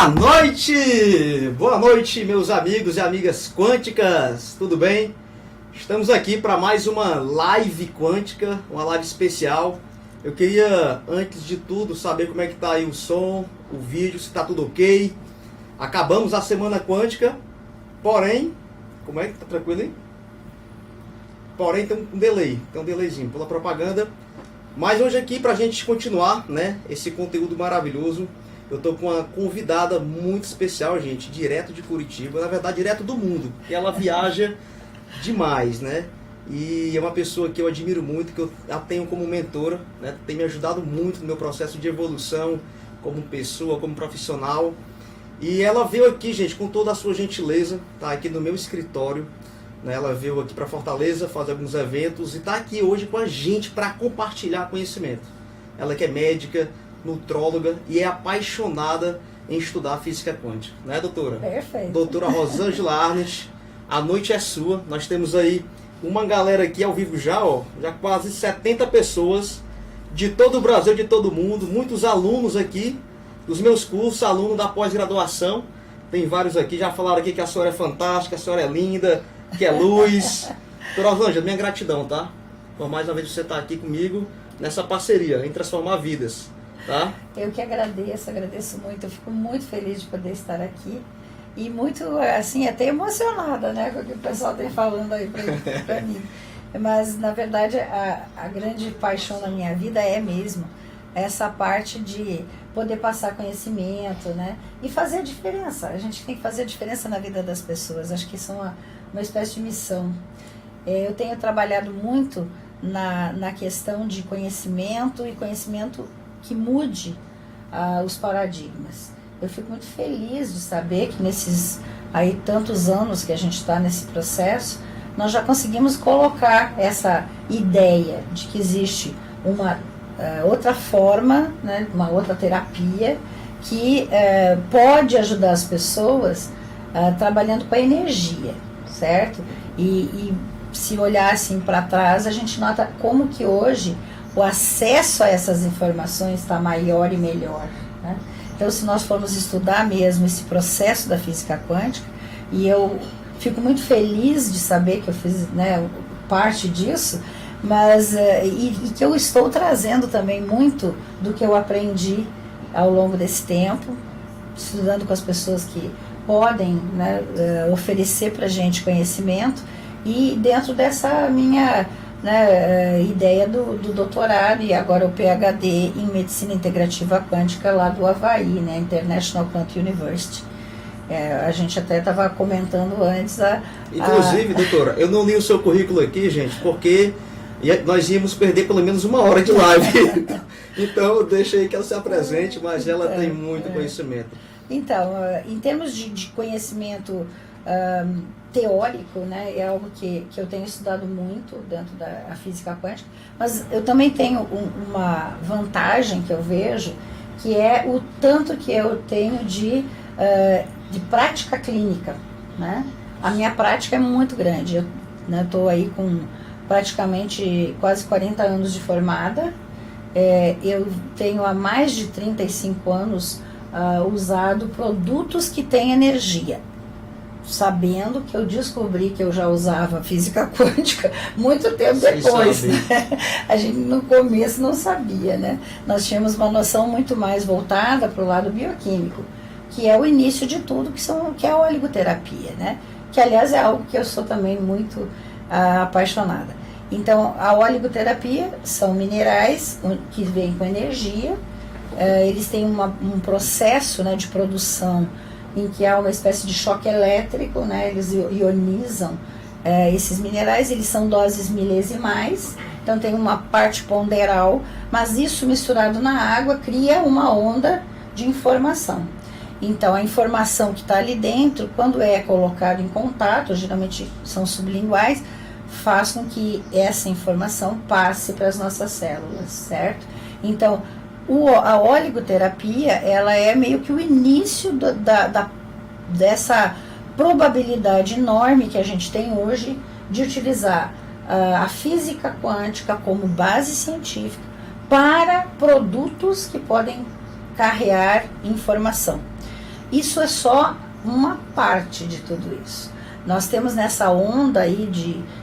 Boa noite, meus amigos e amigas quânticas, tudo bem? Estamos aqui para mais uma live quântica, uma live especial. Eu queria, antes de tudo, saber como é que tá aí o som, o vídeo, se tá tudo ok. Acabamos a semana quântica, porém, como é que tá tranquilo aí? Porém tem um delay, tem um delayzinho pela propaganda. Mas hoje aqui, pra gente continuar, né, esse conteúdo maravilhoso, eu tô com uma convidada muito especial, gente, direto de Curitiba, na verdade direto do mundo, porque ela viaja demais, né? E é uma pessoa que eu admiro muito, que eu a tenho como mentora, né? Tem me ajudado muito no meu processo de evolução, como pessoa, como profissional. E ela veio aqui, gente, com toda a sua gentileza, tá aqui no meu escritório, né? Ela veio aqui para Fortaleza fazer alguns eventos e tá aqui hoje com a gente para compartilhar conhecimento. Ela que é médica, nutróloga e é apaixonada em estudar física quântica, né, doutora? Perfeito. Doutora Rosângela Arnes, a noite é sua. Nós temos aí uma galera aqui ao vivo já, ó, já quase 70 pessoas de todo o Brasil, de todo o mundo, muitos alunos aqui dos meus cursos, alunos da pós-graduação. Tem vários aqui, já falaram aqui que a senhora é fantástica, a senhora é linda, que é luz. Doutora Rosângela, minha gratidão, tá? Por mais uma vez você estar aqui comigo nessa parceria em transformar vidas. Tá? Eu que agradeço muito, eu fico muito feliz de poder estar aqui e muito, assim, até emocionada, né, com o que o pessoal tem falando aí pra mim. Mas, na verdade, a grande paixão na minha vida é mesmo essa parte de poder passar conhecimento, né, e fazer a diferença. A gente tem que fazer a diferença na vida das pessoas, acho que isso é uma espécie de missão. Eu tenho trabalhado muito na questão de conhecimento e conhecimento que mude os paradigmas. Eu fico muito feliz de saber que nesses aí tantos anos que a gente está nesse processo, nós já conseguimos colocar essa ideia de que existe uma outra forma, né, uma outra terapia que pode ajudar as pessoas trabalhando com a energia, certo? E se olhar assim para trás, a gente nota como que hoje o acesso a essas informações está maior e melhor, né? Então, se nós formos estudar mesmo esse processo da física quântica, e eu fico muito feliz de saber que eu fiz, né, parte disso, mas e que eu estou trazendo também muito do que eu aprendi ao longo desse tempo, estudando com as pessoas que podem, né, oferecer para a gente conhecimento, e dentro dessa minha, né, ideia do doutorado e agora o PhD em Medicina Integrativa Quântica lá do Havaí, né, International Quantum University. A gente até estava comentando antes Inclusive, doutora, eu não li o seu currículo aqui, gente, porque nós íamos perder pelo menos uma hora de live. Então, eu deixei que ela se apresente, mas ela tem muito conhecimento. Então, em termos de conhecimento teórico, né, é algo que eu tenho estudado muito dentro da física quântica, mas eu também tenho uma vantagem que eu vejo, que é o tanto que eu tenho de prática clínica, né? A minha prática é muito grande, eu estou aí com praticamente quase 40 anos de formada, eu tenho há mais de 35 anos usado produtos que têm energia, sabendo que eu descobri que eu já usava física quântica muito tempo depois, né? A gente no começo não sabia, né? Nós tínhamos uma noção muito mais voltada para o lado bioquímico, que é o início de tudo, que é a oligoterapia, né? Que, aliás, é algo que eu sou também muito apaixonada. Então, a oligoterapia são minerais que vêm com energia, eles têm um processo, né, de produção em que há uma espécie de choque elétrico, né? Eles ionizam esses minerais, eles são doses milesimais, então tem uma parte ponderal, mas isso misturado na água cria uma onda de informação. Então a informação que está ali dentro, quando é colocado em contato, geralmente são sublinguais, faz com que essa informação passe para as nossas células, certo? Então, a oligoterapia, ela é meio que o início dessa probabilidade enorme que a gente tem hoje de utilizar a física quântica como base científica para produtos que podem carrear informação. isso é só uma parte de tudo isso. Nós temos nessa onda aí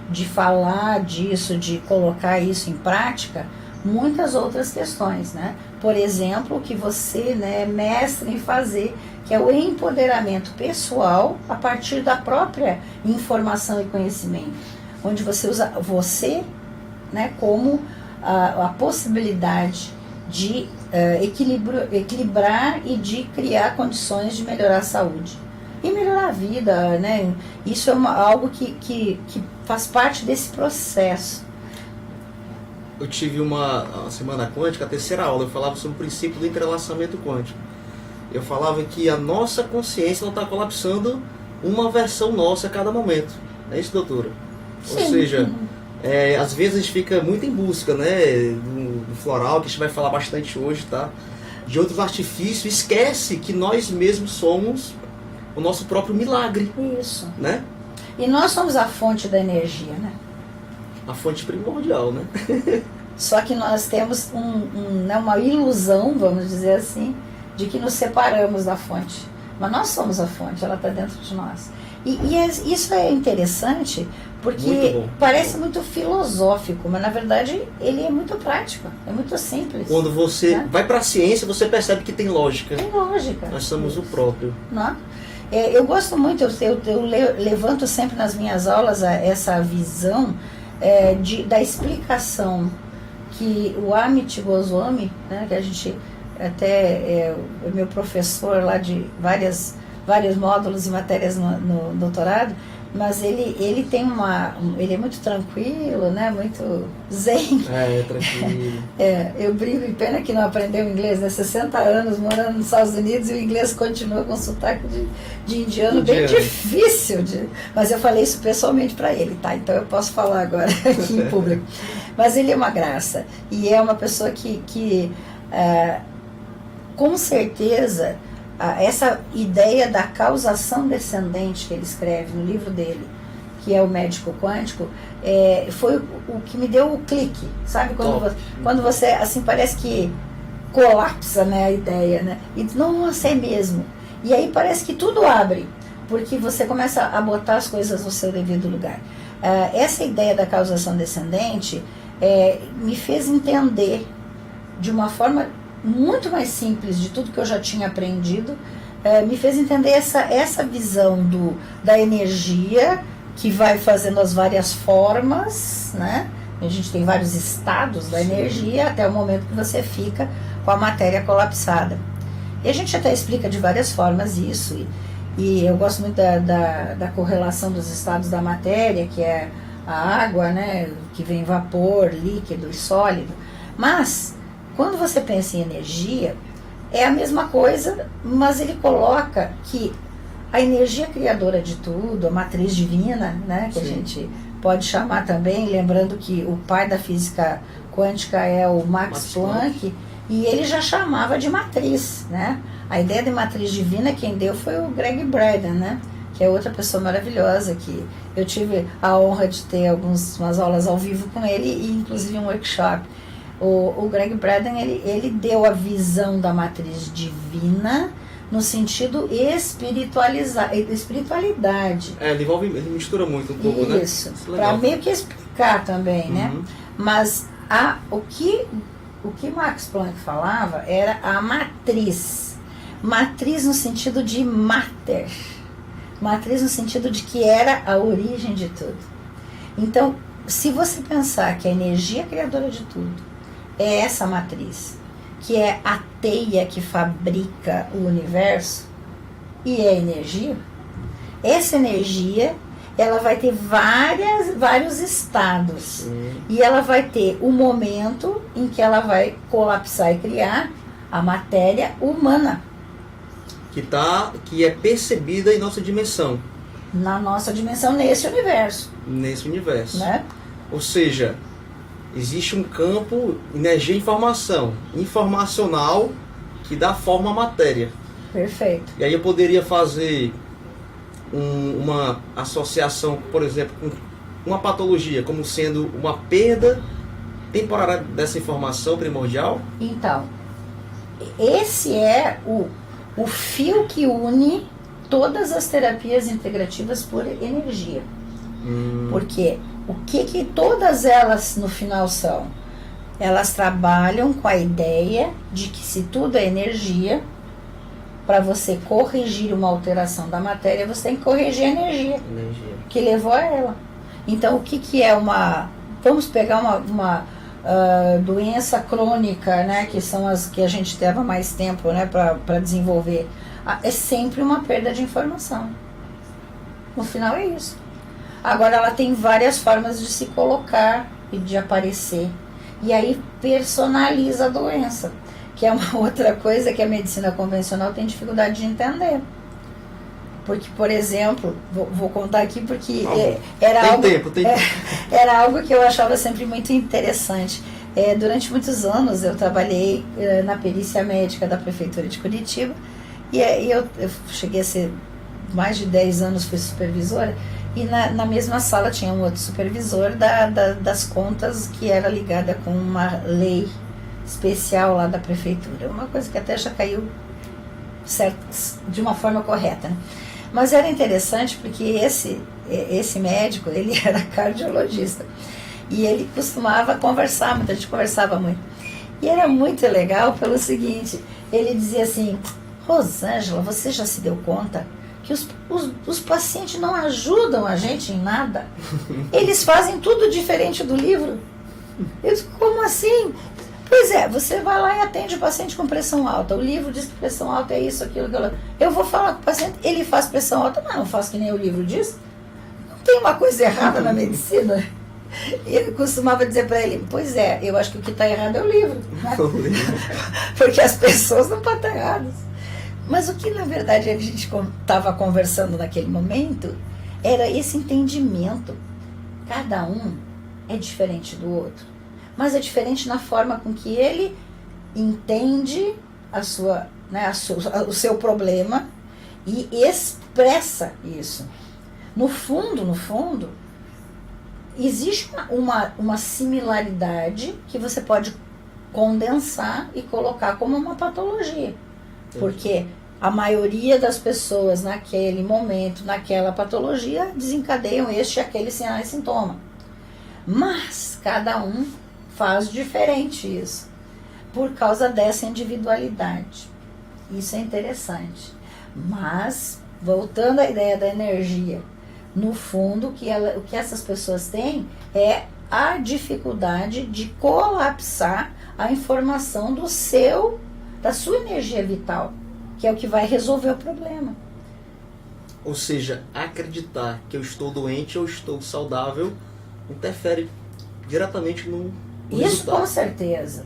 de falar disso, de colocar isso em prática, muitas outras questões, né? Por exemplo, o que você, né, é mestre em fazer, que é o empoderamento pessoal a partir da própria informação e conhecimento, onde você usa você, né, como a possibilidade de equilibrar e de criar condições de melhorar a saúde e melhorar a vida, né? Isso é algo que faz parte desse processo. Eu tive uma semana quântica, a terceira aula, eu falava sobre o princípio do entrelaçamento quântico. Eu falava que a nossa consciência não está colapsando uma versão nossa a cada momento. É isso, doutora? Sim. Ou seja, às vezes a gente fica muito em busca, né, do floral, que a gente vai falar bastante hoje, tá? De outros artifícios, esquece que nós mesmos somos o nosso próprio milagre. Isso. Né? E nós somos a fonte da energia, né? A fonte primordial, né? Só que nós temos uma ilusão, vamos dizer assim, de que nos separamos da fonte. Mas nós somos a fonte, ela está dentro de nós. Isso é interessante porque parece muito filosófico, mas na verdade ele é muito prático, é muito simples. Quando você, né, vai para a ciência, você percebe que tem lógica. Tem lógica. Nós somos o próprio. Não? Eu gosto muito, eu levanto sempre nas minhas aulas essa visão da explicação que o Amit Goswami, né, que a gente até é meu professor lá de vários módulos e matérias no doutorado, mas ele tem ele é muito tranquilo, né, muito zen. Tranquilo. Eu brinco, em pena que não aprendeu inglês, né, 60 anos morando nos Estados Unidos e o inglês continua com sotaque de indiano bem difícil, mas eu falei isso pessoalmente para ele, tá? Então eu posso falar agora aqui em público. Mas ele é uma graça e é uma pessoa que com certeza, essa ideia da causação descendente que ele escreve no livro dele, que é o Médico Quântico, foi o que me deu o clique, sabe? Quando você, assim, parece que colapsa, né, a ideia, né? E não sei mesmo. E aí parece que tudo abre, porque você começa a botar as coisas no seu devido lugar. Essa ideia da causação descendente me fez entender de uma forma muito mais simples de tudo que eu já tinha aprendido, me fez entender essa visão da energia que vai fazendo as várias formas, né? A gente tem vários estados da energia até o momento que você fica com a matéria colapsada. E a gente até explica de várias formas isso, e eu gosto muito da correlação dos estados da matéria, que é a água, né? Que vem vapor, líquido e sólido. Mas quando você pensa em energia, é a mesma coisa, mas ele coloca que a energia criadora de tudo, a matriz divina, né, que Sim. a gente pode chamar também, lembrando que o pai da física quântica é o Max Planck, e ele já chamava de matriz, né? A ideia de matriz divina, quem deu foi o Greg Braden, né? Que é outra pessoa maravilhosa, que eu tive a honra de ter umas aulas ao vivo com ele, e inclusive um workshop. O Greg Braden, ele deu a visão da matriz divina no sentido espiritualidade. Ele mistura muito um pouco, né? Isso, para meio que explicar também, né? Mas o que Max Planck falava era a matriz. Matriz no sentido de mater. Matriz no sentido de que era a origem de tudo. Então, se você pensar que a energia criadora de tudo é essa matriz, que é a teia que fabrica o universo, e é energia, essa energia, ela vai ter vários estados. E ela vai ter o momento em que ela vai colapsar e criar a matéria humana. Que é percebida em nossa dimensão. Na nossa dimensão, nesse universo. Nesse universo. Né? Ou seja, existe um campo, energia e informação, informacional, que dá forma à matéria. Perfeito. E aí eu poderia fazer uma associação, por exemplo, com uma patologia, como sendo uma perda temporária dessa informação primordial? Então, esse é o o fio que une todas as terapias integrativas por energia. Porque o que todas elas no final são? Elas trabalham com a ideia de que se tudo é energia, para você corrigir uma alteração da matéria, você tem que corrigir a energia. Que levou a ela. Então, o que é uma... Vamos pegar uma doença crônica, né, que são as que a gente leva mais tempo, né, para desenvolver. É sempre uma perda de informação. No final é isso. Agora, ela tem várias formas de se colocar e de aparecer. E aí personaliza a doença, que é uma outra coisa que a medicina convencional tem dificuldade de entender. Porque, por exemplo, vou contar aqui porque era algo que eu achava sempre muito interessante. Durante muitos anos eu trabalhei na perícia médica da Prefeitura de Curitiba e eu cheguei a ser mais de 10 anos, fui supervisora, e na mesma sala tinha um outro supervisor das contas que era ligada com uma lei especial lá da Prefeitura. Uma coisa que até já caiu de uma forma correta, né? Mas era interessante porque esse médico, ele era cardiologista. E ele costumava conversar, muita gente conversava muito. E era muito legal pelo seguinte, ele dizia assim: Rosângela, você já se deu conta que os pacientes não ajudam a gente em nada? Eles fazem tudo diferente do livro. Eu disse, como assim? Pois é, você vai lá e atende o paciente com pressão alta. O livro diz que pressão alta é isso, aquilo, aquilo. Eu vou falar com o paciente, ele faz pressão alta, mas não faz que nem o livro diz. Não tem uma coisa errada na medicina? E ele costumava dizer para ele, pois é, eu acho que o que está errado é o livro. Né? Porque as pessoas não podem estar erradas. Mas o que na verdade a gente estava conversando naquele momento era esse entendimento. Cada um é diferente do outro. Mas é diferente na forma com que ele entende o seu problema e expressa isso. No fundo, existe uma similaridade que você pode condensar e colocar como uma patologia. Porque a maioria das pessoas naquele momento, naquela patologia, desencadeiam este e aquele sinal e sintoma. Mas cada um faz diferente isso, por causa dessa individualidade. Isso é interessante. Mas, voltando à ideia da energia, no fundo, o que essas pessoas têm é a dificuldade de colapsar a informação da sua energia vital, que é o que vai resolver o problema. Ou seja, acreditar que eu estou doente ou estou saudável interfere diretamente no isso resultado. Com certeza.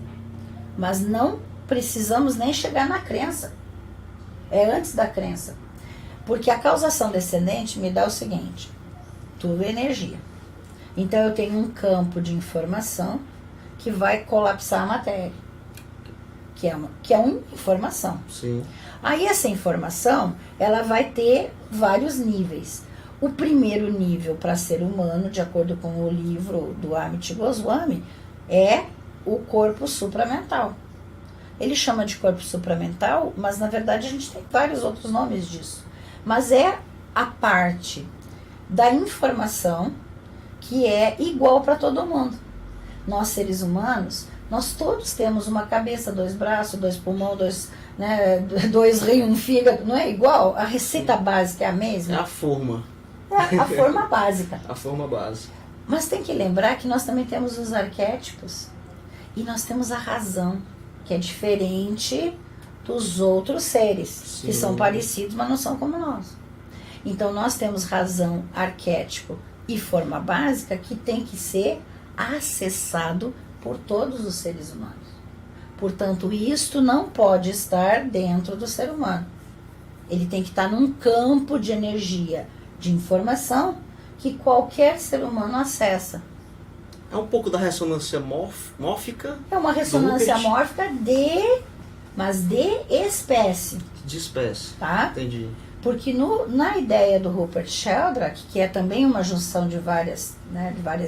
Mas não precisamos nem chegar na crença. É antes da crença. Porque a causação descendente me dá o seguinte: tudo é energia. Então eu tenho um campo de informação que vai colapsar a matéria. Que é uma informação. Sim. Aí essa informação, ela vai ter vários níveis. O primeiro nível para ser humano, de acordo com o livro do Amit Goswami, é o corpo supramental. Ele chama de corpo supramental, mas na verdade a gente tem vários outros nomes disso. Mas é a parte da informação que é igual para todo mundo. Nós, seres humanos, nós todos temos uma cabeça, 2 braços, 2 pulmões, 2 rins, um fígado. Não é igual? A receita básica é a mesma? É a forma. É a forma básica. A forma básica. Mas tem que lembrar que nós também temos os arquétipos e nós temos a razão, que é diferente dos outros seres, Sim. Que são parecidos, mas não são como nós. Então nós temos razão, arquétipo e forma básica que tem que ser acessado por todos os seres humanos. Portanto, isto não pode estar dentro do ser humano. Ele tem que estar num campo de energia, de informação, que qualquer ser humano acessa. É um pouco da ressonância mórfica. É uma ressonância mórfica mas de espécie. De espécie. Tá? Entendi. Porque na ideia do Rupert Sheldrake, que é também uma junção de várias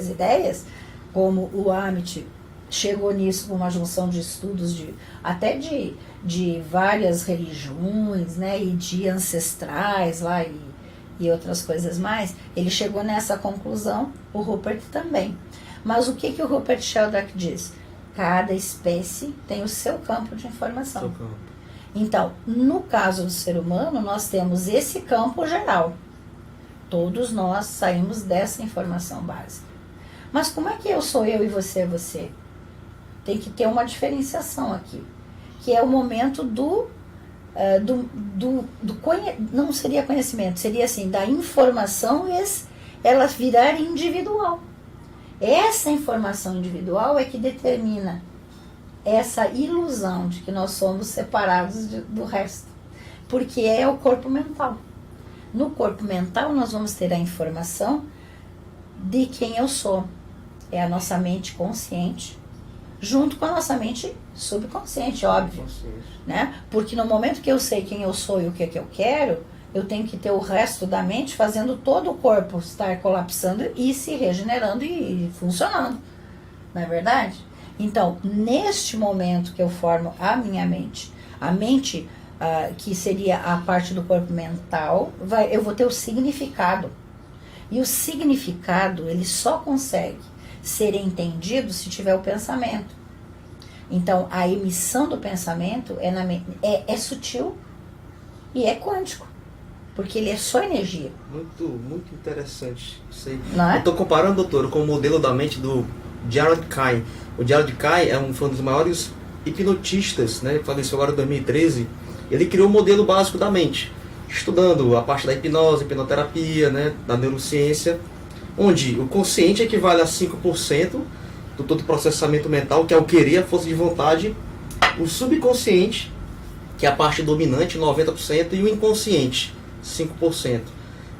ideias, como o Amit chegou nisso com uma junção de estudos até de várias religiões, né, e de ancestrais lá e outras coisas mais. Ele chegou nessa conclusão, o Rupert também. Mas o que o Rupert Sheldrake diz? Cada espécie tem o seu campo de informação. Então, no caso do ser humano, nós temos esse campo geral. Todos nós saímos dessa informação básica. Mas como é que eu sou eu e você é você? Tem que ter uma diferenciação aqui, que é o momento não seria conhecimento, seria assim, da informação, ela virar individual. Essa informação individual é que determina essa ilusão de que nós somos separados do resto, porque é o corpo mental. No corpo mental nós vamos ter a informação de quem eu sou. É a nossa mente consciente, junto com a nossa mente subconsciente, óbvio. Né? Porque no momento que eu sei quem eu sou e o que é que eu quero, eu tenho que ter o resto da mente fazendo todo o corpo estar colapsando e se regenerando e funcionando. Não é verdade? Então, neste momento que eu formo a minha mente, a mente que seria a parte do corpo mental, eu vou ter o significado. E o significado, ele só consegue ser entendido se tiver o pensamento. Então, a emissão do pensamento é sutil e é quântico, porque ele é só energia. Muito interessante isso aí. Não é? Eu estou comparando, doutor, com o modelo da mente do Gerald Kine. O Gerald Kine foi um dos maiores hipnotistas, né? Faleceu agora em 2013. Ele criou o modelo básico da mente, estudando a parte da hipnose, hipnoterapia, né? Da neurociência, onde o consciente equivale a 5% do todo processamento mental, que é o querer, a força de vontade, o subconsciente, que é a parte dominante, 90%, e o inconsciente, 5%.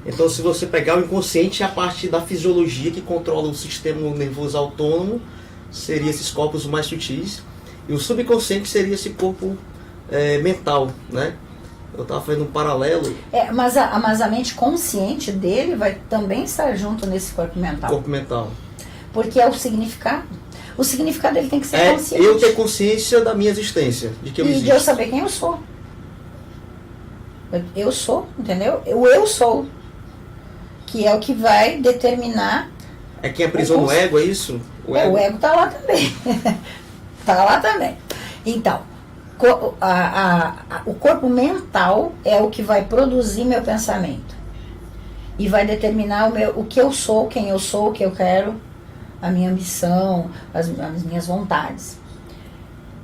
Então, se você pegar o inconsciente, é a parte da fisiologia que controla o sistema nervoso autônomo, seria esses corpos mais sutis, e o subconsciente seria esse corpo mental, né? Eu estava fazendo um paralelo. Mas a mente consciente dele vai também estar junto nesse corpo mental. Corpo mental. Porque é o significado. O significado dele tem que ser consciente. Eu ter consciência da minha existência, de que eu existo. E de eu saber quem eu sou. Eu sou, entendeu? Eu sou. Que é o que vai determinar. É quem aprisiona o ego, é isso? O ego está lá também. Está lá também. Então, o corpo mental é o que vai produzir meu pensamento. E vai determinar o que eu sou, quem eu sou, o que eu quero, a minha ambição, as minhas vontades.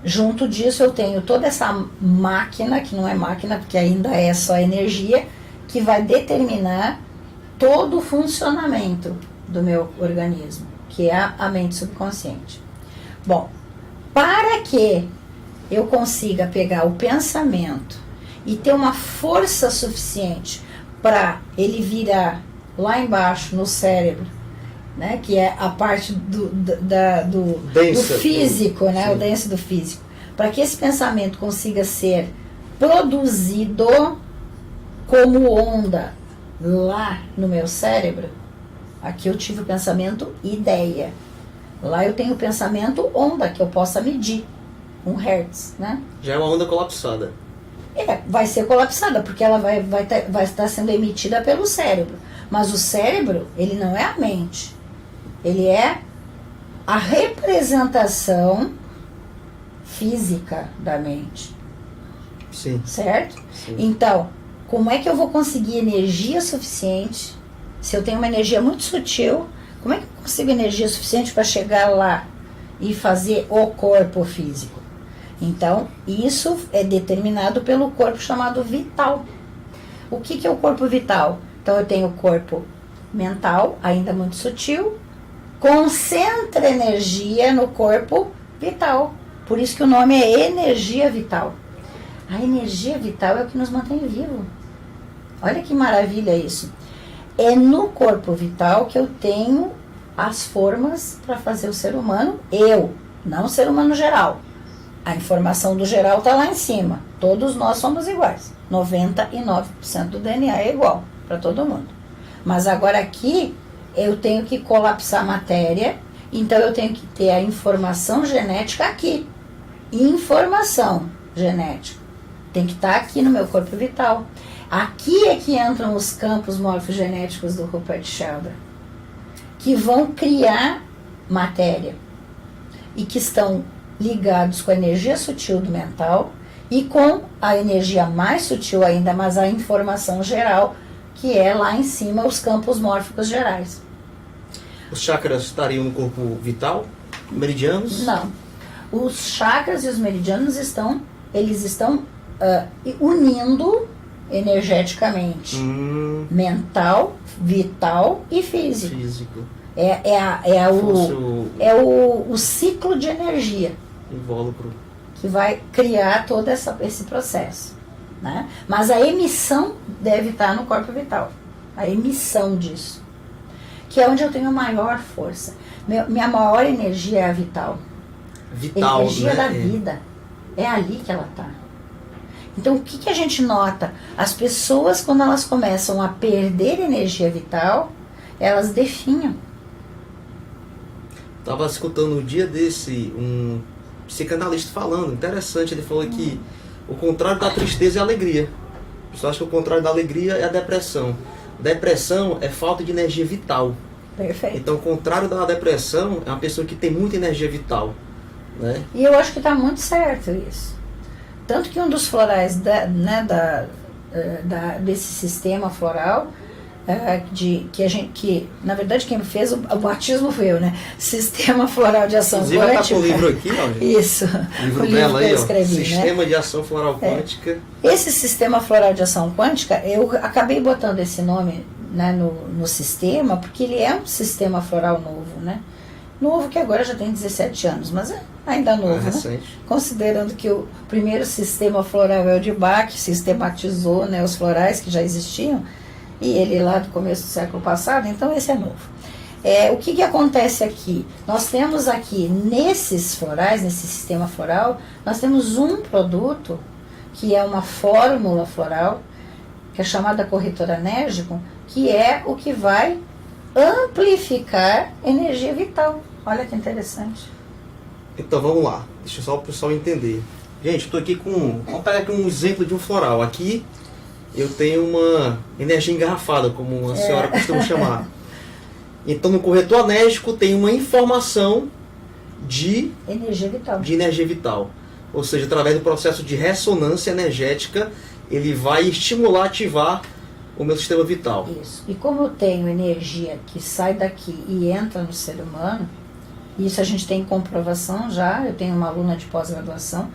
Junto disso eu tenho toda essa máquina, que não é máquina porque ainda é só energia, que vai determinar todo o funcionamento do meu organismo, que é a mente subconsciente. Bom, para que eu consiga pegar o pensamento e ter uma força suficiente para ele virar lá embaixo no cérebro, né, que é a parte do físico, né, o denso do físico, para que esse pensamento consiga ser produzido como onda lá no meu cérebro, aqui eu tive o pensamento ideia, lá eu tenho o pensamento onda, que eu possa medir, 1 Hz, né? Já é uma onda colapsada. Vai ser colapsada, porque ela vai estar sendo emitida pelo cérebro. Mas o cérebro, ele não é a mente. Ele é a representação física da mente. Sim. Certo? Sim. Então, como é que eu vou conseguir energia suficiente? Se eu tenho uma energia muito sutil, como é que eu consigo energia suficiente para chegar lá e fazer o corpo físico? Então, isso é determinado pelo corpo chamado vital. O que é o corpo vital? Então, eu tenho o corpo mental, ainda muito sutil, concentra energia no corpo vital. Por isso que o nome é energia vital. A energia vital é o que nos mantém vivo. Olha que maravilha isso. É no corpo vital que eu tenho as formas para fazer o ser humano, não o ser humano geral. A informação do geral está lá em cima. Todos nós somos iguais. 99% do DNA é igual para todo mundo. Mas agora aqui eu tenho que colapsar a matéria Então eu tenho que ter a informação genética aqui. Informação genética. Tem que estar aqui no meu corpo vital. Aqui é que entram os campos morfogenéticos do Rupert Sheldrake, que vão criar matéria e que estão ligados com a energia sutil do mental e com a energia mais sutil ainda, mas a informação geral, que é lá em cima os campos mórficos gerais. Os chakras estariam no corpo vital? Meridianos? Não. Os chakras e os meridianos estão unindo energeticamente mental, vital e físico. É o ciclo de energia invólucro que vai criar todo esse processo, né? Mas a emissão deve estar no corpo vital, a emissão disso, que é onde eu tenho a maior força. Minha maior energia é a vital, vital, a energia, né, da vida. vida, é ali que ela está. Então, o que a gente nota? As pessoas, quando elas começam a perder energia vital, elas definham. Estava escutando um dia desse um psicanalista falando, interessante, ele falou que o contrário da tristeza é a alegria. O pessoal acha que o contrário da alegria é a depressão. Depressão é falta de energia vital. Perfeito. Então, o contrário da depressão é uma pessoa que tem muita energia vital, né? E eu acho que está muito certo isso. Tanto que um dos florais desse sistema floral, que na verdade quem fez o batismo foi eu, né? Sistema Floral de Ação Quântica. Inclusive, está com o livro aqui, ó. Isso. O livro dela aí, que eu escrevi, ó. Sistema de Ação Floral Quântica. Esse Sistema Floral de Ação Quântica, eu acabei botando esse nome, né, no sistema, porque ele é um sistema floral novo, né? Novo, que agora já tem 17 anos, mas é ainda novo, né? Considerando que o primeiro sistema floral é o de Bach, que sistematizou, né, os florais que já existiam, e ele lá do começo do século passado, então esse é novo. O que acontece aqui? Nós temos aqui, nesses florais, nesse sistema floral, nós temos um produto, que é uma fórmula floral, que é chamada corretor enérgico, que é o que vai amplificar energia vital. Olha que interessante. Então vamos lá, deixa só o pessoal entender. Gente, estou aqui vamos pegar aqui um exemplo de um floral. Aqui eu tenho uma energia engarrafada, como a senhora costuma chamar. Então no corretor enérgico tem uma informação de energia vital. Ou seja, através do processo de ressonância energética, ele vai estimular, ativar o meu sistema vital. Isso. E como eu tenho energia que sai daqui e entra no ser humano, isso a gente tem comprovação já, eu tenho uma aluna de pós-graduação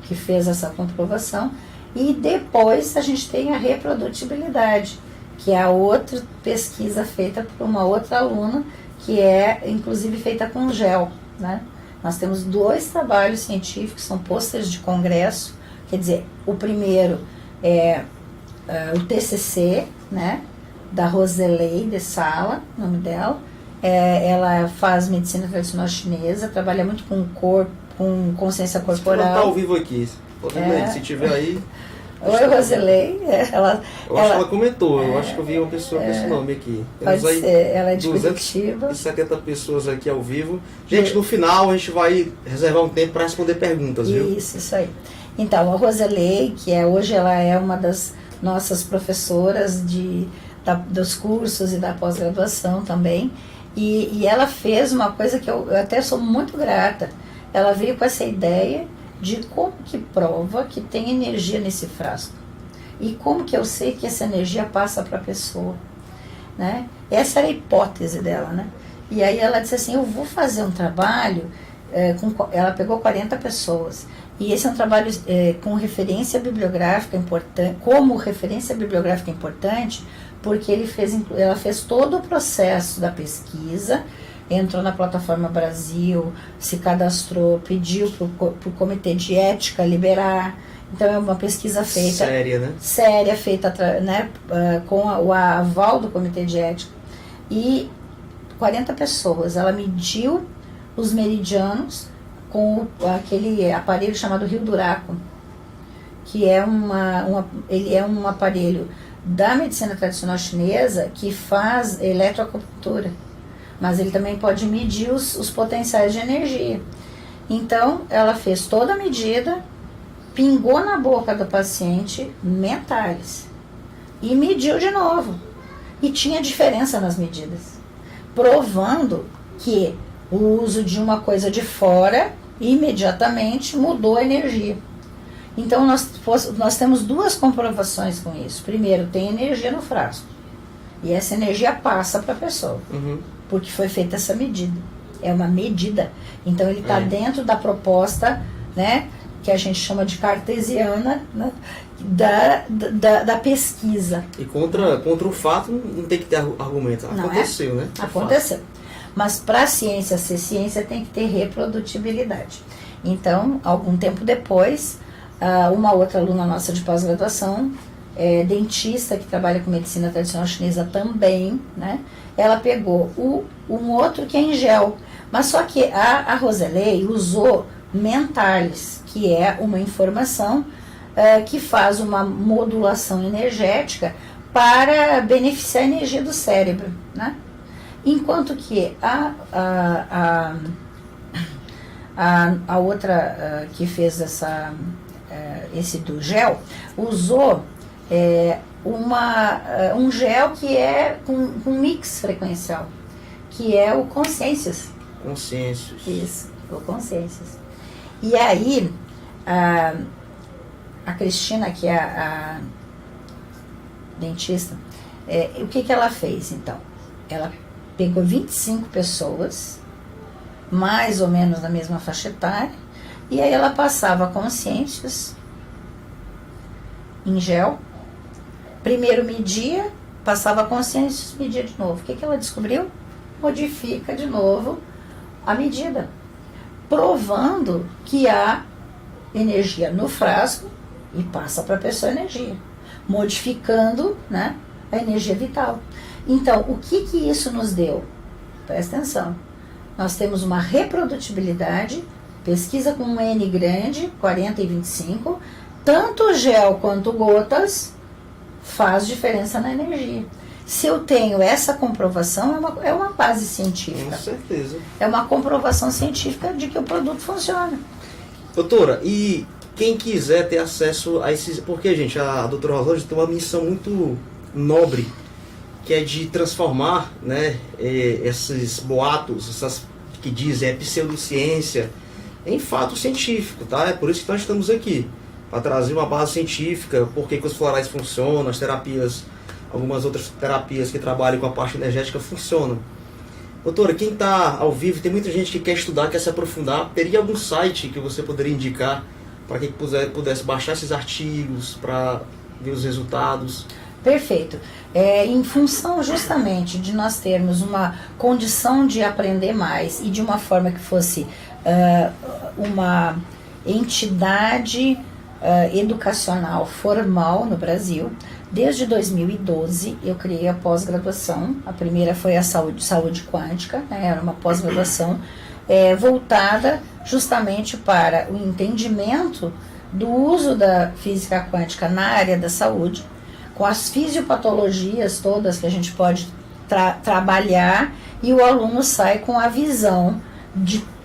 que fez essa comprovação, e depois a gente tem a reprodutibilidade, que é a outra pesquisa feita por uma outra aluna, que é inclusive feita com gel, né? Nós temos 2 trabalhos científicos, são pôsteres de congresso, quer dizer, o primeiro é o TCC, né, da Roselei de Sala, o nome dela. Ela faz medicina tradicional chinesa, trabalha muito com corpo, com consciência corporal. Ela está ao vivo aqui, se tiver aí. Oi, Roselei. Eu acho que ela comentou, eu acho que eu vi uma pessoa com esse nome aqui. Pode ser, ela é de Curitiba. 270 pessoas aqui ao vivo. Gente, no final a gente vai reservar um tempo para responder perguntas, viu? Isso aí. Então, a Roselei, que hoje ela é uma das nossas professoras dos cursos e da pós-graduação também, e ela fez uma coisa que eu até sou muito grata. Ela veio com essa ideia de como que prova que tem energia nesse frasco e como que eu sei que essa energia passa para a pessoa, né? Essa era a hipótese dela, né? E aí ela disse assim, eu vou fazer um trabalho, ela pegou 40 pessoas, e esse é um trabalho com referência bibliográfica importante, como referência bibliográfica importante, porque ela fez todo o processo da pesquisa, entrou na plataforma Brasil, se cadastrou, pediu para o comitê de ética liberar. Então é uma pesquisa feita séria, né? Séria, feita, né, com o aval do comitê de ética. E 40 pessoas, ela mediu os meridianos com aquele aparelho chamado Rio Duraco, que é ele é um aparelho da medicina tradicional chinesa que faz eletroacupuntura. mas ele também pode medir os potenciais de energia. Então, ela fez toda a medida, pingou na boca do paciente mentais e mediu de novo. E tinha diferença nas medidas, provando que o uso de uma coisa de fora imediatamente mudou a energia. Então, nós temos duas comprovações com isso. Primeiro, tem energia no frasco. E essa energia passa para a pessoa. Porque foi feita essa medida. É uma medida. Então, ele está dentro da proposta, né, que a gente chama de cartesiana, né, da pesquisa. E contra o fato não tem que ter argumento. Aconteceu, né? Aconteceu. Mas para a ciência ser ciência tem que ter reprodutibilidade. Então, algum tempo depois, uma outra aluna nossa de pós-graduação, dentista que trabalha com medicina tradicional chinesa também, né? Ela pegou um outro que é em gel, mas só que a Roselei usou Mentalis, que é uma informação que faz uma modulação energética para beneficiar a energia do cérebro, né? Enquanto que a outra que fez esse do gel, usou um gel que é com mix frequencial, que é o Consciências. Isso, o Consciências. E aí, a Cristina, que é a dentista, o que ela fez, então? Ela pegou 25 pessoas, mais ou menos na mesma faixa etária, e aí ela passava Consciências em gel, primeiro media, passava Consciências, media de novo. O que ela descobriu? Modifica de novo a medida, provando que há energia no frasco e passa para a pessoa energia, modificando, né, a energia vital. Então, o que isso nos deu? Presta atenção. Nós temos uma reprodutibilidade, pesquisa com um N grande, 40 e 25, tanto gel quanto gotas faz diferença na energia. Se eu tenho essa comprovação, é uma base científica. Com certeza. É uma comprovação científica de que o produto funciona. Doutora, e quem quiser ter acesso a esses... Porque, gente, a doutora Rosângela tem uma missão muito nobre, que é de transformar, né, esses boatos, essas que dizem pseudociência, em fato científico, tá? É por isso que nós estamos aqui, para trazer uma base científica, por que os florais funcionam, as terapias, algumas outras terapias que trabalham com a parte energética funcionam. Doutora, quem está ao vivo, tem muita gente que quer estudar, quer se aprofundar, teria algum site que você poderia indicar para quem pudesse baixar esses artigos, para ver os resultados? Perfeito. Em função justamente de nós termos uma condição de aprender mais e de uma forma que fosse uma entidade educacional formal no Brasil, desde 2012 eu criei a pós-graduação. A primeira foi a saúde quântica, né? Era uma pós-graduação voltada justamente para o entendimento do uso da física quântica na área da saúde, com as fisiopatologias todas que a gente pode trabalhar, e o aluno sai com a visão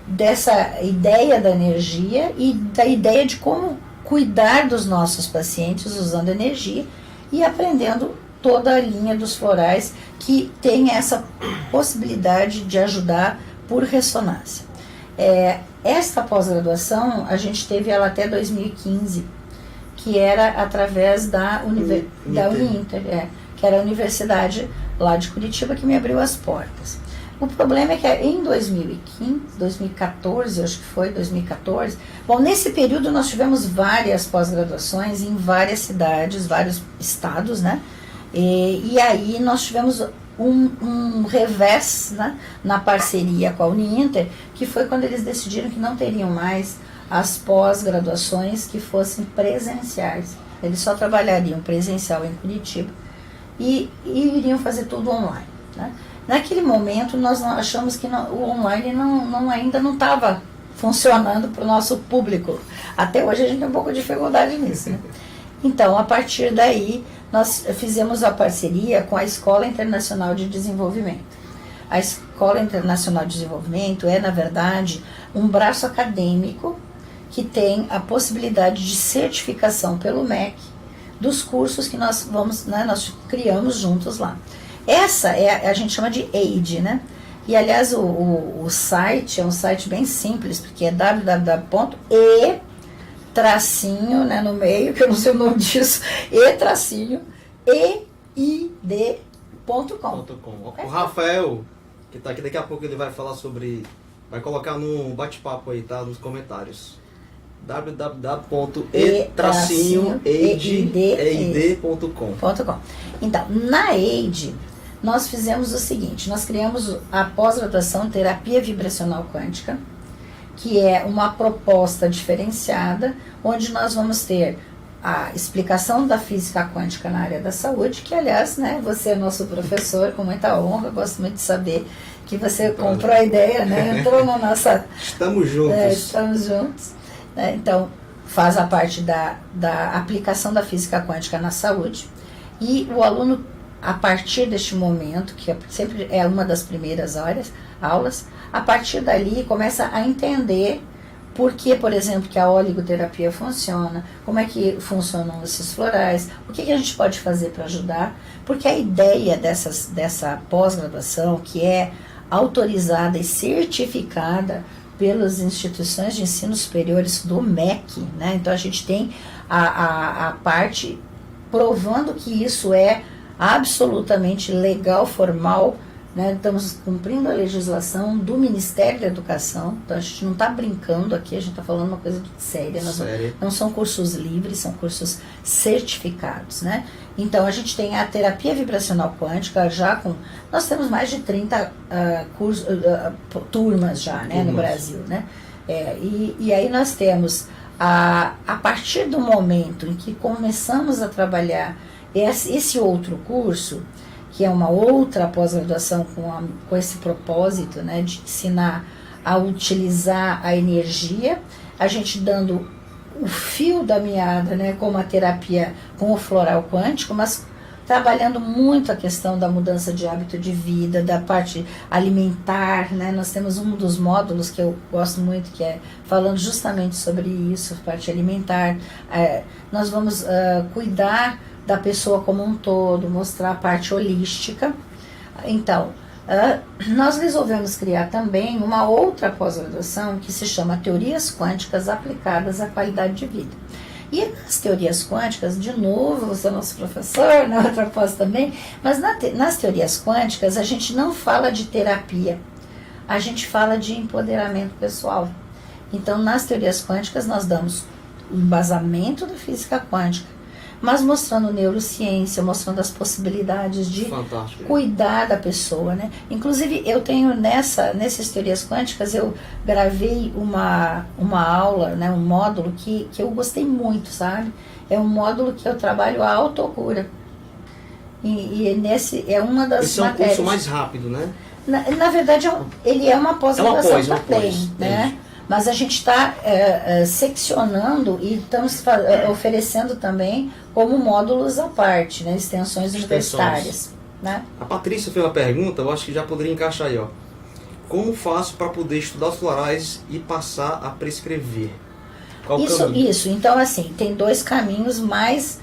dessa ideia da energia e da ideia de como cuidar dos nossos pacientes usando energia e aprendendo toda a linha dos florais que tem essa possibilidade de ajudar por ressonância. Esta pós-graduação, a gente teve ela até 2015, que era através da Uninter, que era a universidade lá de Curitiba, que me abriu as portas. O problema é que em 2014, acho que foi 2014, bom, nesse período nós tivemos várias pós-graduações em várias cidades, vários estados, né? E aí nós tivemos um revés, né, na parceria com a Uninter, que foi quando eles decidiram que não teriam mais as pós-graduações que fossem presenciais. Eles só trabalhariam presencial em Curitiba e iriam fazer tudo online, né? Naquele momento nós achamos que o online ainda não estava funcionando para o nosso público. Até hoje a gente tem um pouco de dificuldade nisso, né? Então, a partir daí, nós fizemos a parceria com a Escola Internacional de Desenvolvimento. A Escola Internacional de Desenvolvimento é, na verdade, um braço acadêmico que tem a possibilidade de certificação pelo MEC dos cursos que nós vamos, né, nós criamos juntos lá. Essa a gente chama de AID, né? E aliás o site é um site bem simples, porque é www.e tracinho, né, no meio, que eu não sei o nome disso, eid.com. O Rafael, que está aqui, daqui a pouco ele vai falar sobre, vai colocar no bate-papo aí, tá, nos comentários. www.e-eid.com. Então, na EID, nós fizemos o seguinte, nós criamos a pós-graduação em terapia vibracional quântica, que é uma proposta diferenciada, onde nós vamos ter a explicação da física quântica na área da saúde, que aliás, né, você é nosso professor, com muita honra, gosto muito de saber que você comprou a ideia, né, entrou na nossa... Estamos juntos. Estamos juntos. Então, faz a parte da aplicação da física quântica na saúde, e o aluno, a partir deste momento, que sempre é uma das primeiras aulas, a partir dali começa a entender por que, por exemplo, que a oligoterapia funciona, como é que funcionam esses florais, o que a gente pode fazer para ajudar, porque a ideia dessa pós-graduação, que é autorizada e certificada pelas instituições de ensino superiores do MEC, né? Então a gente tem a parte provando que isso é absolutamente legal, formal, né? Estamos cumprindo a legislação do Ministério da Educação, então a gente não está brincando aqui, a gente está falando uma coisa séria, não são cursos livres, são cursos certificados, né? Então a gente tem a terapia vibracional quântica nós temos mais de 30 turmas já, né, no Brasil, né? E aí nós temos, a partir do momento em que começamos a trabalhar esse outro curso, que é uma outra pós-graduação com esse propósito, né, de ensinar a utilizar a energia, a gente dando o fio da meada, né, como a terapia com o floral quântico, mas trabalhando muito a questão da mudança de hábito de vida, da parte alimentar, né? Nós temos um dos módulos que eu gosto muito, que é falando justamente sobre isso, parte alimentar. Nós vamos cuidar da pessoa como um todo, mostrar a parte holística. Então, nós resolvemos criar também uma outra pós-graduação que se chama Teorias Quânticas Aplicadas à Qualidade de Vida. E nas teorias quânticas, de novo, você é nosso professor, na outra pós também, mas nas teorias quânticas a gente não fala de terapia, a gente fala de empoderamento pessoal. Então, nas teorias quânticas nós damos o embasamento da física quântica, mas mostrando neurociência, mostrando as possibilidades de cuidar da pessoa, né? Inclusive, eu tenho nessas teorias quânticas, eu gravei uma aula, né, um módulo que eu gostei muito, sabe? É um módulo que eu trabalho a autocura. E nesse é uma das Esse matérias. É um curso mais rápido, né? Na verdade, ele é uma pós-graduação também, né? Mas a gente está seccionando e estamos oferecendo também como módulos à parte, né? Extensões universitárias. Né? A Patrícia fez uma pergunta, eu acho que já poderia encaixar aí, ó. Como faço para poder estudar os florais e passar a prescrever? Qual o caminho? Isso, então assim, tem dois caminhos mais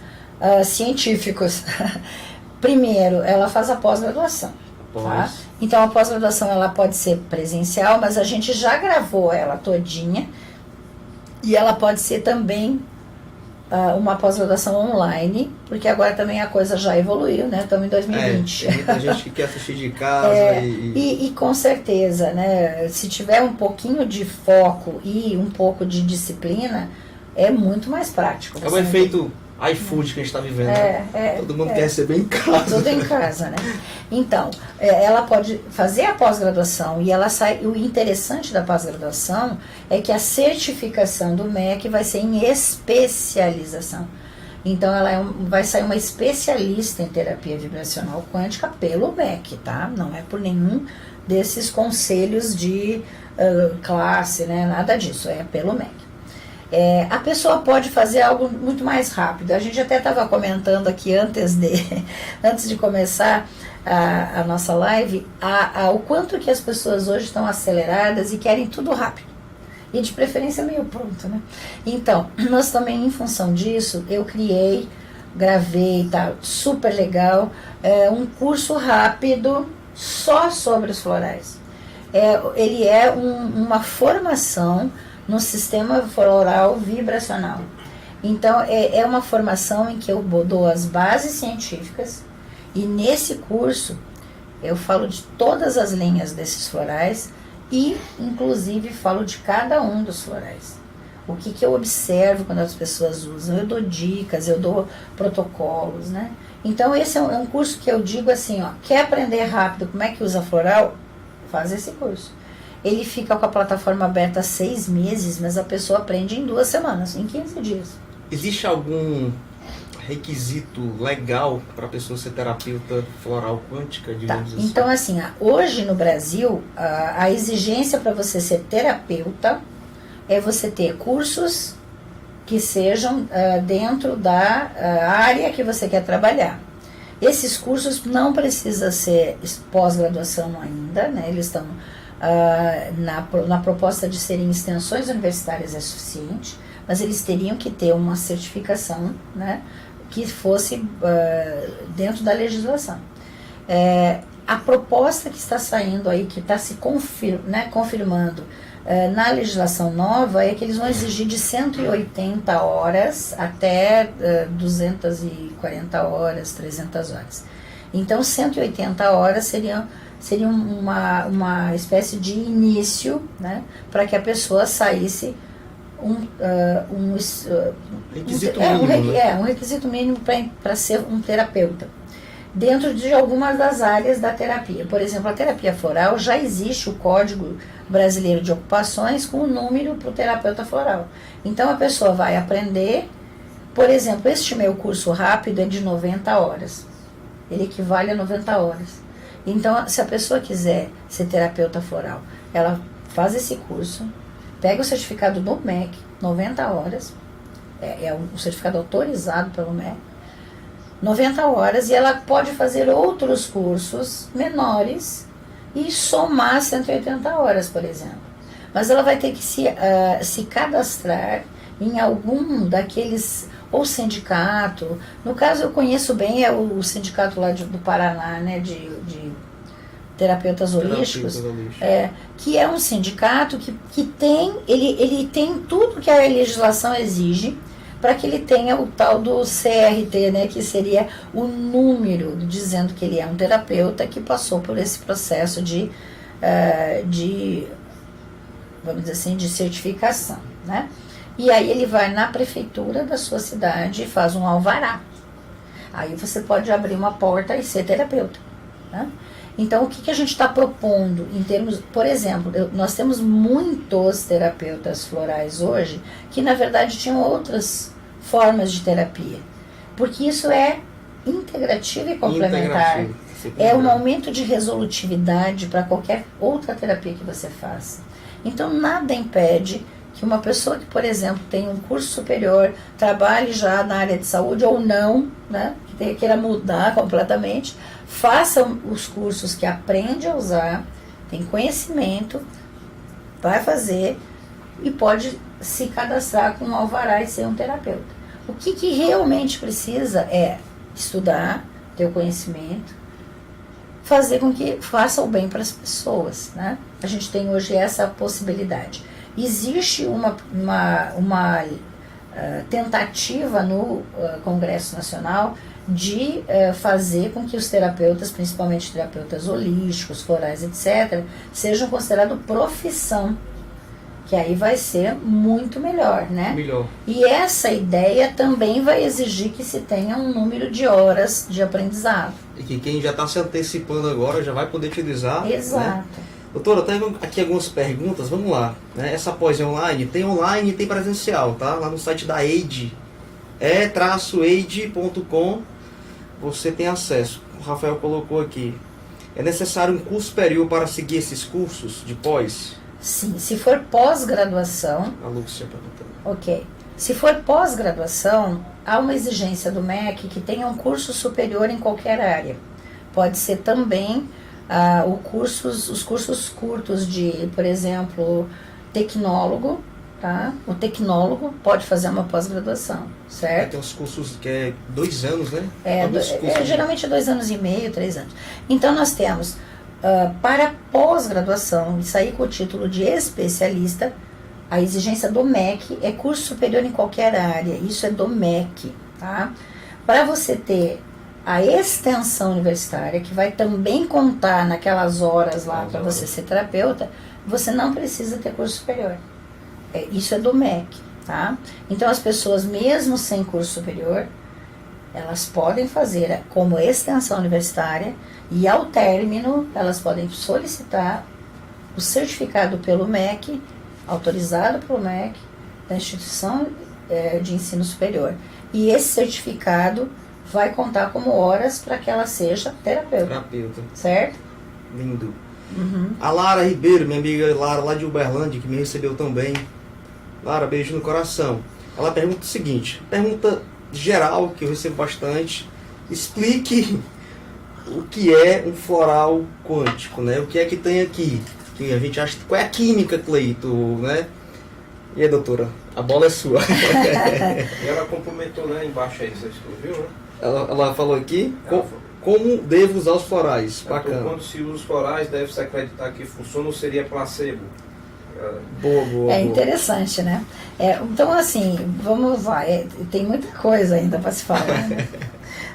científicos. Primeiro, ela faz a pós-graduação. Tá? Então a pós-graduação ela pode ser presencial, mas a gente já gravou ela todinha, e ela pode ser também uma pós-graduação online, porque agora também a coisa já evoluiu, né? Estamos em 2020. Tem muita gente que quer assistir de casa. E com certeza, né? Se tiver um pouquinho de foco e um pouco de disciplina, é muito mais prático. É o efeito iFood que a gente está vivendo. Todo mundo quer receber em casa. Tudo em casa, né? Então, ela pode fazer a pós-graduação e ela sai. O interessante da pós-graduação é que a certificação do MEC vai ser em especialização. Então, ela vai sair uma especialista em terapia vibracional quântica pelo MEC, tá? Não é por nenhum desses conselhos de classe, né? Nada disso, é pelo MEC. A pessoa pode fazer algo muito mais rápido. A gente até estava comentando aqui antes de começar a nossa live, o quanto que as pessoas hoje estão aceleradas e querem tudo rápido. E de preferência meio pronto, né? Então, nós também, em função disso, eu gravei, tá super legal, um curso rápido só sobre os florais. Ele é uma formação no sistema floral vibracional. Então, é uma formação em que eu dou as bases científicas, e nesse curso eu falo de todas as linhas desses florais e, inclusive, falo de cada um dos florais. O que eu observo quando as pessoas usam, eu dou dicas, eu dou protocolos, né? Então, esse é um curso que eu digo assim, ó, quer aprender rápido como é que usa floral? Faz esse curso. Ele fica com a plataforma aberta há 6 meses, mas a pessoa aprende em 2 semanas, em 15 dias. Existe algum requisito legal para a pessoa ser terapeuta floral quântica, digamos assim? Então, assim, hoje no Brasil, a exigência para você ser terapeuta é você ter cursos que sejam dentro da área que você quer trabalhar. Esses cursos não precisam ser pós-graduação ainda, né? Eles estão na proposta de serem extensões universitárias é suficiente, mas eles teriam que ter uma certificação, né, que fosse dentro da legislação. A proposta que está saindo aí, que está se confirmando na legislação nova, é que eles vão exigir de 180 horas até 240 horas, 300 horas. Então, 180 horas seriam uma espécie de início, né, para que a pessoa saísse requisito mínimo, um requisito mínimo para ser um terapeuta dentro de algumas das áreas da terapia. Por exemplo, a terapia floral, já existe o Código Brasileiro de Ocupações com o número para o terapeuta floral. Então a pessoa vai aprender, por exemplo, este meu curso rápido é de 90 horas, ele equivale a 90 horas. Então, se a pessoa quiser ser terapeuta floral, ela faz esse curso, pega o certificado do MEC, 90 horas, é um certificado autorizado pelo MEC, 90 horas, e ela pode fazer outros cursos menores e somar 180 horas, por exemplo. Mas ela vai ter que se cadastrar em algum daqueles, ou sindicato, no caso eu conheço bem, é o sindicato lá do Paraná, né, de terapeutas holísticos, que é um sindicato que tem, ele tem tudo que a legislação exige para que ele tenha o tal do CRT, né, que seria o número dizendo que ele é um terapeuta que passou por esse processo de vamos dizer assim, de certificação, né? E aí ele vai na prefeitura da sua cidade e faz um alvará. Aí você pode abrir uma porta e ser terapeuta, né? Então, o que a gente está propondo em termos, por exemplo, nós temos muitos terapeutas florais hoje que, na verdade, tinham outras formas de terapia, porque isso é integrativo e complementar. É um aumento de resolutividade para qualquer outra terapia que você faça. Então, nada impede que uma pessoa que, por exemplo, tem um curso superior, trabalhe já na área de saúde ou não, né, que queira mudar completamente, faça os cursos que aprende a usar, tem conhecimento, vai fazer e pode se cadastrar com um alvará e ser um terapeuta. O que realmente precisa é estudar, ter o conhecimento, fazer com que faça o bem para as pessoas, né? A gente tem hoje essa possibilidade. Existe uma tentativa no Congresso Nacional de fazer com que os terapeutas, principalmente terapeutas holísticos, florais, etc., sejam considerados profissão, que aí vai ser muito melhor, né? Melhor. E essa ideia também vai exigir que se tenha um número de horas de aprendizado. E que quem já está se antecipando agora já vai poder utilizar. Exato. Né? Doutora, tem aqui algumas perguntas, vamos lá. Né? Essa pós é online e tem presencial, tá? Lá no site da Eide, e-eide.com, você tem acesso. O Rafael colocou aqui. É necessário um curso superior para seguir esses cursos de pós? Sim, se for pós-graduação, A Lúcia perguntando. ok. Se for pós-graduação, há uma exigência do MEC que tenha um curso superior em qualquer área. Pode ser também os cursos curtos de, por exemplo, tecnólogo, tá? O tecnólogo pode fazer uma pós-graduação, certo? Tem uns cursos que é 2 anos, né? Geralmente 2 anos e meio, 3 anos. Então nós temos, para pós-graduação, e sair com o título de especialista, a exigência do MEC é curso superior em qualquer área. Isso é do MEC, tá? Para você ter a extensão universitária, que vai também contar naquelas horas lá para você ser terapeuta, você não precisa ter curso superior. Isso é do MEC, tá? Então as pessoas, mesmo sem curso superior, elas podem fazer como extensão universitária e ao término elas podem solicitar o certificado pelo MEC, autorizado pelo MEC, da instituição de ensino superior. E esse certificado vai contar como horas para que ela seja terapeuta. Certo? Lindo. Uhum. A Lara Ribeiro, minha amiga Lara, lá de Uberlândia, que me recebeu também. Lara, beijo no coração. Ela pergunta o seguinte, pergunta geral, que eu recebo bastante. Explique o que é um floral quântico, né? O que é que tem aqui? Que a gente acha, qual é a química, Cleito, né? E aí, doutora, a bola é sua. E ela complementou, né, embaixo aí, você viu, né? Ela falou aqui, como devo usar os florais? Bacana. Quando se usa os florais, deve-se acreditar que funciona ou seria placebo? Boa. Interessante, né? Então, assim, vamos lá. Tem muita coisa ainda para se falar, né?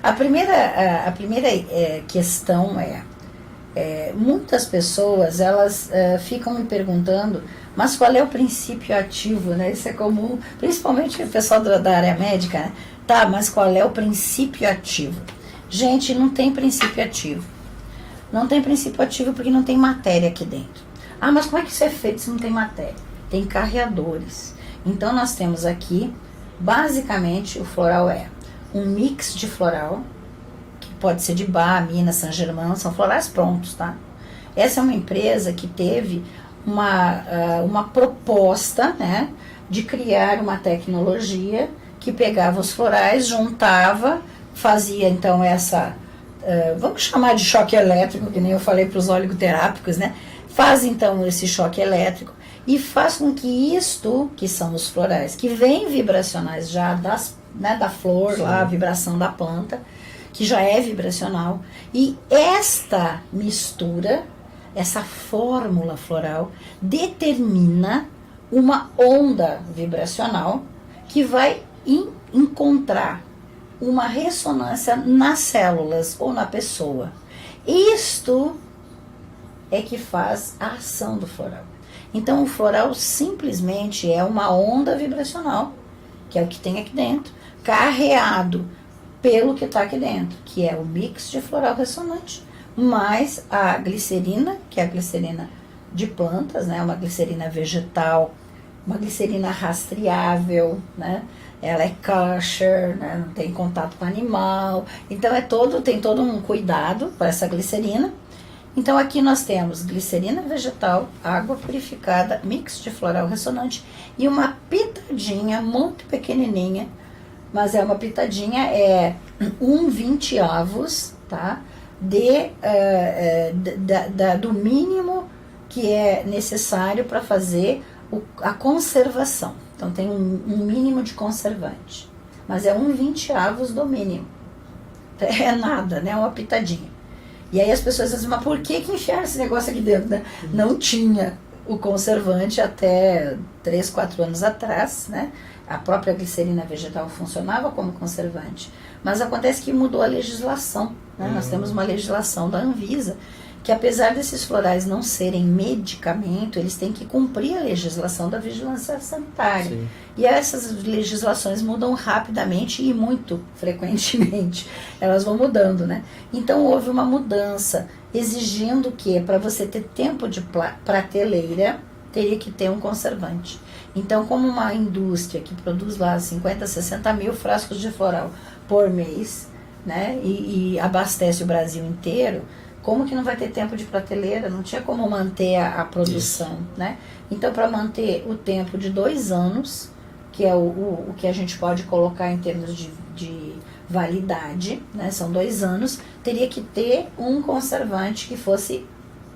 A primeira questão muitas pessoas, elas ficam me perguntando, mas qual é o princípio ativo, né? Isso é comum, principalmente o pessoal da área médica, né? Tá, mas qual é o princípio ativo? Gente, não tem princípio ativo. Não tem princípio ativo porque não tem matéria aqui dentro. Ah, mas como é que isso é feito se não tem matéria? Tem carreadores. Então nós temos aqui, basicamente, o floral é um mix de floral, que pode ser de Bach, Minas, Saint Germain, são florais prontos, tá? Essa é uma empresa que teve uma proposta, né, de criar uma tecnologia que pegava os florais, juntava, fazia então vamos chamar de choque elétrico, que nem eu falei para os oligoterápicos, né? Faz então esse choque elétrico e faz com que isto, que são os florais, que vêm vibracionais já da flor, lá, a vibração da planta, que já é vibracional, e esta mistura, essa fórmula floral, determina uma onda vibracional que vai encontrar uma ressonância nas células ou na pessoa. Isto é que faz a ação do floral. Então o floral simplesmente é uma onda vibracional, que é o que tem aqui dentro, carreado pelo que está aqui dentro, que é o mix de floral ressonante, mais a glicerina, que é a glicerina de plantas, né, uma glicerina vegetal, uma glicerina rastreável, né, ela é kosher, né, não tem contato com animal, então tem todo um cuidado para essa glicerina. Então aqui nós temos glicerina vegetal, água purificada, mix de floral ressonante e uma pitadinha muito pequenininha, mas é uma pitadinha, 1/20, tá? Do mínimo que é necessário para fazer a conservação. Então tem um mínimo de conservante, mas é 1/20 do mínimo. É nada, né? Uma pitadinha. E aí as pessoas dizem, mas por que enfiaram esse negócio aqui dentro, né? Não tinha o conservante até 3, 4 anos atrás, né? A própria glicerina vegetal funcionava como conservante. Mas acontece que mudou a legislação, né? Nós temos uma legislação da Anvisa, que apesar desses florais não serem medicamento, eles têm que cumprir a legislação da vigilância sanitária. Sim. E essas legislações mudam rapidamente e muito frequentemente. Elas vão mudando, né? Então houve uma mudança, exigindo que para você ter tempo de prateleira, teria que ter um conservante. Então, como uma indústria que produz lá 50, 60 mil frascos de floral por mês, né? E abastece o Brasil inteiro, Como que não vai ter tempo de prateleira? Não tinha como manter a produção, né? Então, para manter o tempo de 2 anos, que é o que a gente pode colocar em termos de validade, né? São 2 anos, teria que ter um conservante que fosse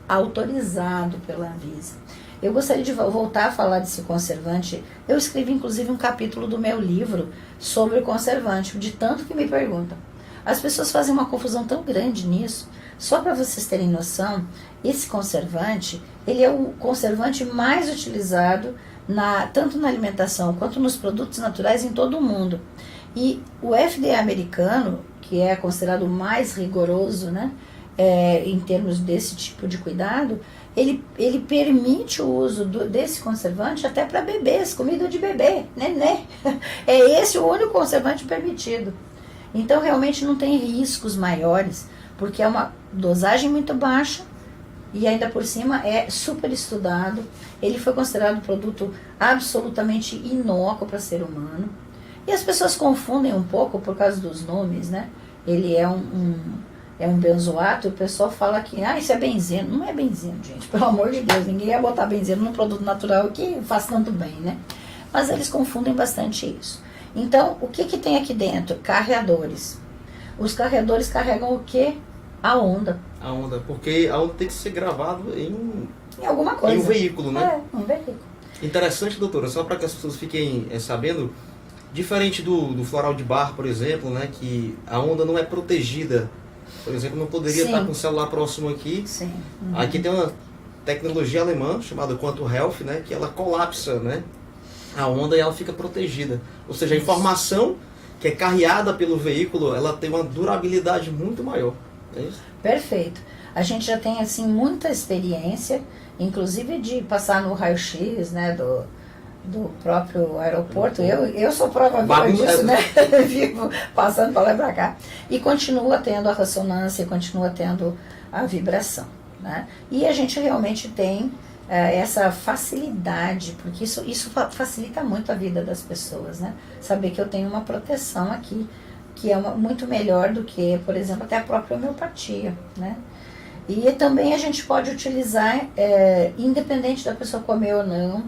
autorizado pela Anvisa. Eu gostaria de voltar a falar desse conservante. Eu escrevi, inclusive, um capítulo do meu livro sobre o conservante, de tanto que me perguntam. As pessoas fazem uma confusão tão grande nisso. Só para vocês terem noção, esse conservante, ele é o conservante mais utilizado tanto na alimentação quanto nos produtos naturais em todo o mundo. E o FDA americano, que é considerado o mais rigoroso, né, em termos desse tipo de cuidado, ele permite o uso desse conservante até para bebês, comida de bebê, nenê. É esse o único conservante permitido. Então realmente não tem riscos maiores, porque é uma dosagem muito baixa e ainda por cima é super estudado. Ele foi considerado um produto absolutamente inócuo para ser humano. E as pessoas confundem um pouco por causa dos nomes, né? Ele é um benzoato e o pessoal fala que isso é benzeno. Não é benzeno, gente, pelo amor de Deus. Ninguém ia botar benzeno num produto natural que faz tanto bem, né? Mas eles confundem bastante isso. Então, o que tem aqui dentro? Carreadores. Os carreadores carregam o quê? A onda. A onda, porque a onda tem que ser gravada em alguma coisa. Em um veículo, né? Um veículo. Interessante, doutora, só para que as pessoas fiquem sabendo, diferente do floral de bar, por exemplo, né, que a onda não é protegida. Por exemplo, não poderia estar com o celular próximo aqui. Sim. Aqui tem uma tecnologia alemã chamada Quantum Health, né, que ela colapsa, né, a onda e ela fica protegida. Ou seja, a informação que é carreada pelo veículo, ela tem uma durabilidade muito maior. É isso? Perfeito. A gente já tem assim muita experiência, inclusive de passar no raio-x, né, do próprio aeroporto. Eu sou prova viva disso, né? Vivo passando para lá e para cá. E continua tendo a ressonância, continua tendo a vibração, né? E a gente realmente tem essa facilidade, porque isso facilita muito a vida das pessoas, né? Saber que eu tenho uma proteção aqui, que é muito melhor do que, por exemplo, até a própria homeopatia, né? E também a gente pode utilizar, independente da pessoa comer ou não,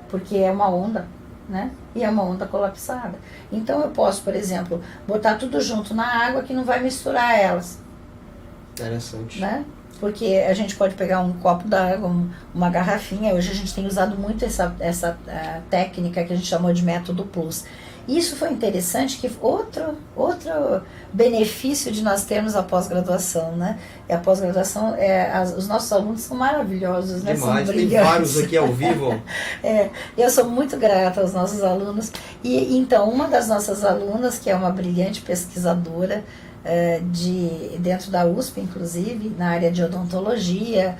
porque é uma onda, né? E é uma onda colapsada. Então eu posso, por exemplo, botar tudo junto na água que não vai misturar elas. Interessante. Né? Porque a gente pode pegar um copo d'água, uma garrafinha. Hoje a gente tem usado muito essa técnica que a gente chamou de método Plus. Isso foi interessante, que outro benefício de nós termos a pós-graduação, né? E a pós-graduação, os nossos alunos são maravilhosos, né? Demais, são tem vários aqui ao vivo. Eu sou muito grata aos nossos alunos. E então, uma das nossas alunas, que é uma brilhante pesquisadora, dentro da USP, inclusive, na área de odontologia,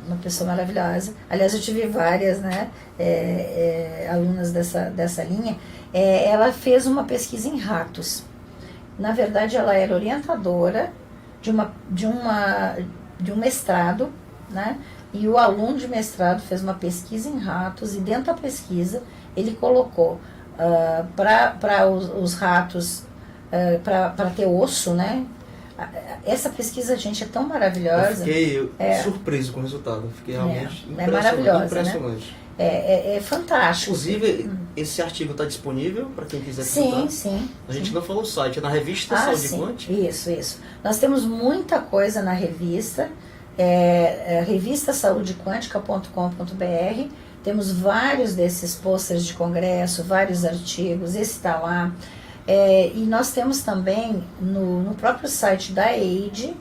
uma pessoa maravilhosa. Aliás, eu tive várias, né, alunas dessa linha. Ela fez uma pesquisa em ratos. Na verdade, ela era orientadora de um mestrado, né, e o aluno de mestrado fez uma pesquisa em ratos, e dentro da pesquisa ele colocou para os ratos, para ter osso, né? Essa pesquisa, gente, é tão maravilhosa. Eu fiquei surpreso com o resultado. Fiquei realmente maravilhosa, impressionante. Né? É fantástico. Inclusive, esse artigo está disponível para quem quiser consultar? Sim. A gente não falou o site, é na revista Saúde Quântica? Isso. Nós temos muita coisa na revista, revistasaudequantica.com.br. Temos vários desses posters de congresso, vários artigos, esse está lá. E nós temos também no próprio site da EID,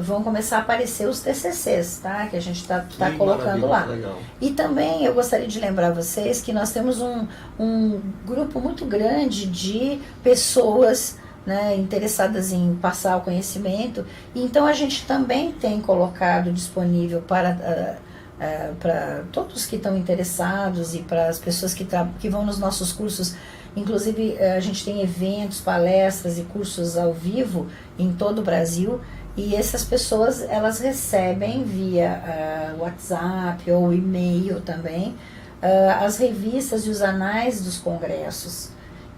vão começar a aparecer os TCCs, tá? Que a gente está colocando lá. Legal. E também eu gostaria de lembrar vocês que nós temos um grupo muito grande de pessoas, né, interessadas em passar o conhecimento. Então a gente também tem colocado disponível para todos que estão interessados e para as pessoas que vão nos nossos cursos. Inclusive, a gente tem eventos, palestras e cursos ao vivo em todo o Brasil, e essas pessoas, elas recebem via WhatsApp ou e-mail também as revistas e os anais dos congressos.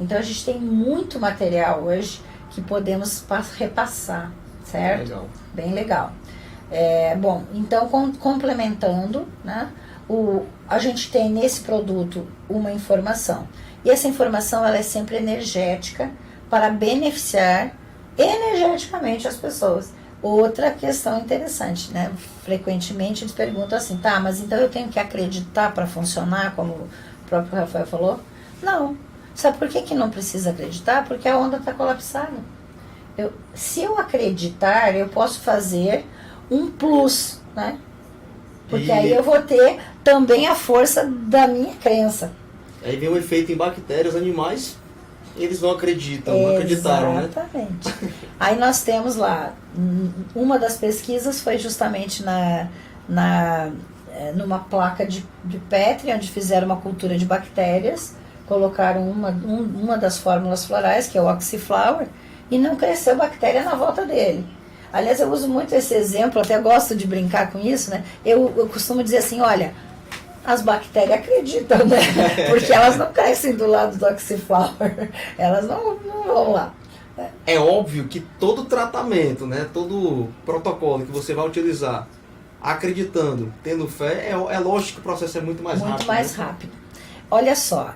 Então, a gente tem muito material hoje que podemos repassar. certo? Legal. Bem legal. Bom, então complementando, né, a gente tem nesse produto uma informação. E essa informação ela é sempre energética para beneficiar energeticamente as pessoas. Outra questão interessante, né? Frequentemente eles perguntam assim, tá, mas então eu tenho que acreditar para funcionar, como o próprio Rafael falou? Não. Sabe por que não precisa acreditar? Porque a onda está colapsada. Se eu acreditar, eu posso fazer um plus, né? Porque aí eu vou ter também a força da minha crença. Aí vem o efeito em bactérias, animais, enos não acreditam, não acreditaram, né? Exatamente. Aí nós temos lá, uma das pesquisas foi justamente numa placa de Petri, onde fizeram uma cultura de bactérias, colocaram uma das fórmulas florais, que é o Oxyflower, e não cresceu bactéria na volta dele. Aliás, eu uso muito esse exemplo, até gosto de brincar com isso, né? Eu costumo dizer assim, olha, as bactérias acreditam, né? Porque elas não crescem do lado do Oxyflower, elas não vão lá. É óbvio que todo tratamento, né, todo protocolo que você vai utilizar, acreditando, tendo fé, é lógico que o processo é muito mais rápido. Muito mais né? rápido. Olha só,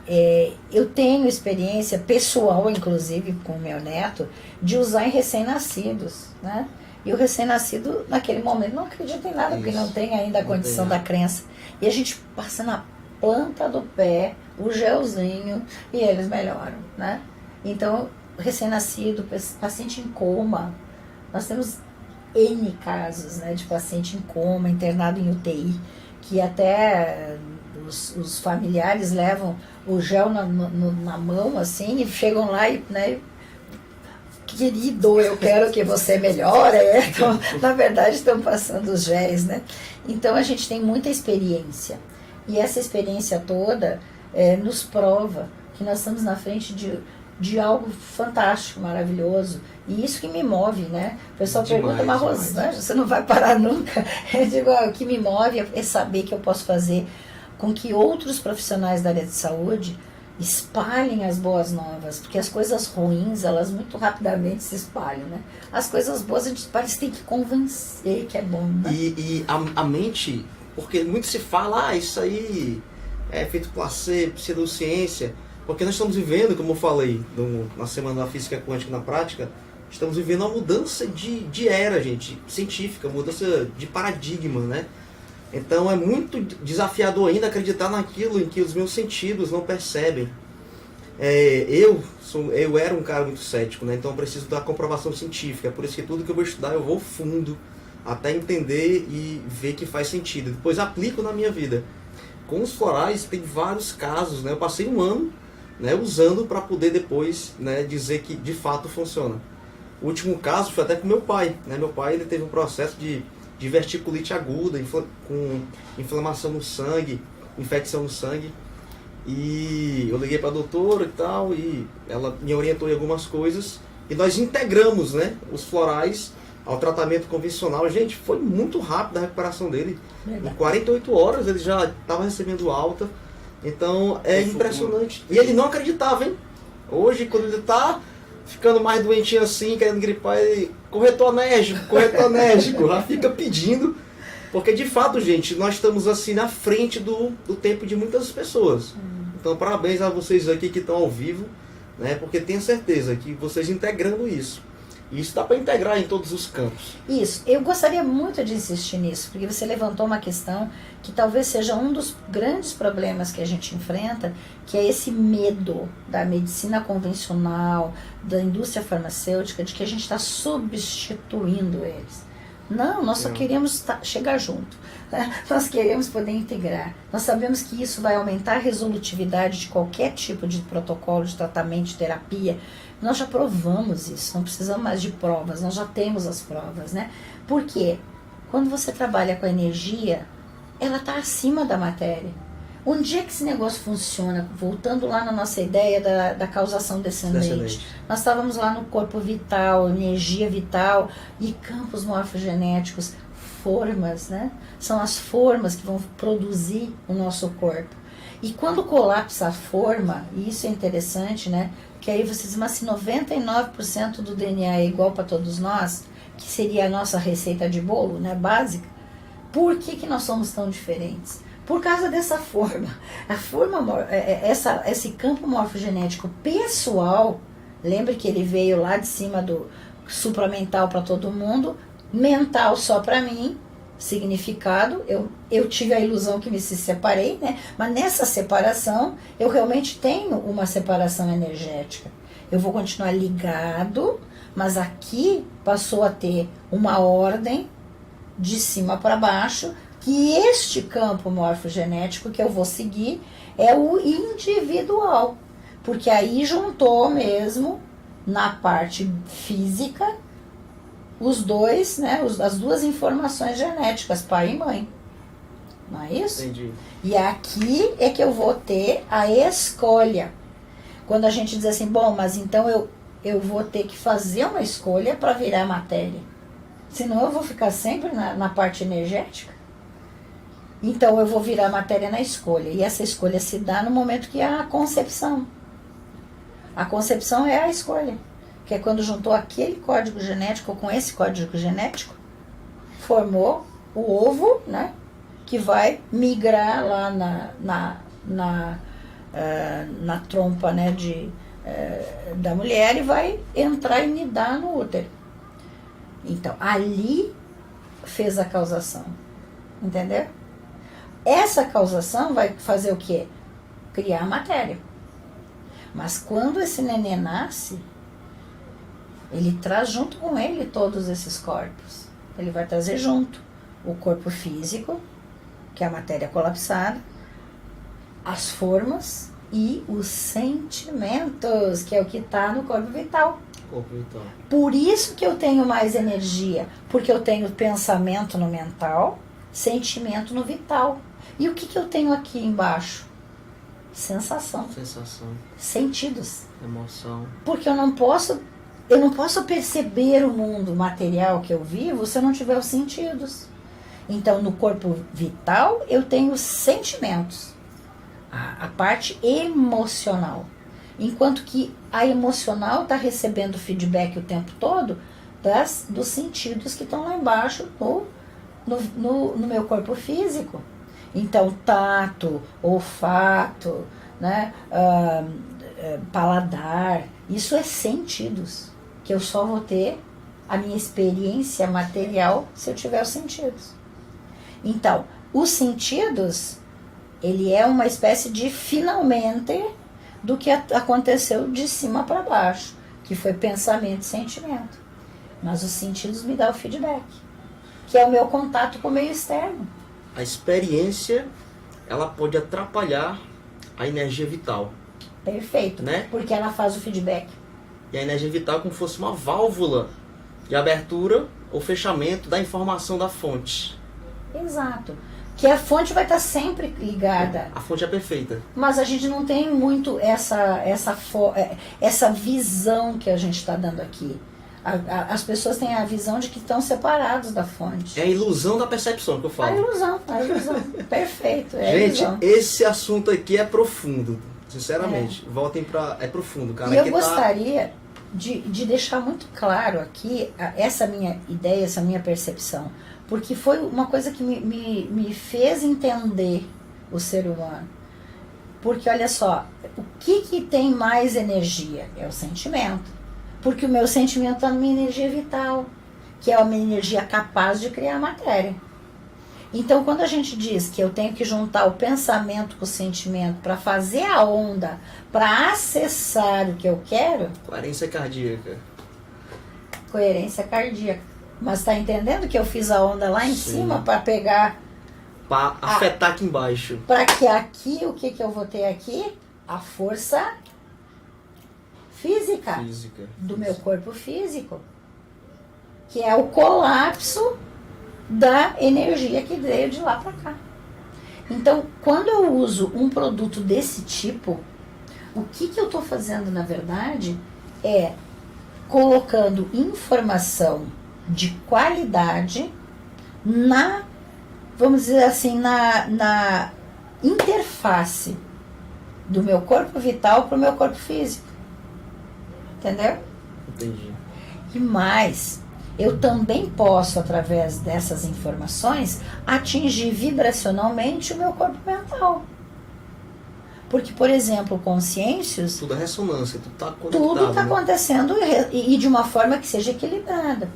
eu tenho experiência pessoal, inclusive com o meu neto, de usar em recém-nascidos, né? E o recém-nascido, naquele momento, não acredita em nada, porque não tem ainda a condição da crença. E a gente passa na planta do pé, o gelzinho, e eles melhoram, né? Então, recém-nascido, paciente em coma, nós temos N casos, né, de paciente em coma, internado em UTI, que até os familiares levam o gel na mão, assim, e chegam lá e, né, querido, eu quero que você melhore. Então, na verdade, estão passando os géis, né? Então, a gente tem muita experiência. E essa experiência toda nos prova que nós estamos na frente de algo fantástico, maravilhoso. E isso que me move, né? O pessoal pergunta, mas Rosângela, você não vai parar nunca? Eu digo, o que me move é saber que eu posso fazer com que outros profissionais da área de saúde espalhem as boas novas, porque as coisas ruins, elas muito rapidamente se espalham, né? As coisas boas a gente parece que tem que convencer que é bom, né? E a mente, porque muito se fala, isso aí é efeito placebo, pseudociência, porque nós estamos vivendo, como eu falei na Semana da Física Quântica na Prática, estamos vivendo uma mudança de era, gente, científica, mudança de paradigma, né? Então é muito desafiador ainda acreditar naquilo em que os meus sentidos não percebem. Eu era um cara muito cético, né? Então eu preciso da comprovação científica. É por isso que tudo que eu vou estudar eu vou fundo até entender e ver que faz sentido. Depois aplico na minha vida. Com os florais tem vários casos, né? Eu passei um ano, né, usando para poder depois, né, dizer que de fato funciona. O último caso foi até com meu pai, né? Meu pai ele teve um processo de verticulite aguda, com inflamação no sangue, infecção no sangue. E eu liguei para a doutora e tal, e ela me orientou em algumas coisas. E nós integramos, né, os florais ao tratamento convencional. Gente, foi muito rápido a recuperação dele. Verdade. Em 48 horas ele já estava recebendo alta. Então é impressionante. E ele não acreditava, hein? Hoje, quando ele está ficando mais doentinho assim, querendo gripar, ele, corretor enérgico, já fica pedindo, porque de fato, gente, nós estamos assim na frente do tempo de muitas pessoas. Então, parabéns a vocês aqui que estão ao vivo, né, porque tenho certeza que vocês integrando isso. E isso dá para integrar em todos os campos. Isso, eu gostaria muito de insistir nisso, porque você levantou uma questão que talvez seja um dos grandes problemas que a gente enfrenta, que é esse medo da medicina convencional, da indústria farmacêutica, de que a gente está substituindo eles. Não, nós só queremos chegar junto, né? Nós queremos poder integrar. Nós sabemos que isso vai aumentar a resolutividade de qualquer tipo de protocolo, de tratamento, de terapia. Nós já provamos isso, não precisamos mais de provas, nós já temos as provas, né? Por quê? Quando você trabalha com a energia, ela está acima da matéria. Onde é que esse negócio funciona? Voltando lá na nossa ideia da causação descendente. Nós estávamos lá no corpo vital, energia vital e campos morfogenéticos, formas, né? São as formas que vão produzir o nosso corpo. E quando colapsa a forma, e isso é interessante, né? Que aí você diz, mas se 99% do DNA é igual para todos nós, que seria a nossa receita de bolo, né, básica, por que nós somos tão diferentes? Por causa dessa forma. A forma, esse campo morfogenético pessoal, lembre que ele veio lá de cima do supramental para todo mundo, mental só para mim, significado, eu tive a ilusão que me se separei, né? Mas nessa separação, eu realmente tenho uma separação energética. Eu vou continuar ligado, mas aqui passou a ter uma ordem de cima para baixo, que este campo morfogenético que eu vou seguir é o individual, porque aí juntou mesmo na parte física os dois, né, as duas informações genéticas, pai e mãe. Não é isso? Entendi. E aqui é que eu vou ter a escolha. Quando a gente diz assim, bom, mas então eu vou ter que fazer uma escolha para virar matéria. Senão eu vou ficar sempre na parte energética. Então eu vou virar matéria na escolha. E essa escolha se dá no momento que há a concepção. A concepção é a escolha. Que é quando juntou aquele código genético com esse código genético, formou o ovo, né? Que vai migrar lá na trompa, né, da mulher e vai entrar e nidar no útero. Então, ali fez a causação. Entendeu? Essa causação vai fazer o quê? Criar a matéria. Mas quando esse neném nasce, ele traz junto com ele todos esses corpos. Ele vai trazer junto o corpo físico, que é a matéria colapsada, as formas e os sentimentos, que é o que está no corpo vital. Corpo vital. Por isso que eu tenho mais energia, porque eu tenho pensamento no mental, sentimento no vital. E o que eu tenho aqui embaixo? Sensação. Sensação. Sentidos. Emoção. Porque eu não posso perceber o mundo material que eu vivo se eu não tiver os sentidos. Então, no corpo vital, eu tenho sentimentos. A parte emocional. Enquanto que a emocional está recebendo feedback o tempo todo dos sentidos que estão lá embaixo no meu corpo físico. Então, tato, olfato, né, paladar, isso é sentidos, que eu só vou ter a minha experiência material se eu tiver os sentidos. Então, os sentidos, ele é uma espécie de finalmente do que aconteceu de cima para baixo, que foi pensamento e sentimento. Mas os sentidos me dão o feedback, que é o meu contato com o meio externo. A experiência, ela pode atrapalhar a energia vital. Perfeito, né? Porque ela faz o feedback. E a energia vital é como se fosse uma válvula de abertura ou fechamento da informação da fonte. Exato. Que a fonte vai estar sempre ligada. A fonte é perfeita. Mas a gente não tem muito essa visão que a gente está dando aqui. As pessoas têm a visão de que estão separados da fonte. É a ilusão da percepção que eu falo. A ilusão. Perfeito. Gente, ilusão. esse assunto aqui é profundo. Sinceramente. Voltem pra... É profundo, cara. E eu gostaria de deixar muito claro aqui essa minha ideia, essa minha percepção. Porque foi uma coisa que me fez entender o ser humano. Porque, olha só, o que tem mais energia? É o sentimento. Porque o meu sentimento está na minha energia vital, que é uma energia capaz de criar matéria. Então, quando a gente diz que eu tenho que juntar o pensamento com o sentimento para fazer a onda, para acessar o que eu quero... Coerência cardíaca. Coerência cardíaca. Mas está entendendo que eu fiz a onda lá em cima para pegar... Para afetar aqui embaixo. Para que aqui, o que eu vou ter aqui? A força física. Do meu corpo físico. Que é o colapso da energia que veio de lá para cá. Então, quando eu uso um produto desse tipo, o que eu estou fazendo, na verdade, é colocando informação de qualidade vamos dizer assim, na interface do meu corpo vital para o meu corpo físico. Entendeu? Entendi. E mais, eu também posso, através dessas informações, atingir vibracionalmente o meu corpo mental. Porque, por exemplo, consciêncios... Tudo é ressonância, tudo está conectado. Tudo está né? acontecendo e de uma forma que seja equilibrada.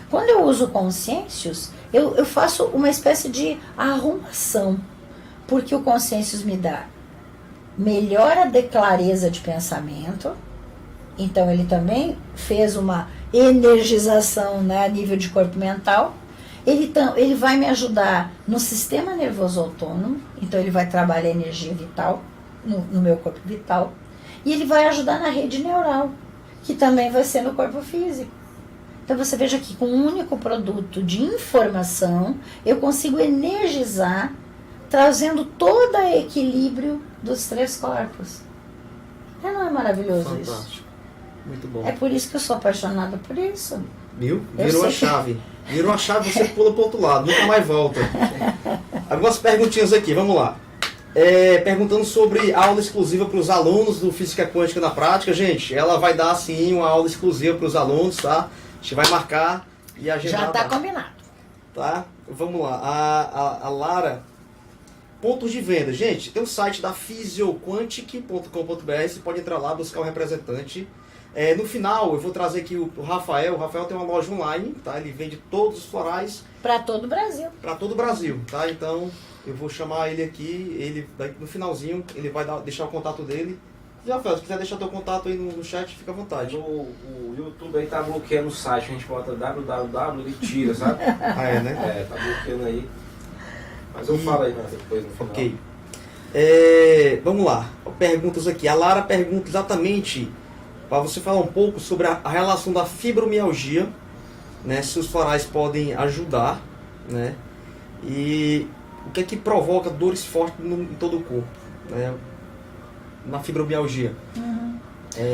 Quando eu uso consciêncios, eu faço uma espécie de arrumação. Porque o consciêncios me dá melhora de clareza de pensamento. Então, ele também fez uma energização, né, a nível de corpo mental. Ele vai me ajudar no sistema nervoso autônomo. Então, ele vai trabalhar a energia vital no meu corpo vital. E ele vai ajudar na rede neural, que também vai ser no corpo físico. Então, você veja que com um único produto de informação, eu consigo energizar, trazendo todo o equilíbrio dos 3 corpos. Não é maravilhoso isso? Fantástico. Muito bom. É por isso que eu sou apaixonada por isso. Viu? Eu Virou a sei. chave. Virou a chave, você pula pro outro lado, nunca mais volta. Algumas perguntinhas aqui, vamos lá. Perguntando sobre aula exclusiva para os alunos do Física Quântica na Prática. Gente, ela vai dar sim uma aula exclusiva para os alunos, tá? A gente vai marcar e agendar. Já está combinado. Tá? Vamos lá. A Lara, pontos de venda. Gente, tem um site da physioquantic.com.br, você pode entrar lá, buscar um representante. No final, eu vou trazer aqui o Rafael. O Rafael tem uma loja online, tá? Ele vende todos os florais. Para todo o Brasil. Para todo o Brasil, tá? Então, eu vou chamar ele aqui, no finalzinho, ele vai deixar o contato dele. E, Rafael, se quiser deixar teu contato aí no chat, fica à vontade. O YouTube aí tá bloqueando o site, a gente bota www, ele tira, sabe? Né? Tá bloqueando aí. Mas eu falo aí, né, depois no final. Ok. Vamos lá, perguntas aqui. A Lara pergunta exatamente, para você falar um pouco sobre a relação da fibromialgia, né? Se os florais podem ajudar, né? E o que é que provoca dores fortes em todo o corpo, né? Na fibromialgia.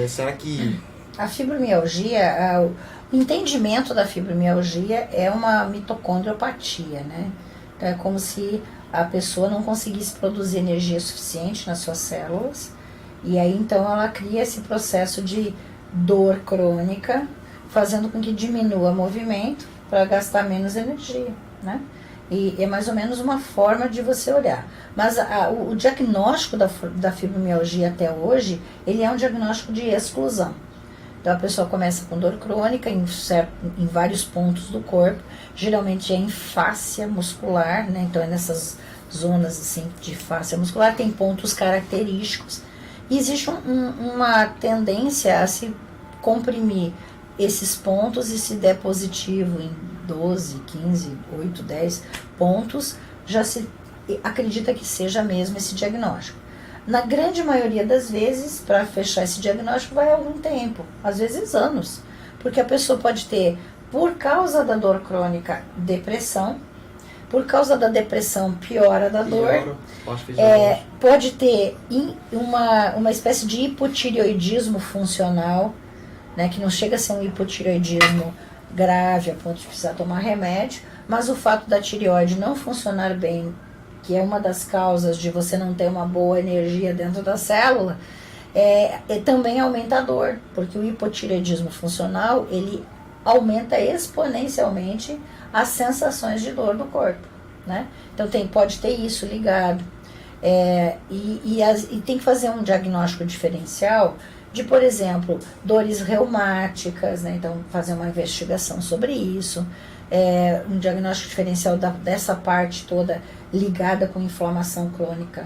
Será que... A fibromialgia, o entendimento da fibromialgia é uma mitocondriopatia, né? Então é como se a pessoa não conseguisse produzir energia suficiente nas suas células, e aí então ela cria esse processo de dor crônica, fazendo com que diminua o movimento para gastar menos energia, né? E é mais ou menos uma forma de você olhar. Mas o diagnóstico da fibromialgia até hoje, ele é um diagnóstico de exclusão. Então a pessoa começa com dor crônica em vários pontos do corpo, geralmente é em fáscia muscular, né? Então é nessas zonas assim de fáscia muscular, tem pontos característicos. E existe uma tendência a se comprimir esses pontos, e se der positivo em 12, 15, 8, 10 pontos, já se acredita que seja mesmo esse diagnóstico. Na grande maioria das vezes, para fechar esse diagnóstico, vai algum tempo, às vezes anos, porque a pessoa pode ter, por causa da dor crônica, depressão, por causa da depressão, piora da dor, pode ter uma espécie de hipotireoidismo funcional, né, que não chega a ser um hipotireoidismo grave a ponto de precisar tomar remédio, mas o fato da tireoide não funcionar bem, que é uma das causas de você não ter uma boa energia dentro da célula, também aumenta a dor, porque o hipotireoidismo funcional, ele aumenta exponencialmente as sensações de dor do corpo, né? Então pode ter isso ligado, e tem que fazer um diagnóstico diferencial de, por exemplo, dores reumáticas, né? Então fazer uma investigação sobre isso, um diagnóstico diferencial dessa parte toda ligada com inflamação crônica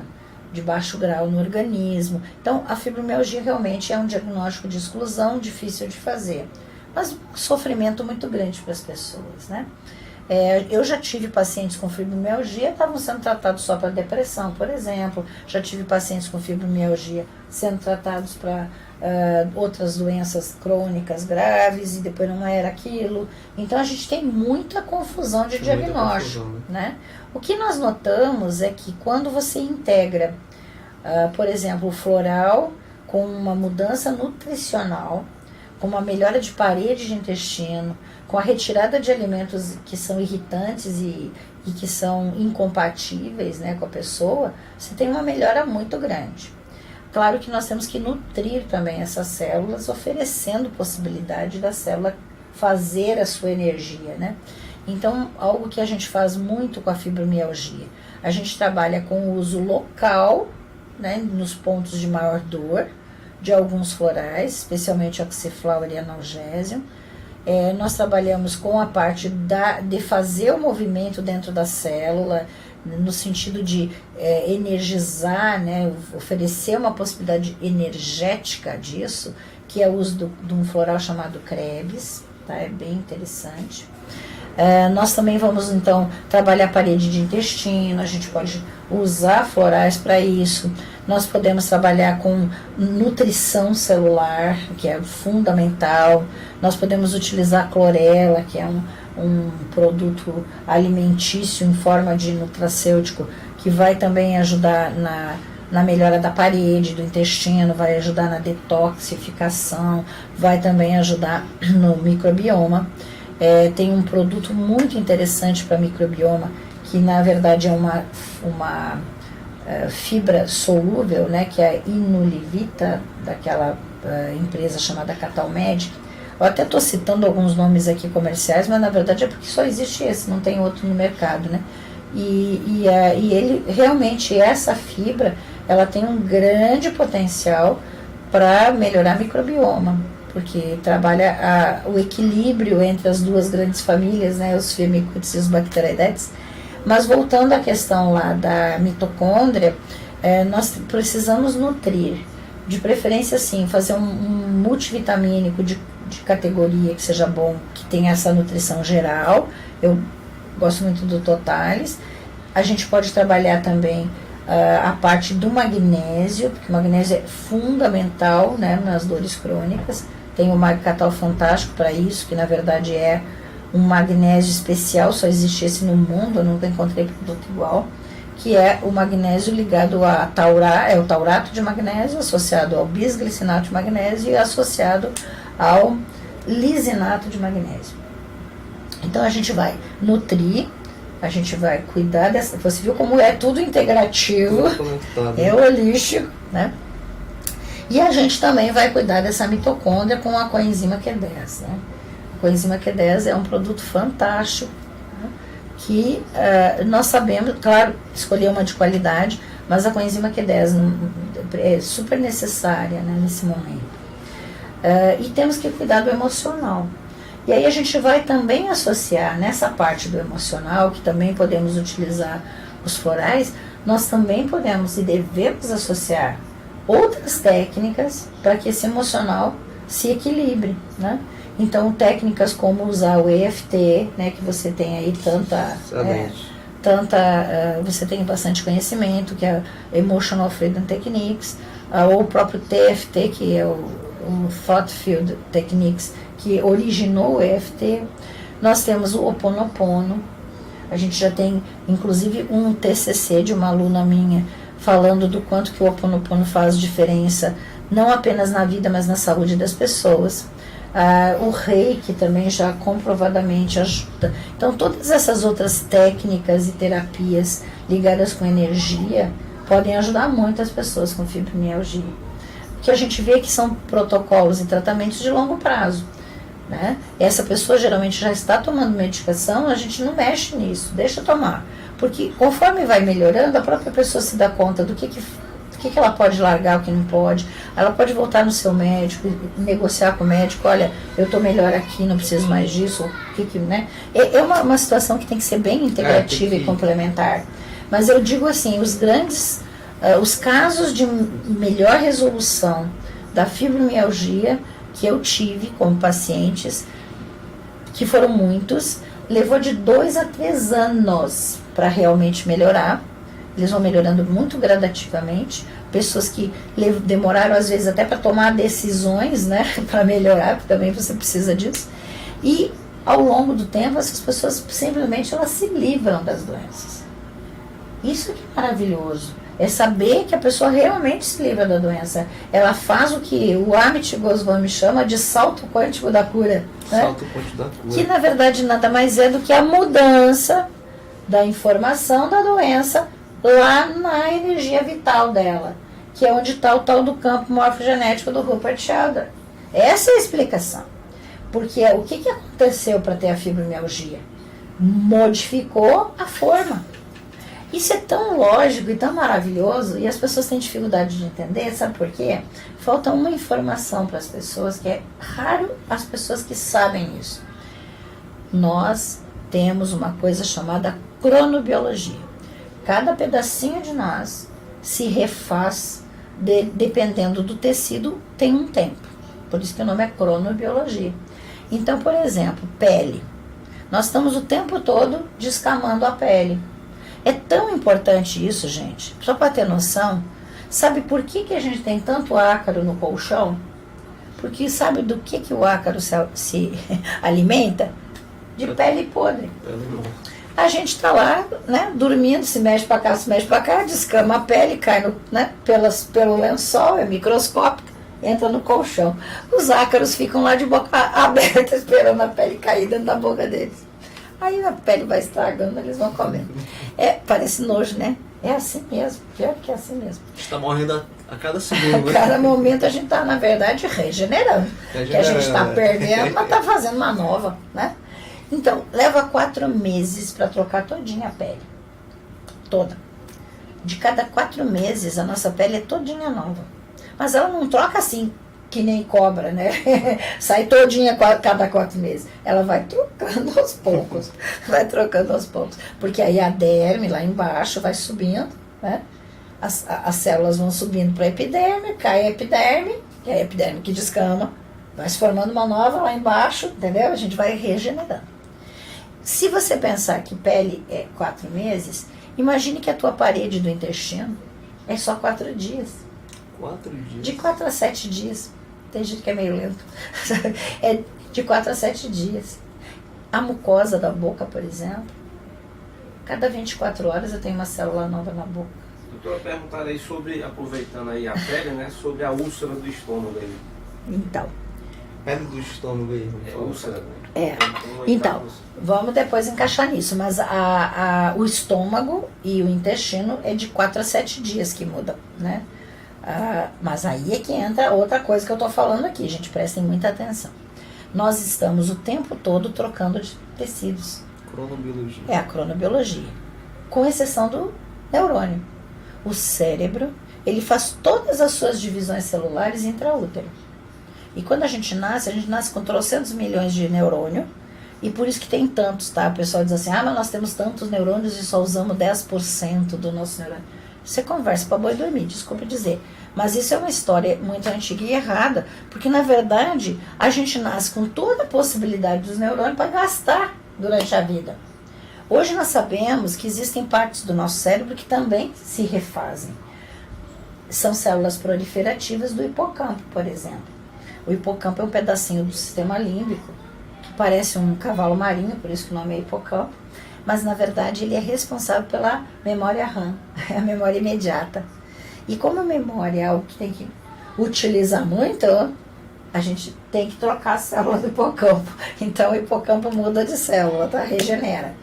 de baixo grau no organismo. Então a fibromialgia realmente é um diagnóstico de exclusão, difícil de fazer, mas um sofrimento muito grande para as pessoas, né? Eu já tive pacientes com fibromialgia, estavam sendo tratados só para depressão, por exemplo. Já tive pacientes com fibromialgia sendo tratados para outras doenças crônicas graves, e depois não era aquilo. Então a gente tem muita confusão de diagnóstico, né? O que nós notamos é que quando você integra, por exemplo, o floral com uma mudança nutricional, com uma melhora de parede de intestino, com a retirada de alimentos que são irritantes e que são incompatíveis, né, com a pessoa, você tem uma melhora muito grande. Claro que nós temos que nutrir também essas células, oferecendo possibilidade da célula fazer a sua energia, né? Então, algo que a gente faz muito com a fibromialgia, a gente trabalha com o uso local, né, nos pontos de maior dor, de alguns florais, especialmente oxiflower e analgésium. Nós trabalhamos com a parte de fazer o movimento dentro da célula, no sentido de energizar, né, oferecer uma possibilidade energética disso, que é o uso de um floral chamado Krebs, tá? É bem interessante. Nós também vamos, então, trabalhar a parede de intestino, a gente pode usar florais para isso. Nós podemos trabalhar com nutrição celular, que é fundamental. Nós podemos utilizar a clorela, que é um produto alimentício em forma de nutracêutico, que vai também ajudar na melhora da parede do intestino, vai ajudar na detoxificação, vai também ajudar no microbioma. Tem um produto muito interessante para microbioma, que na verdade é uma fibra solúvel, né, que é a Inulivita, daquela empresa chamada Catalmedic. Eu até estou citando alguns nomes aqui comerciais, mas na verdade é porque só existe esse, não tem outro no mercado, né? E ele realmente, essa fibra, ela tem um grande potencial para melhorar microbioma, porque trabalha o equilíbrio entre as duas grandes famílias, né, os Firmicutes e os Bacteroidetes. Mas voltando à questão lá da mitocôndria, nós precisamos nutrir, de preferência sim, fazer um multivitamínico de categoria que seja bom, que tenha essa nutrição geral. Eu gosto muito do Totalis. A gente pode trabalhar também a parte do magnésio, porque o magnésio é fundamental, né, nas dores crônicas. Tem o Magcatal Fantástico para isso, que na verdade é um magnésio especial, só existe esse no mundo, eu nunca encontrei produto igual, que é o magnésio ligado a o taurato de magnésio, associado ao bisglicinato de magnésio e associado ao lisinato de magnésio. Então a gente vai nutrir, a gente vai cuidar dessa. Você viu como é tudo integrativo, é holístico, né? E a gente também vai cuidar dessa mitocôndria com a coenzima Q10, né? A coenzima Q10 é um produto fantástico, né, que nós sabemos, claro, escolher uma de qualidade, mas a coenzima Q10 é super necessária, né, nesse momento. E temos que cuidar do emocional. E aí a gente vai também associar nessa parte do emocional, que também podemos utilizar os florais, nós também podemos e devemos associar outras técnicas para que esse emocional se equilibre, né? Então, técnicas como usar o EFT, né, que você tem aí você tem bastante conhecimento, que é Emotional Freedom Techniques, ou o próprio TFT, que é o Thought Field Techniques, que originou o EFT. Nós temos o Ho Oponopono. A gente já tem, inclusive, um TCC de uma aluna minha falando do quanto que o Ho Oponopono faz diferença, não apenas na vida, mas na saúde das pessoas. O Reiki também já comprovadamente ajuda. Então, todas essas outras técnicas e terapias ligadas com energia podem ajudar muito as pessoas com fibromialgia. Que a gente vê que são protocolos e tratamentos de longo prazo, né? Essa pessoa geralmente já está tomando medicação, a gente não mexe nisso, deixa tomar. Porque conforme vai melhorando, a própria pessoa se dá conta do que ela pode largar, o que não pode. Ela pode voltar no seu médico e negociar com o médico, olha, eu estou melhor aqui, não preciso mais disso, né? É uma situação que tem que ser bem integrativa e complementar. Mas eu digo assim, os casos de melhor resolução da fibromialgia que eu tive como pacientes, que foram muitos, levou de 2 a 3 anos para realmente melhorar. Eles vão melhorando muito gradativamente. Pessoas que demoraram às vezes até para tomar decisões, né, para melhorar, porque também você precisa disso. E ao longo do tempo essas pessoas simplesmente elas se livram das doenças. Isso que é maravilhoso. É saber que a pessoa realmente se livra da doença. Ela faz o que o Amit Goswami chama de salto quântico da cura. Né? Salto quântico da cura. Que na verdade nada mais é do que a mudança da informação da doença lá na energia vital dela, que é onde está o tal do campo morfogenético do Rupert Sheldrake. Essa é a explicação. Porque o que aconteceu para ter a fibromialgia? Modificou a forma. Isso é tão lógico e tão maravilhoso e as pessoas têm dificuldade de entender, sabe por quê? Falta uma informação para as pessoas, que é raro as pessoas que sabem isso. Nós temos uma coisa chamada cronobiologia. Cada pedacinho de nós se refaz dependendo do tecido, tem um tempo. Por isso que o nome é cronobiologia. Então, por exemplo, pele. Nós estamos o tempo todo descamando a pele. É tão importante isso, gente, só para ter noção. Sabe por que a gente tem tanto ácaro no colchão? Porque sabe do que o ácaro se alimenta? De pele podre. A gente está lá, né, dormindo, se mexe para cá, se mexe para cá, descama a pele, cai no, né, pelo lençol, é microscópico, entra no colchão. Os ácaros ficam lá de boca aberta, esperando a pele cair dentro da boca deles. Aí a pele vai estragando, eles vão comendo. Parece nojo, né? É assim mesmo, pior que é assim mesmo. A gente está morrendo a cada segundo. A cada momento a gente está, na verdade, regenerando. Que a gente está perdendo, mas está fazendo uma nova, né? Então, leva 4 meses para trocar todinha a pele. Toda. De cada 4 meses, a nossa pele é todinha nova. Mas ela não troca assim, que nem cobra, né? Sai todinha cada 4 meses. Ela vai trocando aos poucos. Vai trocando aos poucos. Porque aí a derme lá embaixo vai subindo, né? As células vão subindo para a epiderme, cai a epiderme, que é a epiderme que descama, vai se formando uma nova lá embaixo, entendeu? A gente vai regenerando. Se você pensar que pele é 4 meses, imagine que a tua parede do intestino é só 4 dias. 4 dias? De 4 a 7 dias. Tem gente que é meio lento. É de 4 a 7 dias. A mucosa da boca, por exemplo, cada 24 horas eu tenho uma célula nova na boca. Doutora, perguntar aí sobre, aproveitando aí a pele, né, sobre a úlcera do estômago aí. Então. Pele do estômago aí. É úlcera, né? É. Então, vamos depois encaixar nisso. Mas o estômago e o intestino é de 4 a 7 dias que muda, né? Mas aí é que entra outra coisa que eu estou falando aqui, gente, prestem muita atenção. Nós estamos o tempo todo trocando de tecidos. Cronobiologia. É a cronobiologia, com exceção do neurônio. O cérebro, ele faz todas as suas divisões celulares intraútero. E quando a gente nasce com 300 milhões de neurônio, e por isso que tem tantos, tá? O pessoal diz assim, mas nós temos tantos neurônios e só usamos 10% do nosso neurônio. Você conversa para boi dormir, desculpe dizer. Mas isso é uma história muito antiga e errada, porque na verdade a gente nasce com toda a possibilidade dos neurônios para gastar durante a vida. Hoje nós sabemos que existem partes do nosso cérebro que também se refazem. São células proliferativas do hipocampo, por exemplo. O hipocampo é um pedacinho do sistema límbico, que parece um cavalo marinho, por isso que o nome é hipocampo. Mas, na verdade, ele é responsável pela memória RAM, a memória imediata. E como a memória é algo que tem que utilizar muito, a gente tem que trocar a célula do hipocampo. Então, o hipocampo muda de célula, tá? Regenera.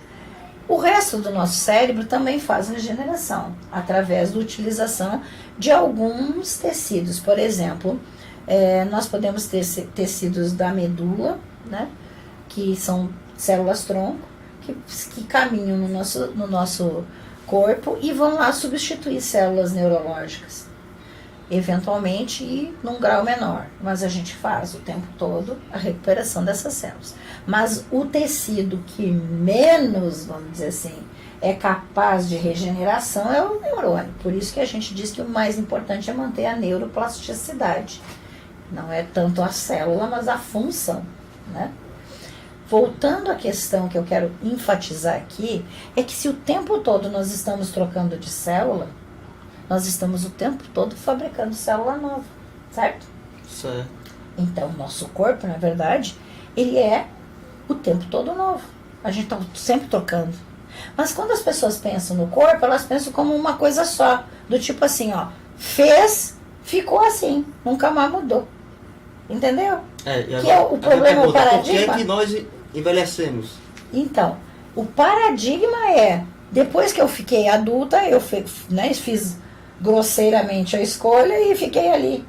O resto do nosso cérebro também faz regeneração, através da utilização de alguns tecidos. Por exemplo, nós podemos ter tecidos da medula, né? Que são células-tronco, que caminham no nosso corpo e vão lá substituir células neurológicas, eventualmente e num grau menor, mas a gente faz o tempo todo a recuperação dessas células. Mas o tecido que menos, vamos dizer assim, é capaz de regeneração é o neurônio. Por isso que a gente diz que o mais importante é manter a neuroplasticidade. Não é tanto a célula, mas a função, né? Voltando à questão que eu quero enfatizar aqui, é que se o tempo todo nós estamos trocando de célula, nós estamos o tempo todo fabricando célula nova, certo? Certo. Então, o nosso corpo, na verdade, ele é o tempo todo novo. A gente está sempre trocando. Mas quando as pessoas pensam no corpo, elas pensam como uma coisa só. Do tipo assim, ó, fez, ficou assim, nunca mais mudou. Entendeu? Que é o problema, o paradigma. Por que nós envelhecemos? Então, o paradigma é, depois que eu fiquei adulta, eu fiz grosseiramente a escolha e fiquei ali.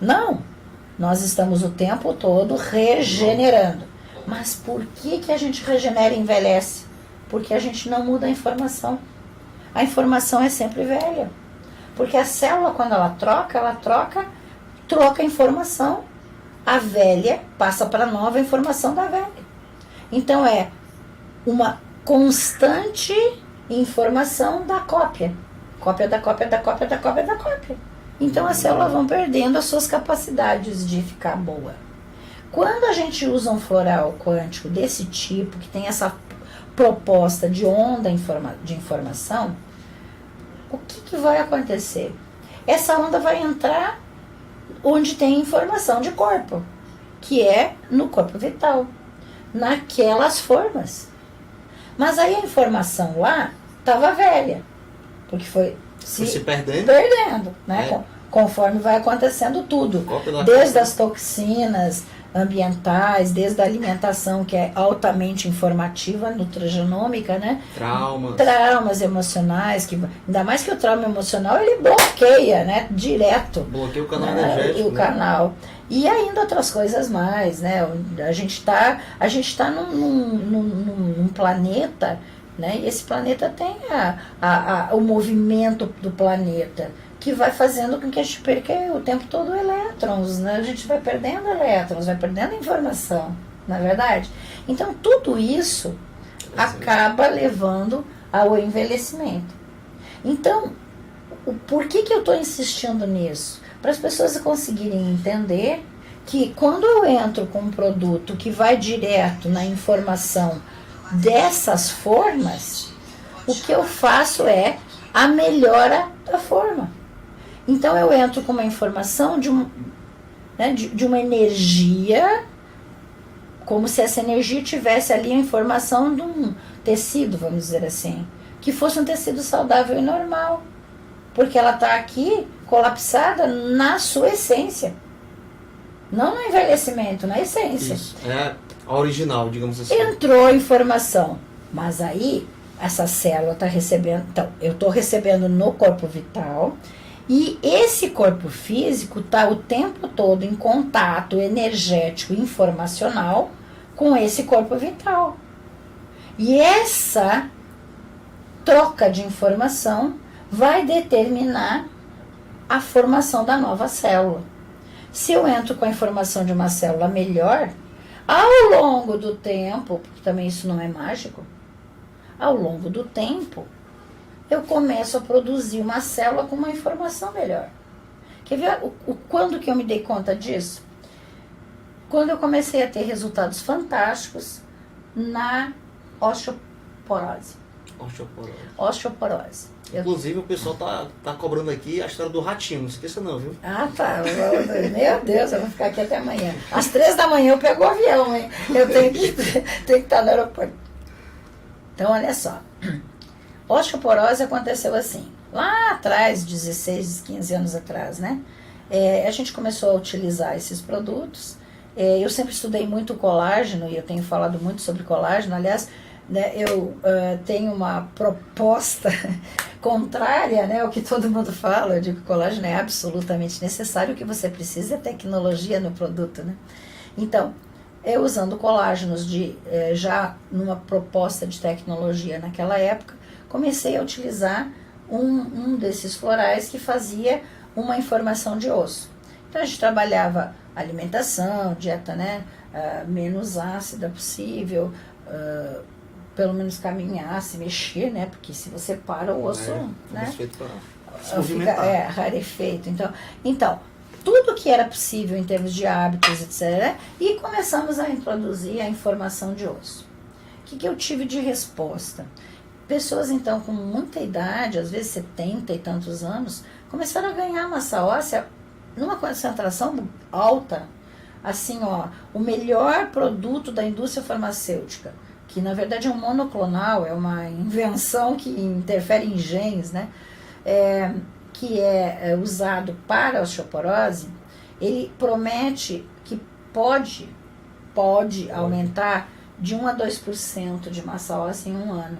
Não. Nós estamos o tempo todo regenerando. Mas por que a gente regenera e envelhece? Porque a gente não muda a informação. A informação é sempre velha. Porque a célula, quando ela troca a informação. A velha passa para a nova informação da velha. Então é uma constante informação da cópia. Cópia da cópia da cópia da cópia da cópia. Então as células vão perdendo as suas capacidades de ficar boa. Quando a gente usa um floral quântico desse tipo, que tem essa proposta de onda de informação, o que vai acontecer? Essa onda vai entrar onde tem informação de corpo, que é no corpo vital, naquelas formas. Mas aí a informação lá estava velha, porque foi se perdendo, né? É. Conforme vai acontecendo tudo, desde as toxinas ambientais, desde a alimentação, que é altamente informativa, nutrigenômica, né? Traumas emocionais, que ainda mais que o trauma emocional, ele bloqueia, né? Direto. Bloqueia o canal energético. O canal. E ainda outras coisas mais, né? A gente tá num planeta, né? E esse planeta tem o movimento do planeta, que vai fazendo com que a gente perca o tempo todo elétrons, né? A gente vai perdendo elétrons, vai perdendo informação, não é verdade? Então, tudo isso acaba levando ao envelhecimento. Então, por que eu estou insistindo nisso? Para as pessoas conseguirem entender que quando eu entro com um produto que vai direto na informação dessas formas, o que eu faço é a melhora da forma. Então eu entro com uma informação de uma energia, como se essa energia tivesse ali a informação de um tecido, vamos dizer assim, que fosse um tecido saudável e normal, porque ela está aqui colapsada na sua essência, não no envelhecimento, na essência. Isso, é a original, digamos assim. Entrou a informação, mas aí essa célula está recebendo, então eu estou recebendo no corpo vital. E esse corpo físico está o tempo todo em contato energético informacional com esse corpo vital. E essa troca de informação vai determinar a formação da nova célula. Se eu entro com a informação de uma célula melhor, ao longo do tempo, porque também isso não é mágico, ao longo do tempo, eu começo a produzir uma célula com uma informação melhor. Quer ver quando que eu me dei conta disso? Quando eu comecei a ter resultados fantásticos na osteoporose. Osteoporose. Inclusive o pessoal tá cobrando aqui a história do ratinho, não esqueça não, viu? Ah, tá. Meu Deus, eu vou ficar aqui até amanhã. Às 3 da manhã eu pego o avião, hein? Eu tenho que estar no aeroporto. Então, olha só. Osteoporose aconteceu assim, lá atrás, 16, 15 anos atrás, né? A gente começou a utilizar esses produtos. Eu sempre estudei muito colágeno e eu tenho falado muito sobre colágeno. Aliás, né, eu tenho uma proposta contrária, né, ao que todo mundo fala. Eu digo que colágeno é absolutamente necessário, o que você precisa é tecnologia no produto, né? Então, eu usando colágenos já numa proposta de tecnologia naquela época, comecei a utilizar um desses florais que fazia uma informação de osso. Então a gente trabalhava alimentação, dieta, né, menos ácida possível, pelo menos caminhar, se mexer, né, porque se você para o osso, né, fica rarefeito. Então, tudo que era possível em termos de hábitos, etc. E começamos a introduzir a informação de osso. O que eu tive de resposta? Pessoas, então, com muita idade, às vezes 70 e tantos anos, começaram a ganhar massa óssea numa concentração alta. Assim, ó, o melhor produto da indústria farmacêutica, que na verdade é um monoclonal, é uma invenção que interfere em genes, né? Que é usado para a osteoporose, ele promete que pode aumentar de 1 a 2% de massa óssea em um ano.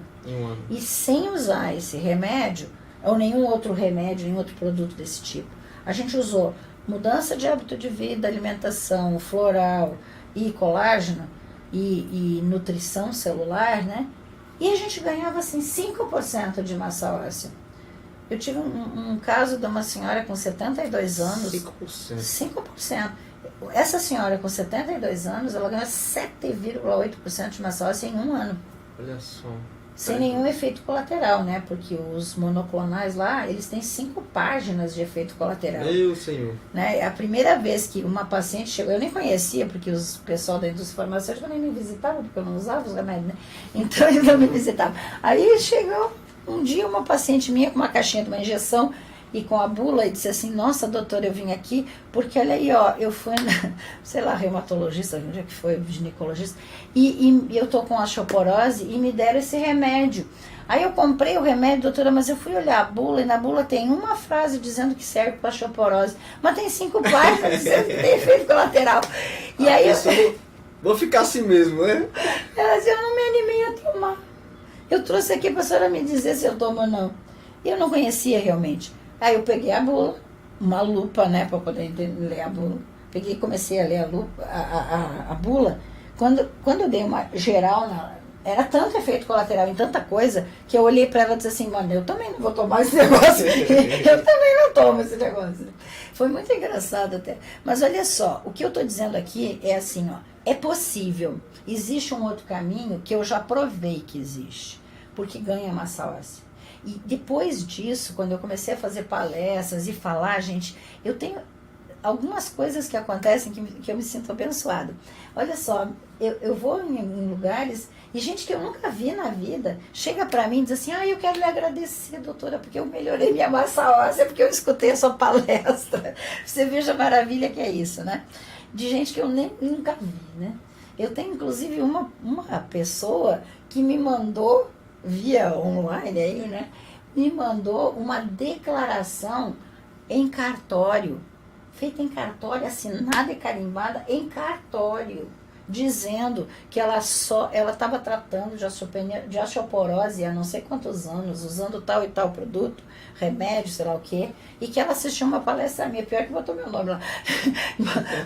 E sem usar esse remédio, ou nenhum outro remédio, nenhum outro produto desse tipo. A gente usou mudança de hábito de vida, alimentação floral e colágeno e nutrição celular, né? E a gente ganhava assim 5% de massa óssea. Eu tive um caso de uma senhora com 72 anos. 5%. 5%. Essa senhora com 72 anos, ela ganhou 7,8% de massa óssea em um ano. Olha só. Sem nenhum efeito colateral, né? Porque os monoclonais lá, eles têm 5 páginas de efeito colateral. Meu senhor. Né? A primeira vez que uma paciente chegou, eu nem conhecia, porque os pessoal da indústria farmacêutica nem me visitavam, porque eu não usava os remédios, né? Então eles não me visitavam. Aí chegou um dia uma paciente minha com uma caixinha de uma injeção e com a bula e disse assim, nossa doutora, eu vim aqui porque olha aí, ó, eu fui, sei lá, reumatologista, onde é que foi, ginecologista, e eu tô com osteoporose e me deram esse remédio. Aí eu comprei o remédio, doutora, mas eu fui olhar a bula e na bula tem uma frase dizendo que serve para osteoporose, mas tem 5 páginas dizendo que tem efeito colateral. E aí vou ficar assim mesmo, né? Ela disse, eu não me animei a tomar. Eu trouxe aqui para a senhora me dizer se eu tomo ou não. E eu não conhecia realmente. Aí eu peguei a bula, uma lupa, né, para poder ler a bula. Peguei e comecei a ler a bula. Quando eu dei uma geral, era tanto efeito colateral em tanta coisa, que eu olhei para ela e disse assim, mano, eu também não vou tomar esse negócio. Eu também não tomo esse negócio. Foi muito engraçado até. Mas olha só, o que eu estou dizendo aqui é assim, ó, é possível. Existe um outro caminho que eu já provei que existe, porque ganha massa óssea. E depois disso, quando eu comecei a fazer palestras e falar, gente, eu tenho algumas coisas que acontecem que eu me sinto abençoada. Olha só, eu vou em lugares e gente que eu nunca vi na vida chega pra mim e diz assim, eu quero lhe agradecer, doutora, porque eu melhorei minha massa óssea, porque eu escutei a sua palestra. Você veja a maravilha que é isso, né? De gente que eu nunca vi, né? Eu tenho, inclusive, uma pessoa que me mandou via online aí, né? Me mandou uma declaração em cartório, feita em cartório, assinada e carimbada em cartório, dizendo que ela estava tratando de osteoporose há não sei quantos anos, usando tal e tal produto, remédio, sei lá o quê, e que ela assistiu uma palestra minha, pior que botou meu nome lá,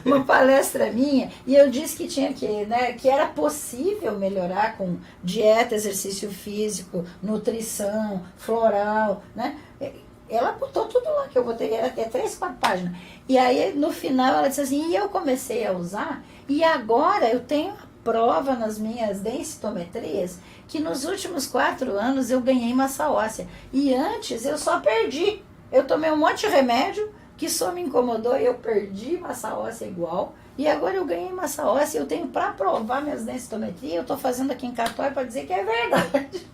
uma palestra minha, e eu disse que tinha que era possível melhorar com dieta, exercício físico, nutrição, floral, né? Ela botou tudo lá que eu botei, era até 3, 4 páginas. E aí, no final, ela disse assim, e eu comecei a usar, e agora eu tenho a prova nas minhas densitometrias que nos últimos 4 anos eu ganhei massa óssea. E antes eu só perdi. Eu tomei um monte de remédio que só me incomodou e eu perdi massa óssea igual. E agora eu ganhei massa óssea, eu tenho para provar minhas densitometrias, eu estou fazendo aqui em cartório para dizer que é verdade.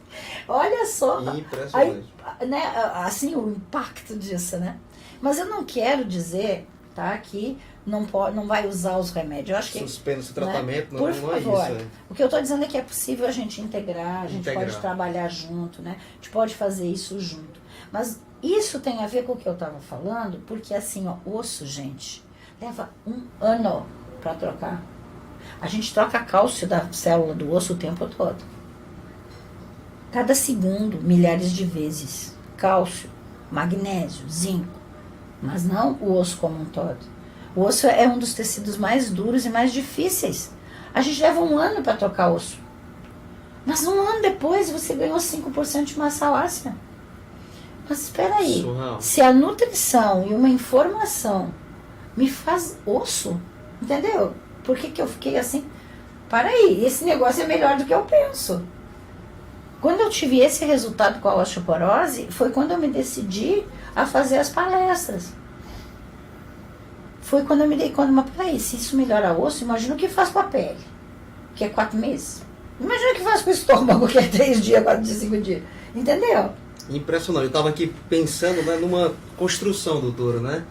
Olha só, impressionante. Aí, né, assim, o impacto disso, né? Mas eu não quero dizer, tá, que não vai usar os remédios. Eu acho que suspenda esse tratamento, né? não Por é favor. isso. O que eu estou dizendo é que é possível a gente integrar, a gente pode trabalhar junto, né? A gente pode fazer isso junto. Mas isso tem a ver com o que eu estava falando, porque assim, ó, osso, gente, leva 1 ano para trocar. A gente troca cálcio da célula do osso o tempo todo. Cada segundo, milhares de vezes. Cálcio, magnésio, zinco. Mas não o osso como um todo. O osso é um dos tecidos mais duros e mais difíceis. A gente leva 1 ano para trocar osso. Mas 1 ano depois você ganhou 5% de massa óssea. Mas espera aí. Surreal. Se a nutrição e uma informação me faz osso, entendeu? Por que eu fiquei assim? Para aí, esse negócio é melhor do que eu penso. Quando eu tive esse resultado com a osteoporose, foi quando eu me decidi a fazer as palestras. Foi quando eu me dei conta, mas peraí, se isso melhora osso, imagina o que faz com a pele, que é 4 meses. Imagina o que faz com o estômago, que é 3 dias, 4 dias, 5 dias. Entendeu? Impressionante. Eu estava aqui pensando, né, numa construção, doutora, né?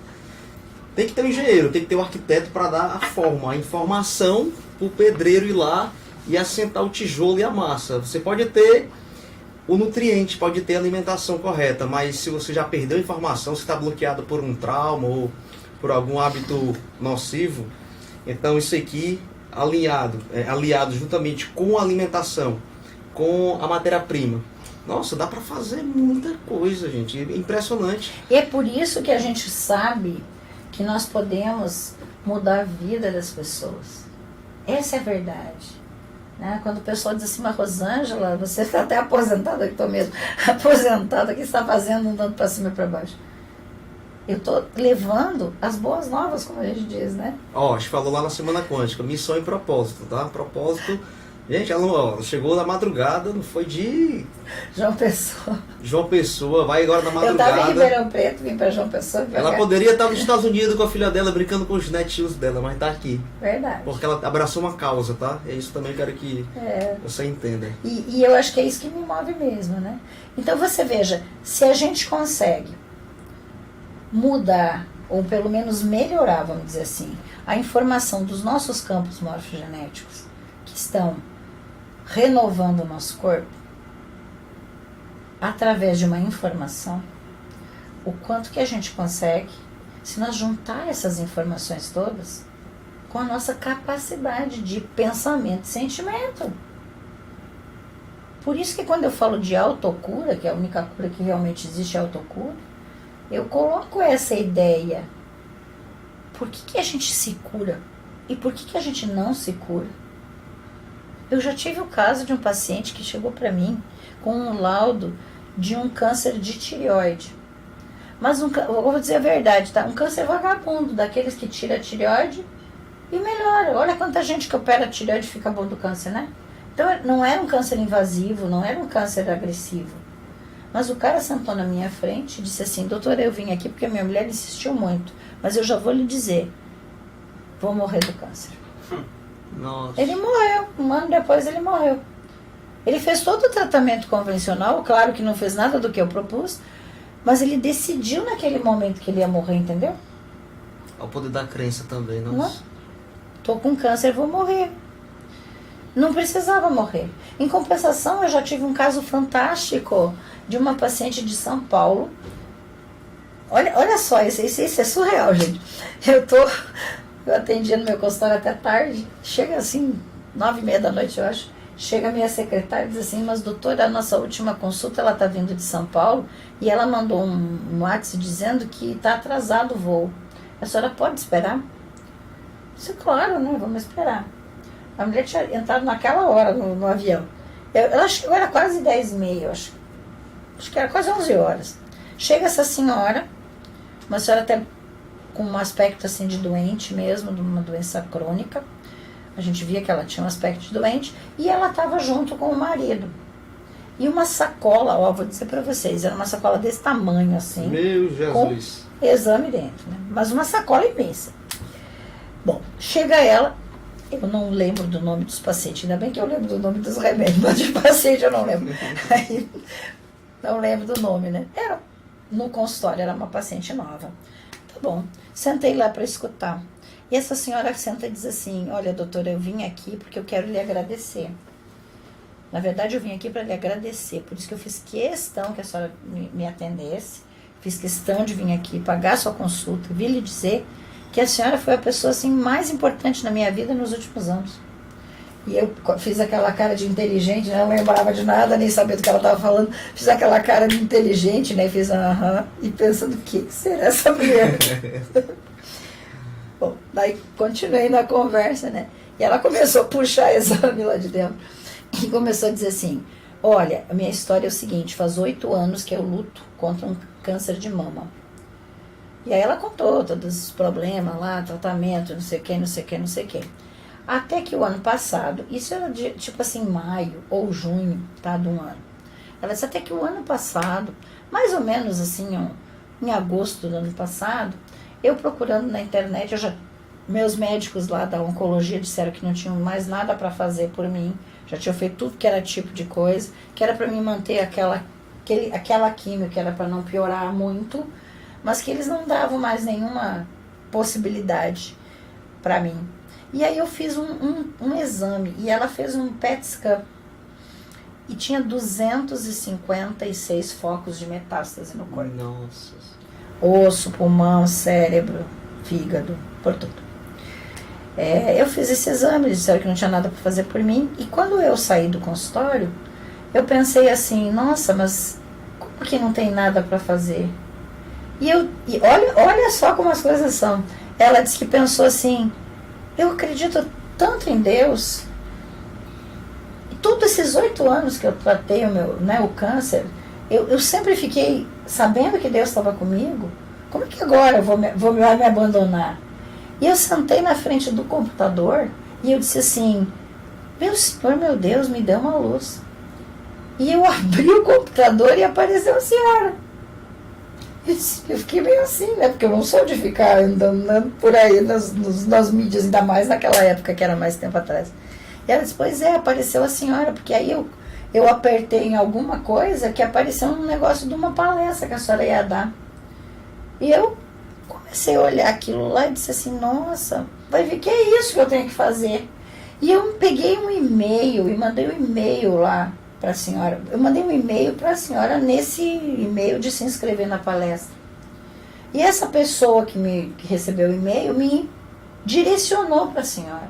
Tem que ter um engenheiro, tem que ter um arquiteto para dar a forma, a informação para o pedreiro ir lá e assentar o tijolo e a massa. Você pode ter o nutriente, pode ter a alimentação correta, mas se você já perdeu a informação, se está bloqueado por um trauma ou por algum hábito nocivo, então isso aqui aliado juntamente com a alimentação, com a matéria-prima. Nossa, dá para fazer muita coisa, gente. Impressionante. E é por isso que a gente sabe que nós podemos mudar a vida das pessoas. Essa é a verdade. Né? Quando o pessoal diz assim, mas Rosângela, você está até aposentada, que estou mesmo aposentada, o que está fazendo andando para cima e para baixo? Eu estou levando as boas novas, como a gente diz, né? Ó, a gente falou lá na Semana Quântica, missão e propósito, tá? Propósito, gente, ela chegou na madrugada, não foi de João Pessoa, vai agora na Eu estava em madrugada. Ribeirão Preto, vim para João Pessoa. Ela poderia estar nos Estados Unidos com a filha dela, brincando com os netinhos dela, mas tá aqui. Verdade. Porque ela abraçou uma causa, tá? É isso também que eu quero que você entenda. E eu acho que é isso que me move mesmo, né? Então você veja, se a gente consegue mudar, ou pelo menos melhorar, vamos dizer assim, a informação dos nossos campos morfogenéticos, que estão renovando o nosso corpo, através de uma informação, o quanto que a gente consegue, se nós juntar essas informações todas, com a nossa capacidade de pensamento e sentimento. Por isso que quando eu falo de autocura, que é a única cura que realmente existe é a autocura, eu coloco essa ideia. Por que a gente se cura? E por que a gente não se cura? Eu já tive o caso de um paciente que chegou para mim com um laudo de um câncer de tireoide. Mas eu vou dizer a verdade, tá? Um câncer vagabundo, daqueles que tira a tireoide e melhora. Olha quanta gente que opera a tireoide e fica bom do câncer, né? Então não era um câncer invasivo, não era um câncer agressivo. Mas o cara sentou na minha frente e disse assim, doutora, eu vim aqui porque minha mulher insistiu muito, mas eu já vou lhe dizer, vou morrer do câncer. Nossa. Ele morreu, um ano depois ele morreu. Ele fez todo o tratamento convencional, claro que não fez nada do que eu propus, mas ele decidiu naquele momento que ele ia morrer, entendeu? Ao poder da crença também, Não? nossa. Tô com câncer, vou morrer. Não precisava morrer. Em compensação, eu já tive um caso fantástico de uma paciente de São Paulo. Olha só, isso é surreal, gente. Eu atendia no meu consultório até tarde, chega assim, 9h30 da noite, eu acho. Chega a minha secretária e diz assim, mas doutora, a nossa última consulta, ela está vindo de São Paulo e ela mandou um WhatsApp dizendo que está atrasado o voo. A senhora pode esperar? Eu disse, claro, né? Vamos esperar. A mulher tinha entrado naquela hora no avião. Eu acho que era quase 10h30, acho que era quase 11 horas. Chega essa senhora, uma senhora até com um aspecto assim de doente mesmo, de uma doença crônica. A gente via que ela tinha um aspecto de doente e ela estava junto com o marido. E uma sacola, ó, vou dizer para vocês, era uma sacola desse tamanho assim. Meu Jesus. Com exame dentro, né? Mas uma sacola imensa. Bom, chega ela, eu não lembro do nome dos pacientes, ainda bem que eu lembro do nome dos remédios, mas de paciente eu não lembro. Aí, não lembro do nome, né? Era no consultório, era uma paciente nova. Tá bom, sentei lá para escutar. E essa senhora senta e diz assim, olha, doutora, eu vim aqui porque eu quero lhe agradecer. Na verdade, eu vim aqui para lhe agradecer, por isso que eu fiz questão que a senhora me atendesse, fiz questão de vir aqui pagar a sua consulta, vim lhe dizer que a senhora foi a pessoa assim, mais importante na minha vida nos últimos anos. E eu fiz aquela cara de inteligente, né? Não lembrava de nada, nem sabia do que ela estava falando. Fiz aquela cara de inteligente, né? Fiz aham, e pensando, o que será essa mulher? Bom, daí continuei na conversa, né? E ela começou a puxar exame lá de dentro. E começou a dizer assim, olha, a minha história é o seguinte, faz 8 anos que eu luto contra um câncer de mama. E aí ela contou todos os problemas lá, tratamento, não sei o que, não sei o que, não sei o que. Até que o ano passado, isso era de, tipo assim, maio ou junho, tá, do ano. Ela disse até que o ano passado, mais ou menos assim, ó, em agosto do ano passado, eu procurando na internet, meus médicos lá da oncologia disseram que não tinham mais nada para fazer por mim, já tinham feito tudo que era tipo de coisa, que era para mim manter aquela químio, que era para não piorar muito, mas que eles não davam mais nenhuma possibilidade para mim. E aí eu fiz um exame, e ela fez um PET scan, e tinha 256 focos de metástase no corpo. Nossa. Osso, pulmão, cérebro, fígado, por tudo. Eu fiz esse exame, eles disseram que não tinha nada para fazer por mim, e quando eu saí do consultório, eu pensei assim, nossa, mas como que não tem nada para fazer? E olha só como as coisas são. Ela disse que pensou assim, eu acredito tanto em Deus. E todos esses 8 anos que eu tratei o câncer, eu sempre fiquei sabendo que Deus estava comigo. Como é que agora eu vai me abandonar? E eu sentei na frente do computador e eu disse assim, meu Senhor, meu Deus, me dê uma luz. E eu abri o computador e apareceu a senhora. Eu fiquei meio assim, né? Porque eu não sou de ficar andando por aí nas mídias, ainda mais naquela época, que era mais tempo atrás. E ela disse, pois é, apareceu a senhora, porque aí eu apertei em alguma coisa que apareceu um negócio de uma palestra que a senhora ia dar. E eu comecei a olhar aquilo lá e disse assim, nossa, vai ver que é isso que eu tenho que fazer. E eu peguei um e-mail e mandei um e-mail lá para a senhora. Eu mandei um e-mail para a senhora nesse e-mail de se inscrever na palestra. E essa pessoa que recebeu o e-mail me direcionou para a senhora.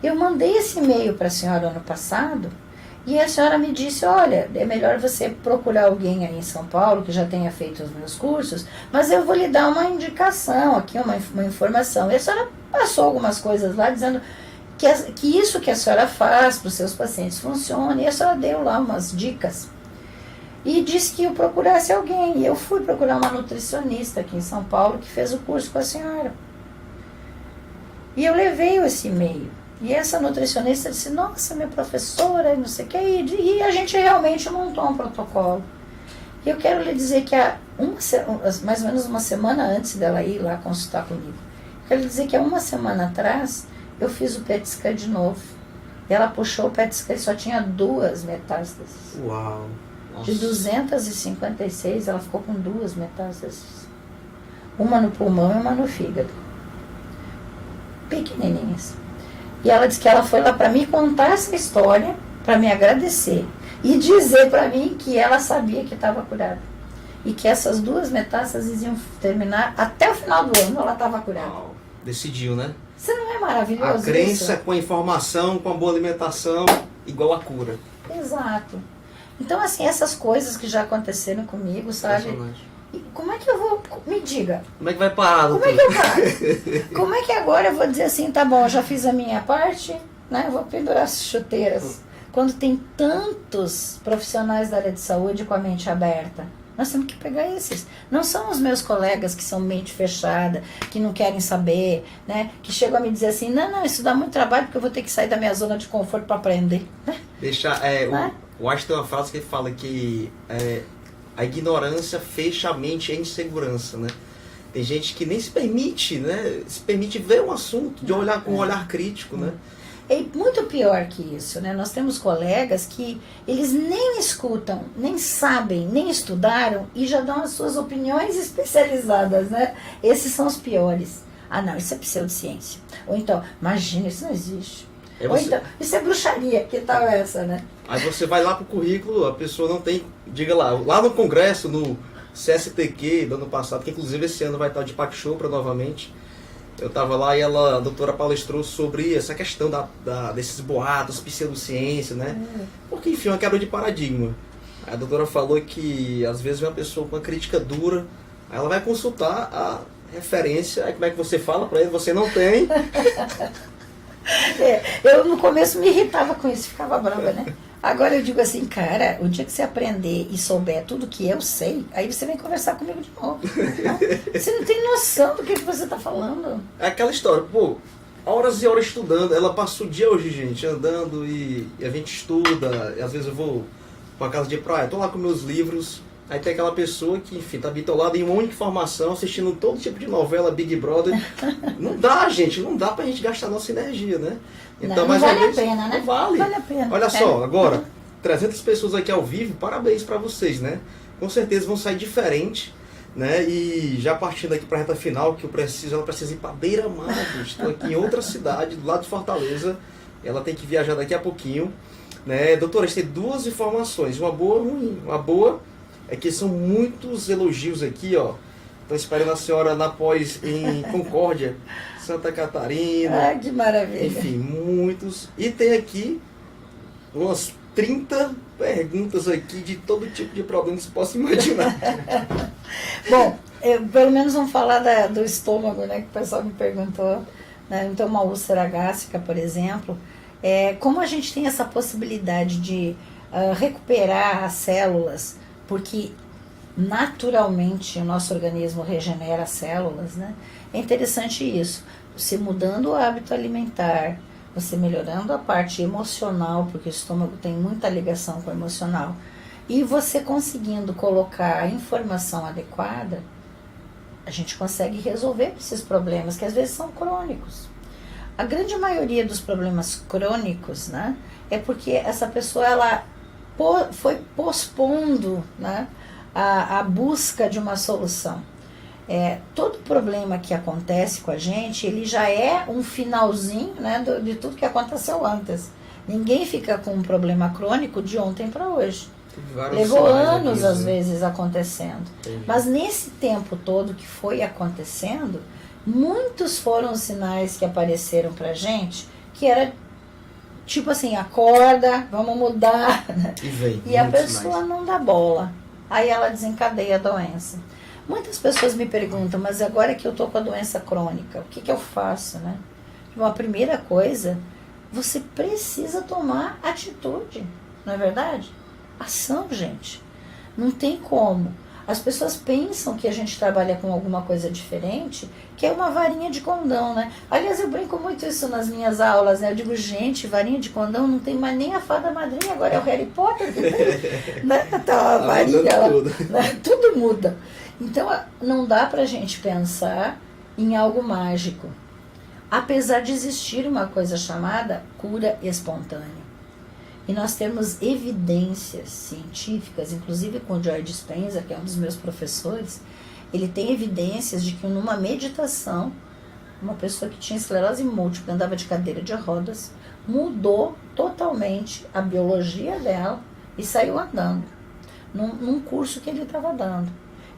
Eu mandei esse e-mail para a senhora ano passado e a senhora me disse, olha, é melhor você procurar alguém aí em São Paulo que já tenha feito os meus cursos, mas eu vou lhe dar uma indicação aqui, uma informação. E a senhora passou algumas coisas lá dizendo que isso que a senhora faz para os seus pacientes funciona, e a senhora deu lá umas dicas e disse que eu procurasse alguém, e eu fui procurar uma nutricionista aqui em São Paulo que fez o curso com a senhora, e eu levei esse e-mail, e essa nutricionista disse, nossa, minha professora, não sei o que, e a gente realmente montou um protocolo. E eu quero lhe dizer que mais ou menos uma semana antes dela ir lá consultar comigo, quero lhe dizer que há uma semana atrás eu fiz o PET scan de novo. E ela puxou o PET scan e só tinha 2 metástases. Uau! Nossa. De 256, ela ficou com 2 metástases. Uma no pulmão e uma no fígado. Pequenininhas. E ela disse que ela foi lá para me contar essa história, para me agradecer. E dizer para mim que ela sabia que estava curada. E que essas 2 metástases iam terminar até o final do ano, ela estava curada. Uau. Decidiu, né? Você não é maravilhoso A crença isso? com a informação, com a boa alimentação, igual a cura. Exato. Então, assim, essas coisas que já aconteceram comigo, sabe? E como é que eu vou... Me diga. Como é que vai parar, Como doutor? é que eu paro? Como é que agora eu vou dizer assim, tá bom, eu já fiz a minha parte, né? Eu vou pendurar as chuteiras. Quando tem tantos profissionais da área de saúde com a mente aberta, nós temos que pegar esses. Não são os meus colegas que são mente fechada, que não querem saber, né? Que chegam a me dizer assim, não, isso dá muito trabalho porque eu vou ter que sair da minha zona de conforto para aprender. Né? O Einstein tem uma frase que ele fala que a ignorância fecha a mente em insegurança, né? Tem gente que nem se permite, né? Se permite ver um assunto, de olhar com um olhar crítico, né? É muito pior que isso, né? Nós temos colegas que eles nem escutam, nem sabem, nem estudaram e já dão as suas opiniões especializadas, né? Esses são os piores. Ah, não, isso é pseudociência. Ou então, imagina, isso não existe. Ou então, isso é bruxaria, que tal essa, né? Aí você vai lá pro currículo, a pessoa não tem, diga lá no congresso, no CSTQ do ano passado, que inclusive esse ano vai estar de Pak Chopra novamente. Eu estava lá e a doutora palestrou sobre essa questão desses boatos, pseudociência, né? Porque, enfim, é uma quebra de paradigma. A doutora falou que, às vezes, uma pessoa com uma crítica dura, aí ela vai consultar a referência, aí como é que você fala para ele? Você não tem. Eu, no começo, me irritava com isso, ficava brava, né? Agora eu digo assim, cara, o dia que você aprender e souber tudo que eu sei, aí você vem conversar comigo de novo. Né? Você não tem noção do que você está falando. É aquela história, pô, horas e horas estudando. Ela passa o dia hoje, gente, andando e a gente estuda. E às vezes eu vou pra casa de praia, tô lá com meus livros. Aí tem aquela pessoa que, enfim, tá bitolada em uma única informação, assistindo todo tipo de novela, Big Brother. Não dá, gente, não dá pra gente gastar nossa energia, né? Então, não, mais vale uma vez, a pena, né? não vale. Vale a pena. Olha só, agora, 300 pessoas aqui ao vivo, parabéns pra vocês, né? Com certeza vão sair diferente, né? E já partindo aqui pra reta final, que ela precisa ir pra Beira-Mar, gente. Estou aqui em outra cidade, do lado de Fortaleza. Ela tem que viajar daqui a pouquinho, né? Doutora, a gente tem 2 informações, uma boa e uma ruim. Uma boa é que são muitos elogios aqui, ó. Estou esperando a senhora na pós em Concórdia, Santa Catarina. Ah, que maravilha. Enfim, muitos. E tem aqui umas 30 perguntas aqui de todo tipo de problema que você possa imaginar. Bom, pelo menos vamos falar do estômago, né, que o pessoal me perguntou. Né? Então, uma úlcera gástrica, por exemplo, como a gente tem essa possibilidade de recuperar as células, porque naturalmente o nosso organismo regenera as células, né? É interessante isso. Você mudando o hábito alimentar, você melhorando a parte emocional, porque o estômago tem muita ligação com o emocional, e você conseguindo colocar a informação adequada, a gente consegue resolver esses problemas que às vezes são crônicos. A grande maioria dos problemas crônicos, né, é porque essa pessoa ela foi pospondo, né, a busca de uma solução. Todo problema que acontece com a gente, ele já é um finalzinho, né, de tudo que aconteceu antes. Ninguém fica com um problema crônico de ontem para hoje. Levou anos, às vezes, acontecendo. Entendi. Mas nesse tempo todo que foi acontecendo, muitos foram os sinais que apareceram pra gente, que era tipo assim, acorda, vamos mudar. Né? E a pessoa não dá bola. Aí ela desencadeia a doença. Muitas pessoas me perguntam, mas agora que eu tô com a doença crônica, o que eu faço, né? Bom, a primeira coisa, você precisa tomar atitude, não é verdade? Ação, gente. Não tem como. As pessoas pensam que a gente trabalha com alguma coisa diferente, que é uma varinha de condão, né? Aliás, eu brinco muito isso nas minhas aulas, né? Eu digo, gente, varinha de condão não tem mais nem a fada madrinha, agora é o Harry Potter. Né? Tá a varinha, né? Tudo muda. Então, não dá pra gente pensar em algo mágico. Apesar de existir uma coisa chamada cura espontânea. E nós temos evidências científicas, inclusive com o Joe Dispenza, que é um dos meus professores, ele tem evidências de que numa meditação, uma pessoa que tinha esclerose múltipla, andava de cadeira de rodas, mudou totalmente a biologia dela e saiu andando, num curso que ele estava dando.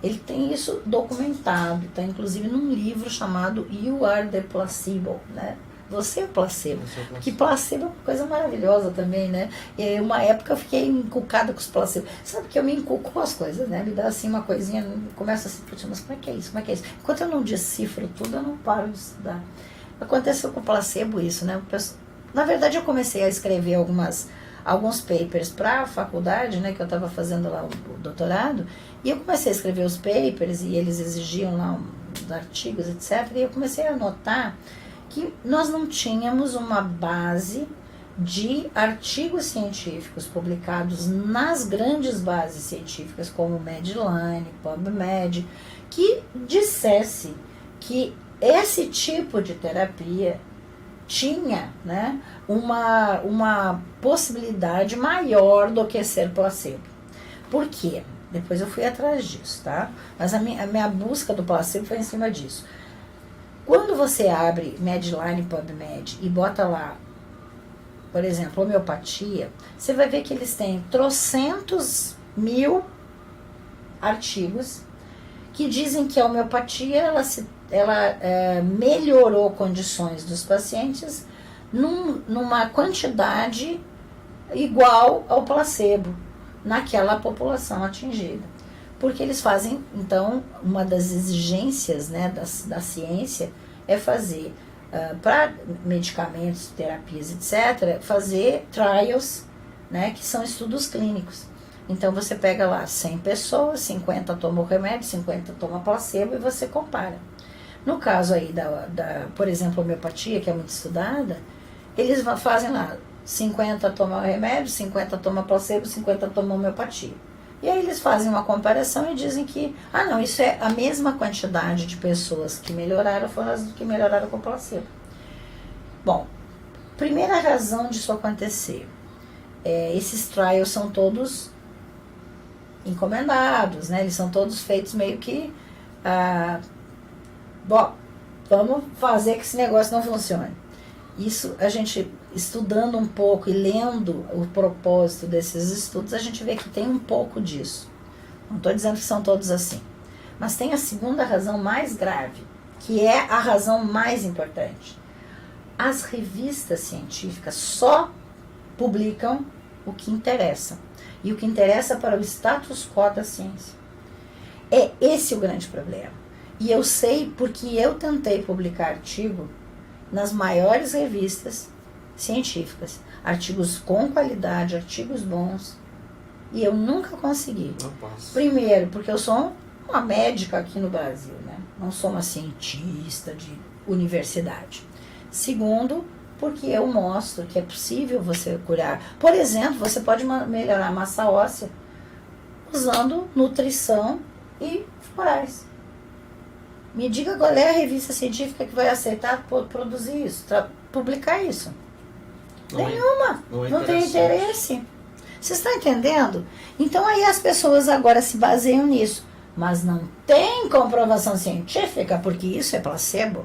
Ele tem isso documentado, está inclusive num livro chamado You Are the Placebo, né? Você é o placebo. Que placebo é uma coisa maravilhosa também, né? E uma época eu fiquei encucada com os placebos. Sabe que eu me encuco com as coisas, né? Me dá assim uma coisinha, começa assim, mas como é que é isso? Como é que é isso? Enquanto eu não decifro tudo, eu não paro de estudar. Aconteceu com o placebo isso, né? Na verdade, eu comecei a escrever alguns papers para a faculdade, né? Que eu estava fazendo lá o doutorado. E eu comecei a escrever os papers e eles exigiam lá os artigos, etc. E eu comecei a notar que nós não tínhamos uma base de artigos científicos publicados nas grandes bases científicas, como Medline, PubMed, que dissesse que esse tipo de terapia tinha, né, uma possibilidade maior do que ser placebo. Por quê? Depois eu fui atrás disso, tá? Mas a minha busca do placebo foi em cima disso. Quando você abre Medline, PubMed e bota lá, por exemplo, homeopatia, você vai ver que eles têm trocentos mil artigos que dizem que a homeopatia ela melhorou condições dos pacientes numa quantidade igual ao placebo naquela população atingida. Porque eles fazem, então, uma das exigências, né, da ciência é fazer, para medicamentos, terapias, etc., fazer trials, né, que são estudos clínicos. Então, você pega lá 100 pessoas, 50 tomam remédio, 50 tomam placebo e você compara. No caso aí, por exemplo, a homeopatia, que é muito estudada, eles fazem lá 50 tomam remédio, 50 tomam placebo, 50 tomam homeopatia. E aí eles fazem uma comparação e dizem que, não, isso é a mesma quantidade de pessoas que melhoraram foram as que melhoraram com placebo. Bom, primeira razão disso acontecer, esses trials são todos encomendados, né? Eles são todos feitos meio que, bom, vamos fazer que esse negócio não funcione. Isso a gente, estudando um pouco e lendo o propósito desses estudos, a gente vê que tem um pouco disso. Não estou dizendo que são todos assim. Mas tem a segunda razão mais grave, que é a razão mais importante. As revistas científicas só publicam o que interessa. E o que interessa para o status quo da ciência. É esse o grande problema. E eu sei porque eu tentei publicar artigo nas maiores revistas científicas. Artigos com qualidade, artigos bons. E eu nunca consegui. Primeiro, porque eu sou uma médica aqui no Brasil, né? Não sou uma cientista de universidade. Segundo, porque eu mostro que é possível você curar. Por exemplo, você pode melhorar a massa óssea usando nutrição e florais. Me diga qual é a revista científica que vai aceitar produzir isso, publicar isso. Nenhuma. Não tem interesse. Vocês estão entendendo? Então aí as pessoas agora se baseiam nisso. Mas não tem comprovação científica, porque isso é placebo.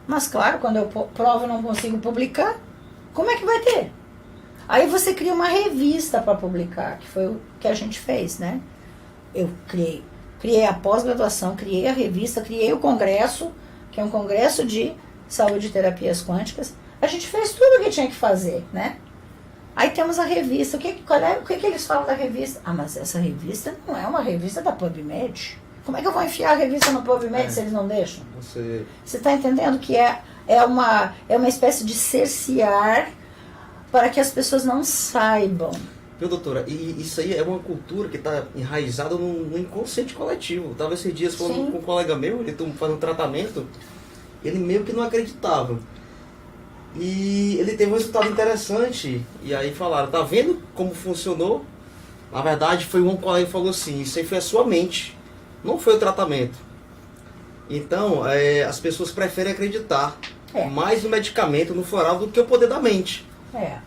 Mas claro, quando eu provo e não consigo publicar, como é que vai ter? Aí você cria uma revista para publicar, que foi o que a gente fez, né? Eu criei a pós-graduação, criei a revista, criei o congresso, que é um congresso de saúde e terapias quânticas. A gente fez tudo o que tinha que fazer, né? Aí temos a revista. O que eles falam da revista? Ah, mas essa revista não é uma revista da PubMed. Como é que eu vou enfiar a revista no PubMed se eles não deixam? Você está entendendo que é uma espécie de cercear para que as pessoas não saibam. Viu, doutora? E isso aí é uma cultura que está enraizada no inconsciente coletivo. Eu estava esses dias falando com um colega meu, ele fazendo um tratamento, ele meio que não acreditava. E ele teve um resultado interessante. E aí falaram, tá vendo como funcionou? Na verdade, foi um colega que falou assim, isso aí foi a sua mente, não foi o tratamento. Então, as pessoas preferem acreditar mais no medicamento, no floral, do que o poder da mente.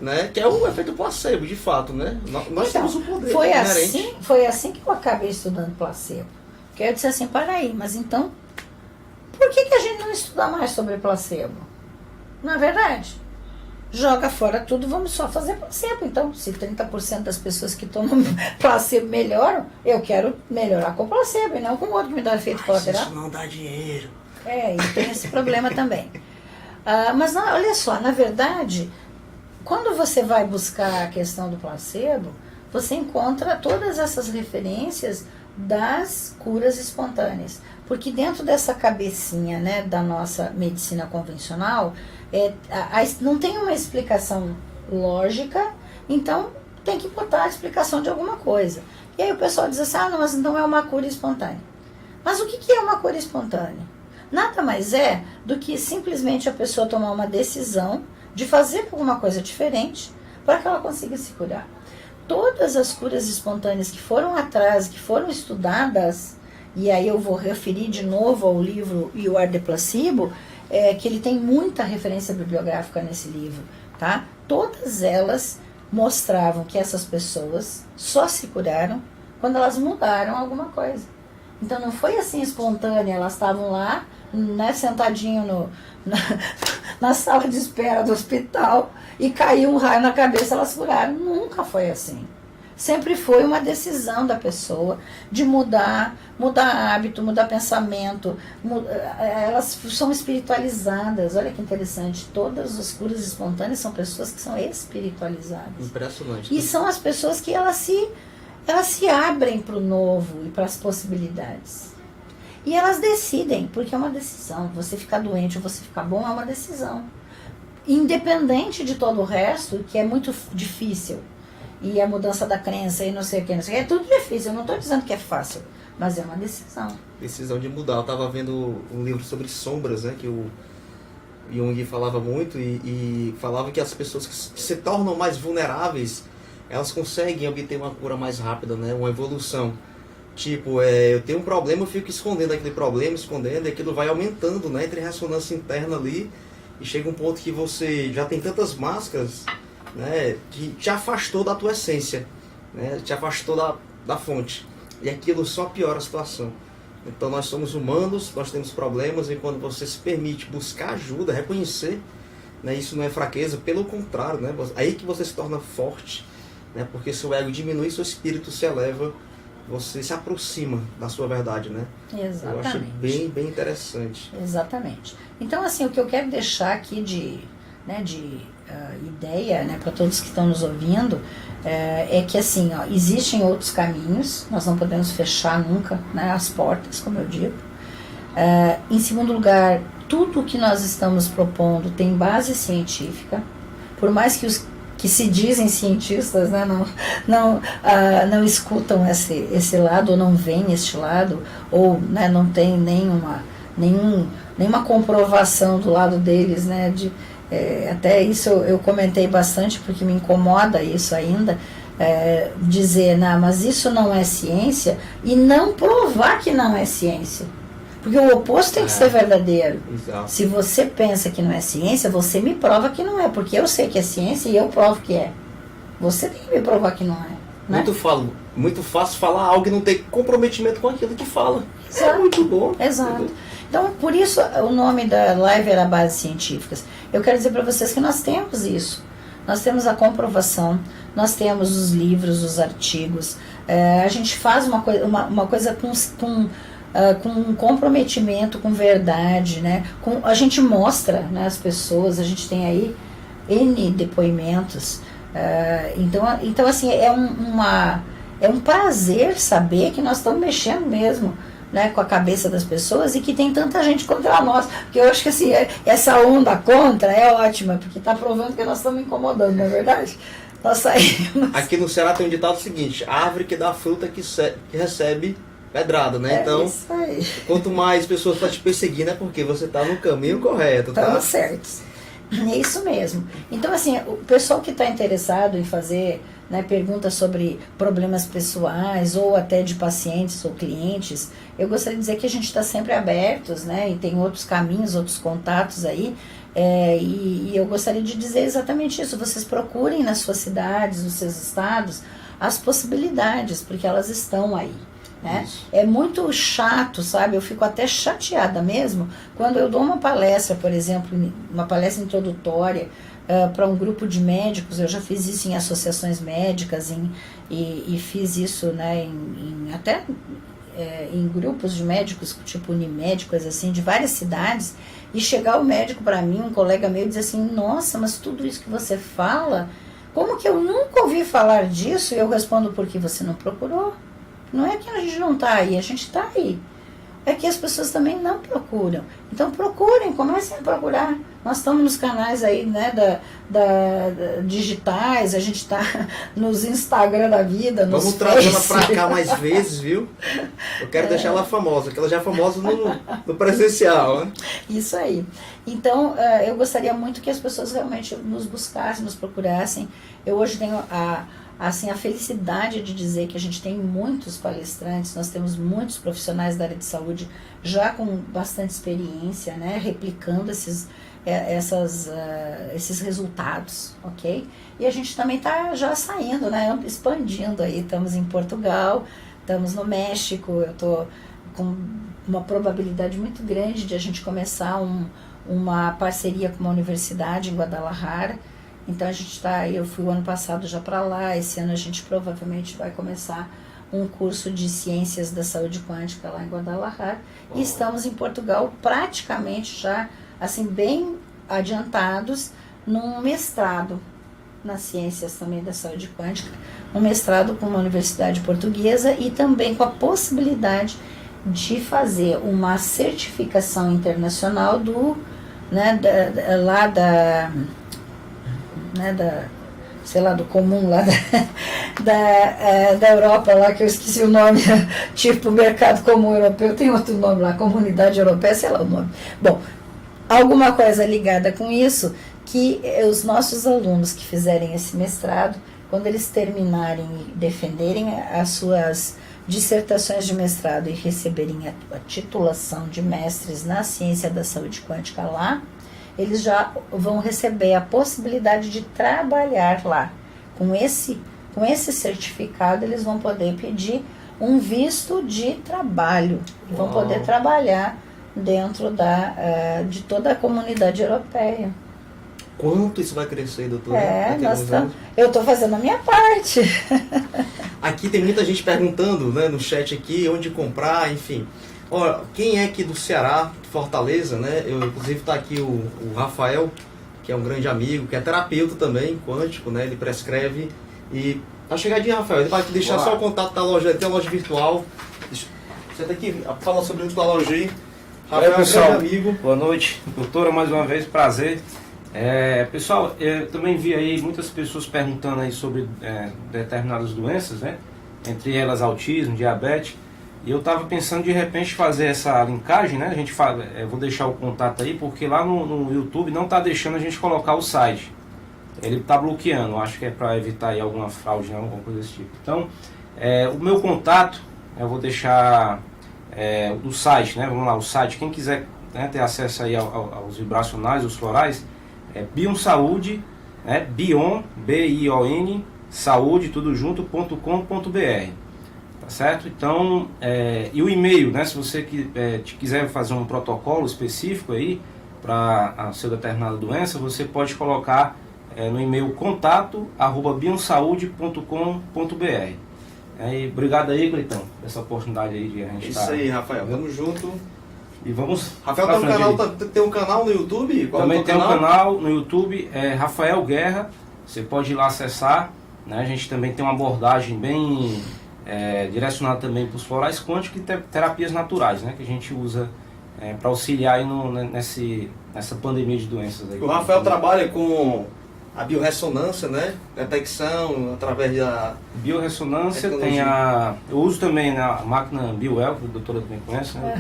Né? Que é o efeito placebo, de fato, né? Nós temos o poder inerente. Foi assim que eu acabei estudando placebo. Porque eu disse assim, para aí, mas então, por que a gente não estuda mais sobre placebo? Não é verdade? Joga fora tudo, vamos só fazer placebo. Então, se 30% das pessoas que tomam placebo melhoram, eu quero melhorar com placebo e não com outro que me dá efeito colateral. Isso não dá dinheiro. E tem esse problema também. Mas não, olha só, na verdade, quando você vai buscar a questão do placebo, você encontra todas essas referências das curas espontâneas. Porque dentro dessa cabecinha, né, da nossa medicina convencional, não tem uma explicação lógica, então tem que botar a explicação de alguma coisa. E aí o pessoal diz assim, não, mas não é uma cura espontânea. Mas o que é uma cura espontânea? Nada mais é do que simplesmente a pessoa tomar uma decisão de fazer alguma coisa diferente para que ela consiga se curar. Todas as curas espontâneas que foram atrás, que foram estudadas, e aí eu vou referir de novo ao livro You Are the Placebo, que ele tem muita referência bibliográfica nesse livro, tá? Todas elas mostravam que essas pessoas só se curaram quando elas mudaram alguma coisa. Então não foi assim espontânea, elas estavam lá, né, sentadinho na sala de espera do hospital e caiu um raio na cabeça, elas curaram. Nunca foi assim. Sempre foi uma decisão da pessoa de mudar hábito, mudar pensamento. Elas são espiritualizadas. Olha que interessante. Todas as curas espontâneas são pessoas que são espiritualizadas. Impressionante. E são as pessoas que elas se abrem para o novo e para as possibilidades. E elas decidem, porque é uma decisão. Você ficar doente ou você ficar bom é uma decisão. Independente de todo o resto, que é muito difícil. E a mudança da crença e não sei o que, é tudo difícil. Eu não estou dizendo que é fácil, mas é uma decisão. Decisão de mudar. Eu estava vendo um livro sobre sombras, né, que o Jung falava muito e falava que as pessoas que se tornam mais vulneráveis, elas conseguem obter uma cura mais rápida, né, uma evolução. Tipo, eu tenho um problema, eu fico escondendo aquele problema, escondendo, e aquilo vai aumentando, né, entre ressonância interna ali, e chega um ponto que você já tem tantas máscaras, né, que te afastou da tua essência, né, te afastou da fonte. E aquilo só piora a situação. Então nós somos humanos, nós temos problemas, e quando você se permite buscar ajuda, reconhecer, né, isso não é fraqueza, pelo contrário, né, aí que você se torna forte, né, porque seu ego diminui, seu espírito se eleva, você se aproxima da sua verdade, né? Exatamente. Eu acho bem, bem interessante. Exatamente. Então, assim, o que eu quero deixar aqui de ideia, né, para todos que estão nos ouvindo, é que assim, ó, existem outros caminhos, nós não podemos fechar nunca, né, as portas, como eu digo. Em segundo lugar, tudo o que nós estamos propondo tem base científica, por mais que os que se dizem cientistas, né, não escutam esse lado, ou não veem este lado, ou, né, não tem nenhuma comprovação do lado deles, né, até isso eu comentei bastante, porque me incomoda isso ainda, dizer, não, mas isso não é ciência, e não provar que não é ciência. Porque o oposto tem que ser verdadeiro. Exato. Se você pensa que não é ciência, você me prova que não é, porque eu sei que é ciência e eu provo que é. Você tem que me provar que não é. Né? Muito fácil falar algo e não ter comprometimento com aquilo que fala. Exato. É muito bom. Exato. Então, por isso o nome da live era Bases Científicas. Eu quero dizer para vocês que nós temos isso. Nós temos a comprovação, nós temos os livros, os artigos. A gente faz uma coisa com comprometimento, com verdade, né? A gente mostra, né, as pessoas, a gente tem aí N depoimentos. Então assim, é um prazer saber que nós estamos mexendo mesmo, né, com a cabeça das pessoas e que tem tanta gente contra nós. Porque eu acho que assim, essa onda contra é ótima, porque está provando que nós estamos incomodando, não é verdade? Nós saímos. Aqui no Ceará tem um ditado seguinte: árvore que dá fruta que recebe pedrada, né? Então, isso aí. Quanto mais pessoas estão te perseguindo, é porque você está no caminho correto, tá? Estamos certos. É isso mesmo. Então, assim, o pessoal que está interessado em fazer, né, perguntas sobre problemas pessoais ou até de pacientes ou clientes, eu gostaria de dizer que a gente está sempre abertos, né, e tem outros caminhos, outros contatos aí, e eu gostaria de dizer exatamente isso. Vocês procurem nas suas cidades, nos seus estados, as possibilidades, porque elas estão aí. Né? É muito chato, sabe? Eu fico até chateada mesmo quando eu dou uma palestra, por exemplo, uma palestra introdutória para um grupo de médicos. Eu já fiz isso em associações médicas e fiz isso, né, até em grupos de médicos, tipo Unimed, coisa assim, de várias cidades, e chegar o médico para mim, um colega meu, e dizer assim: nossa, mas tudo isso que você fala, como que eu nunca ouvi falar disso? E eu respondo: porque você não procurou. Não é que a gente não está aí, a gente está aí. É que as pessoas também não procuram. Então procurem, comecem a procurar. Nós estamos nos canais aí, né, digitais, a gente está nos Instagram da vida, nos Vamos trazê-la para cá mais vezes, viu? Eu quero deixar ela famosa, porque ela já é famosa no presencial, né? Isso aí. Então, eu gostaria muito que as pessoas realmente nos buscassem, nos procurassem. Eu hoje tenho a felicidade de dizer que a gente tem muitos palestrantes, nós temos muitos profissionais da área de saúde já com bastante experiência, né, replicando esses resultados, ok? E a gente também está já saindo, né, expandindo aí. Estamos em Portugal, estamos no México. Eu estou com uma probabilidade muito grande de a gente começar uma parceria com uma universidade em Guadalajara. Então a gente está, eu fui o ano passado já para lá, esse ano a gente provavelmente vai começar um curso de Ciências da Saúde Quântica lá em Guadalajara. E estamos em Portugal praticamente já, assim, bem adiantados num mestrado nas Ciências também da Saúde Quântica, um mestrado com uma universidade portuguesa e também com a possibilidade de fazer uma certificação internacional do comum lá da Europa lá, que eu esqueci o nome, tipo Mercado Comum Europeu, tem outro nome lá, Comunidade Europeia, sei lá o nome. Bom, alguma coisa ligada com isso, que os nossos alunos que fizerem esse mestrado, quando eles terminarem e defenderem as suas dissertações de mestrado e receberem a titulação de mestres na ciência da saúde quântica lá, eles já vão receber a possibilidade de trabalhar lá. Com esse certificado, eles vão poder pedir um visto de trabalho. E vão poder trabalhar dentro de toda a comunidade europeia. Quanto isso vai crescer, doutora? Eu estou fazendo a minha parte. Aqui tem muita gente perguntando, né, no chat aqui, onde comprar, enfim. Olha, quem é aqui do Ceará, Fortaleza, né? Inclusive está aqui o Rafael, que é um grande amigo, que é terapeuta também, quântico, né? Ele prescreve. E tá chegadinho, Rafael, ele vai te deixar só o contato da loja, tem a loja virtual. Você tem que falar sobre a loja aí. Rafael, pessoal, grande amigo. Boa noite, doutora, mais uma vez, prazer. Pessoal, eu também vi aí muitas pessoas perguntando aí sobre determinadas doenças, né? Entre elas autismo, diabetes. E eu estava pensando de repente fazer essa linkagem, né? A gente vou deixar o contato aí, porque lá no YouTube não está deixando a gente colocar o site. Ele está bloqueando, acho que é para evitar aí alguma fraude, né? Alguma coisa desse tipo. Então, o meu contato, eu vou deixar do site, né? Vamos lá, o site, quem quiser, né, ter acesso aí aos vibracionais, os florais, é Bion Saúde, né? Bion, B-I-O-N, saúde, tudo junto, .com.br. Tá certo? Então, e o e-mail, né? Se você quiser fazer um protocolo específico aí para a sua determinada doença, você pode colocar no e-mail contato@bionsaude.com.br. E obrigado aí, Cleitão, por essa oportunidade aí de a gente Isso aí, Rafael. Vamos junto. E vamos. Rafael tem um canal no YouTube? Qual Também é o tem um canal no YouTube, Rafael Guerra. Você pode ir lá acessar. Né? A gente também tem uma abordagem bem direcionada também para os florais quânticos e terapias naturais, né? Que a gente usa para auxiliar aí nessa pandemia de doenças. Aí. O Rafael trabalha com a biorressonância, né? Detecção através da biorressonância, eu uso também a máquina BioWell, que a doutora também conhece, né?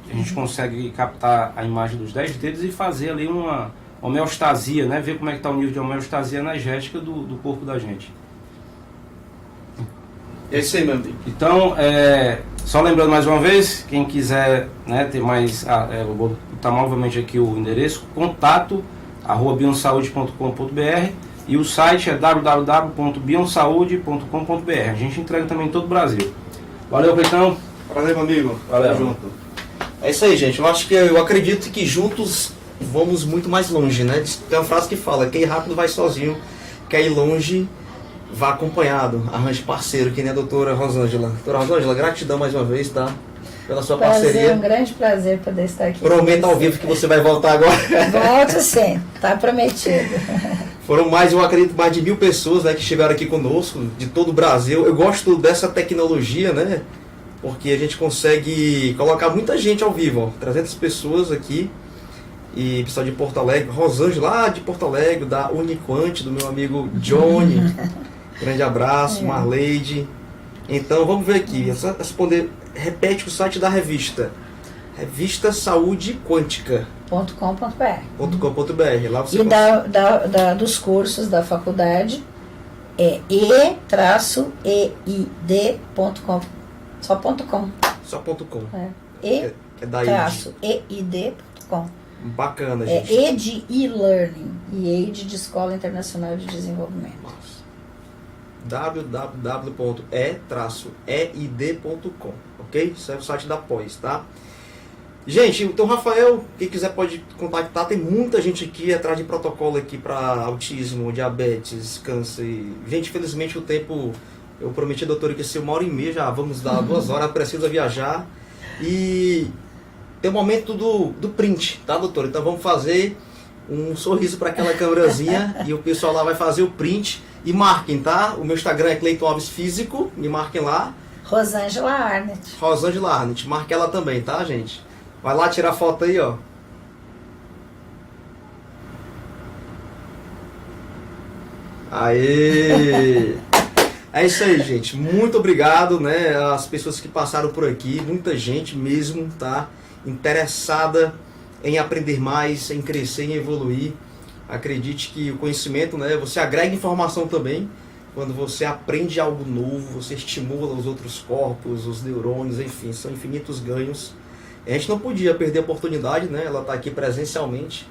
A gente consegue captar a imagem dos 10 dedos e fazer ali uma homeostasia, né? Ver como é que está o nível de homeostasia energética do corpo da gente. É isso aí, meu amigo. Então, só lembrando mais uma vez, quem quiser, né, ter mais, eu vou botar novamente aqui o endereço, contato@bionsaude.com.br e o site é www.bionsaude.com.br. A gente entrega também em todo o Brasil. Valeu, Cleitão. Prazer, meu amigo. Valeu. Tamo junto. É isso aí, gente. Eu acredito que juntos vamos muito mais longe, né? Tem uma frase que fala: quem ir rápido vai sozinho, quer ir longe, vá acompanhado. Arranje parceiro, que nem a doutora Rosângela. Doutora Rosângela, gratidão mais uma vez, tá? Pela sua parceria. Um grande prazer poder estar aqui. Prometa ao vivo que você vai voltar agora. Volto sim, tá prometido. Foram eu acredito, mais de 1000 pessoas, né, que estiveram aqui conosco, de todo o Brasil. Eu gosto dessa tecnologia, né? Porque a gente consegue colocar muita gente ao vivo, ó, 300 pessoas aqui. E pessoal de Porto Alegre, Rosângela lá de Porto Alegre, da Uniquant, do meu amigo Johnny. Grande abraço, Marleide. Então vamos ver aqui. Repete o site da revista. Revista Saúde Quântica. .com.br. Lá você e dos cursos da faculdade é e-eid.com. Só .com. Só .com. É e-eid.com. Bacana, gente. É E de e-learning e EID de Escola Internacional de Desenvolvimento. www.e-eid.com, ok? Isso é o site da pós, tá? Gente, então Rafael, quem quiser pode contactar, tem muita gente aqui atrás de protocolo aqui para autismo, diabetes, câncer. Gente, infelizmente o tempo, eu prometi a doutora que ia ser 1h30, já vamos dar 2 horas, precisa viajar. E tem o momento do print, tá, doutora? Então vamos fazer um sorriso para aquela câmerazinha e o pessoal lá vai fazer o print. E marquem, tá? O meu Instagram é Cleiton Alves Físico, me marquem lá. Rosângela Arnett. Rosângela Arnett, marque ela também, tá, gente? Vai lá tirar foto aí, ó. Aê! É isso aí, gente. Muito obrigado, né? As pessoas que passaram por aqui, muita gente mesmo, tá? Interessada em aprender mais, em crescer, em evoluir. Acredite que o conhecimento, né? Você agrega informação também. Quando você aprende algo novo, você estimula os outros corpos, os neurônios, enfim, são infinitos ganhos. A gente não podia perder a oportunidade, né? Ela está aqui presencialmente,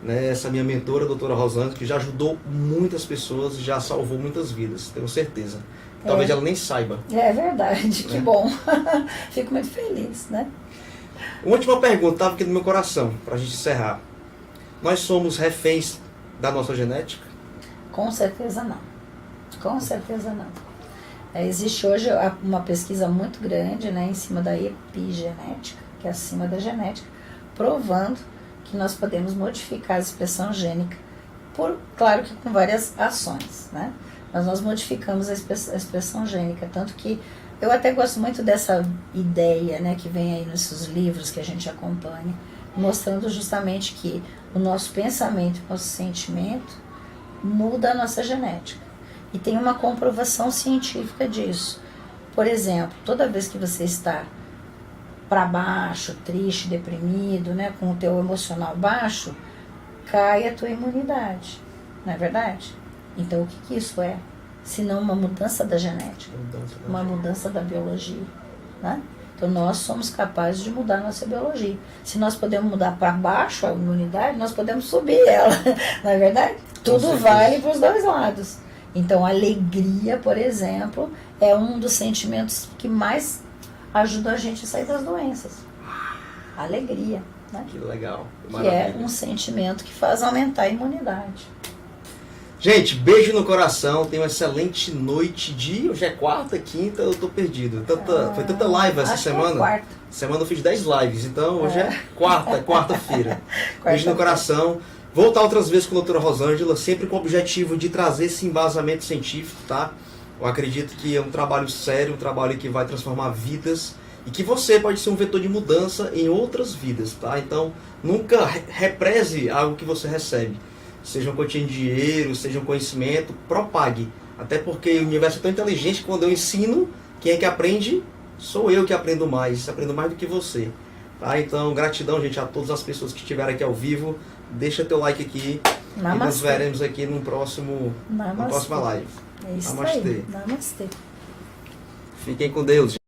né? Essa minha mentora, a doutora Rosângela, que já ajudou muitas pessoas, já salvou muitas vidas, tenho certeza. Talvez ela nem saiba. É verdade, que bom. Fico muito feliz, né? Uma última pergunta, estava aqui no meu coração, para a gente encerrar. Nós somos reféns da nossa genética? Com certeza não. Com certeza não. Existe hoje uma pesquisa muito grande, né, em cima da epigenética, que é acima da genética, provando que nós podemos modificar a expressão gênica, claro que com várias ações, né? Mas nós modificamos a expressão gênica, tanto que eu até gosto muito dessa ideia, né, que vem aí nesses livros que a gente acompanha, mostrando justamente que o nosso pensamento, o nosso sentimento muda a nossa genética. E tem uma comprovação científica disso. Por exemplo, toda vez que você está para baixo, triste, deprimido, né, com o teu emocional baixo, cai a tua imunidade, não é verdade? Então o que isso é? Senão uma mudança da genética, uma mudança da biologia, né? Então nós somos capazes de mudar a nossa biologia. Se nós podemos mudar para baixo a imunidade, nós podemos subir ela, não é verdade? Tudo vale para os dois lados. Então a alegria, por exemplo, é um dos sentimentos que mais ajuda a gente a sair das doenças. A alegria, né? Que legal. Que é um sentimento que faz aumentar a imunidade. Gente, beijo no coração. Tenha uma excelente noite de... Hoje é quarta, quinta, eu tô perdido. Foi tanta live essa semana. Quarta. Semana eu fiz 10 lives, então hoje é quarta-feira. Beijo no coração. Voltar outras vezes com a doutora Rosângela, sempre com o objetivo de trazer esse embasamento científico, tá? Eu acredito que é um trabalho sério, um trabalho que vai transformar vidas e que você pode ser um vetor de mudança em outras vidas, tá? Então, nunca represe algo que você recebe. Seja uma quantia de dinheiro, seja um conhecimento, propague. Até porque o universo é tão inteligente que quando eu ensino, quem é que aprende? Sou eu que aprendo mais do que você. Tá? Então, gratidão, gente, a todas as pessoas que estiveram aqui ao vivo. Deixa teu like aqui. Namastê. E nos veremos aqui na próxima live. É isso Namastê. aí. Namastê. Fiquem com Deus.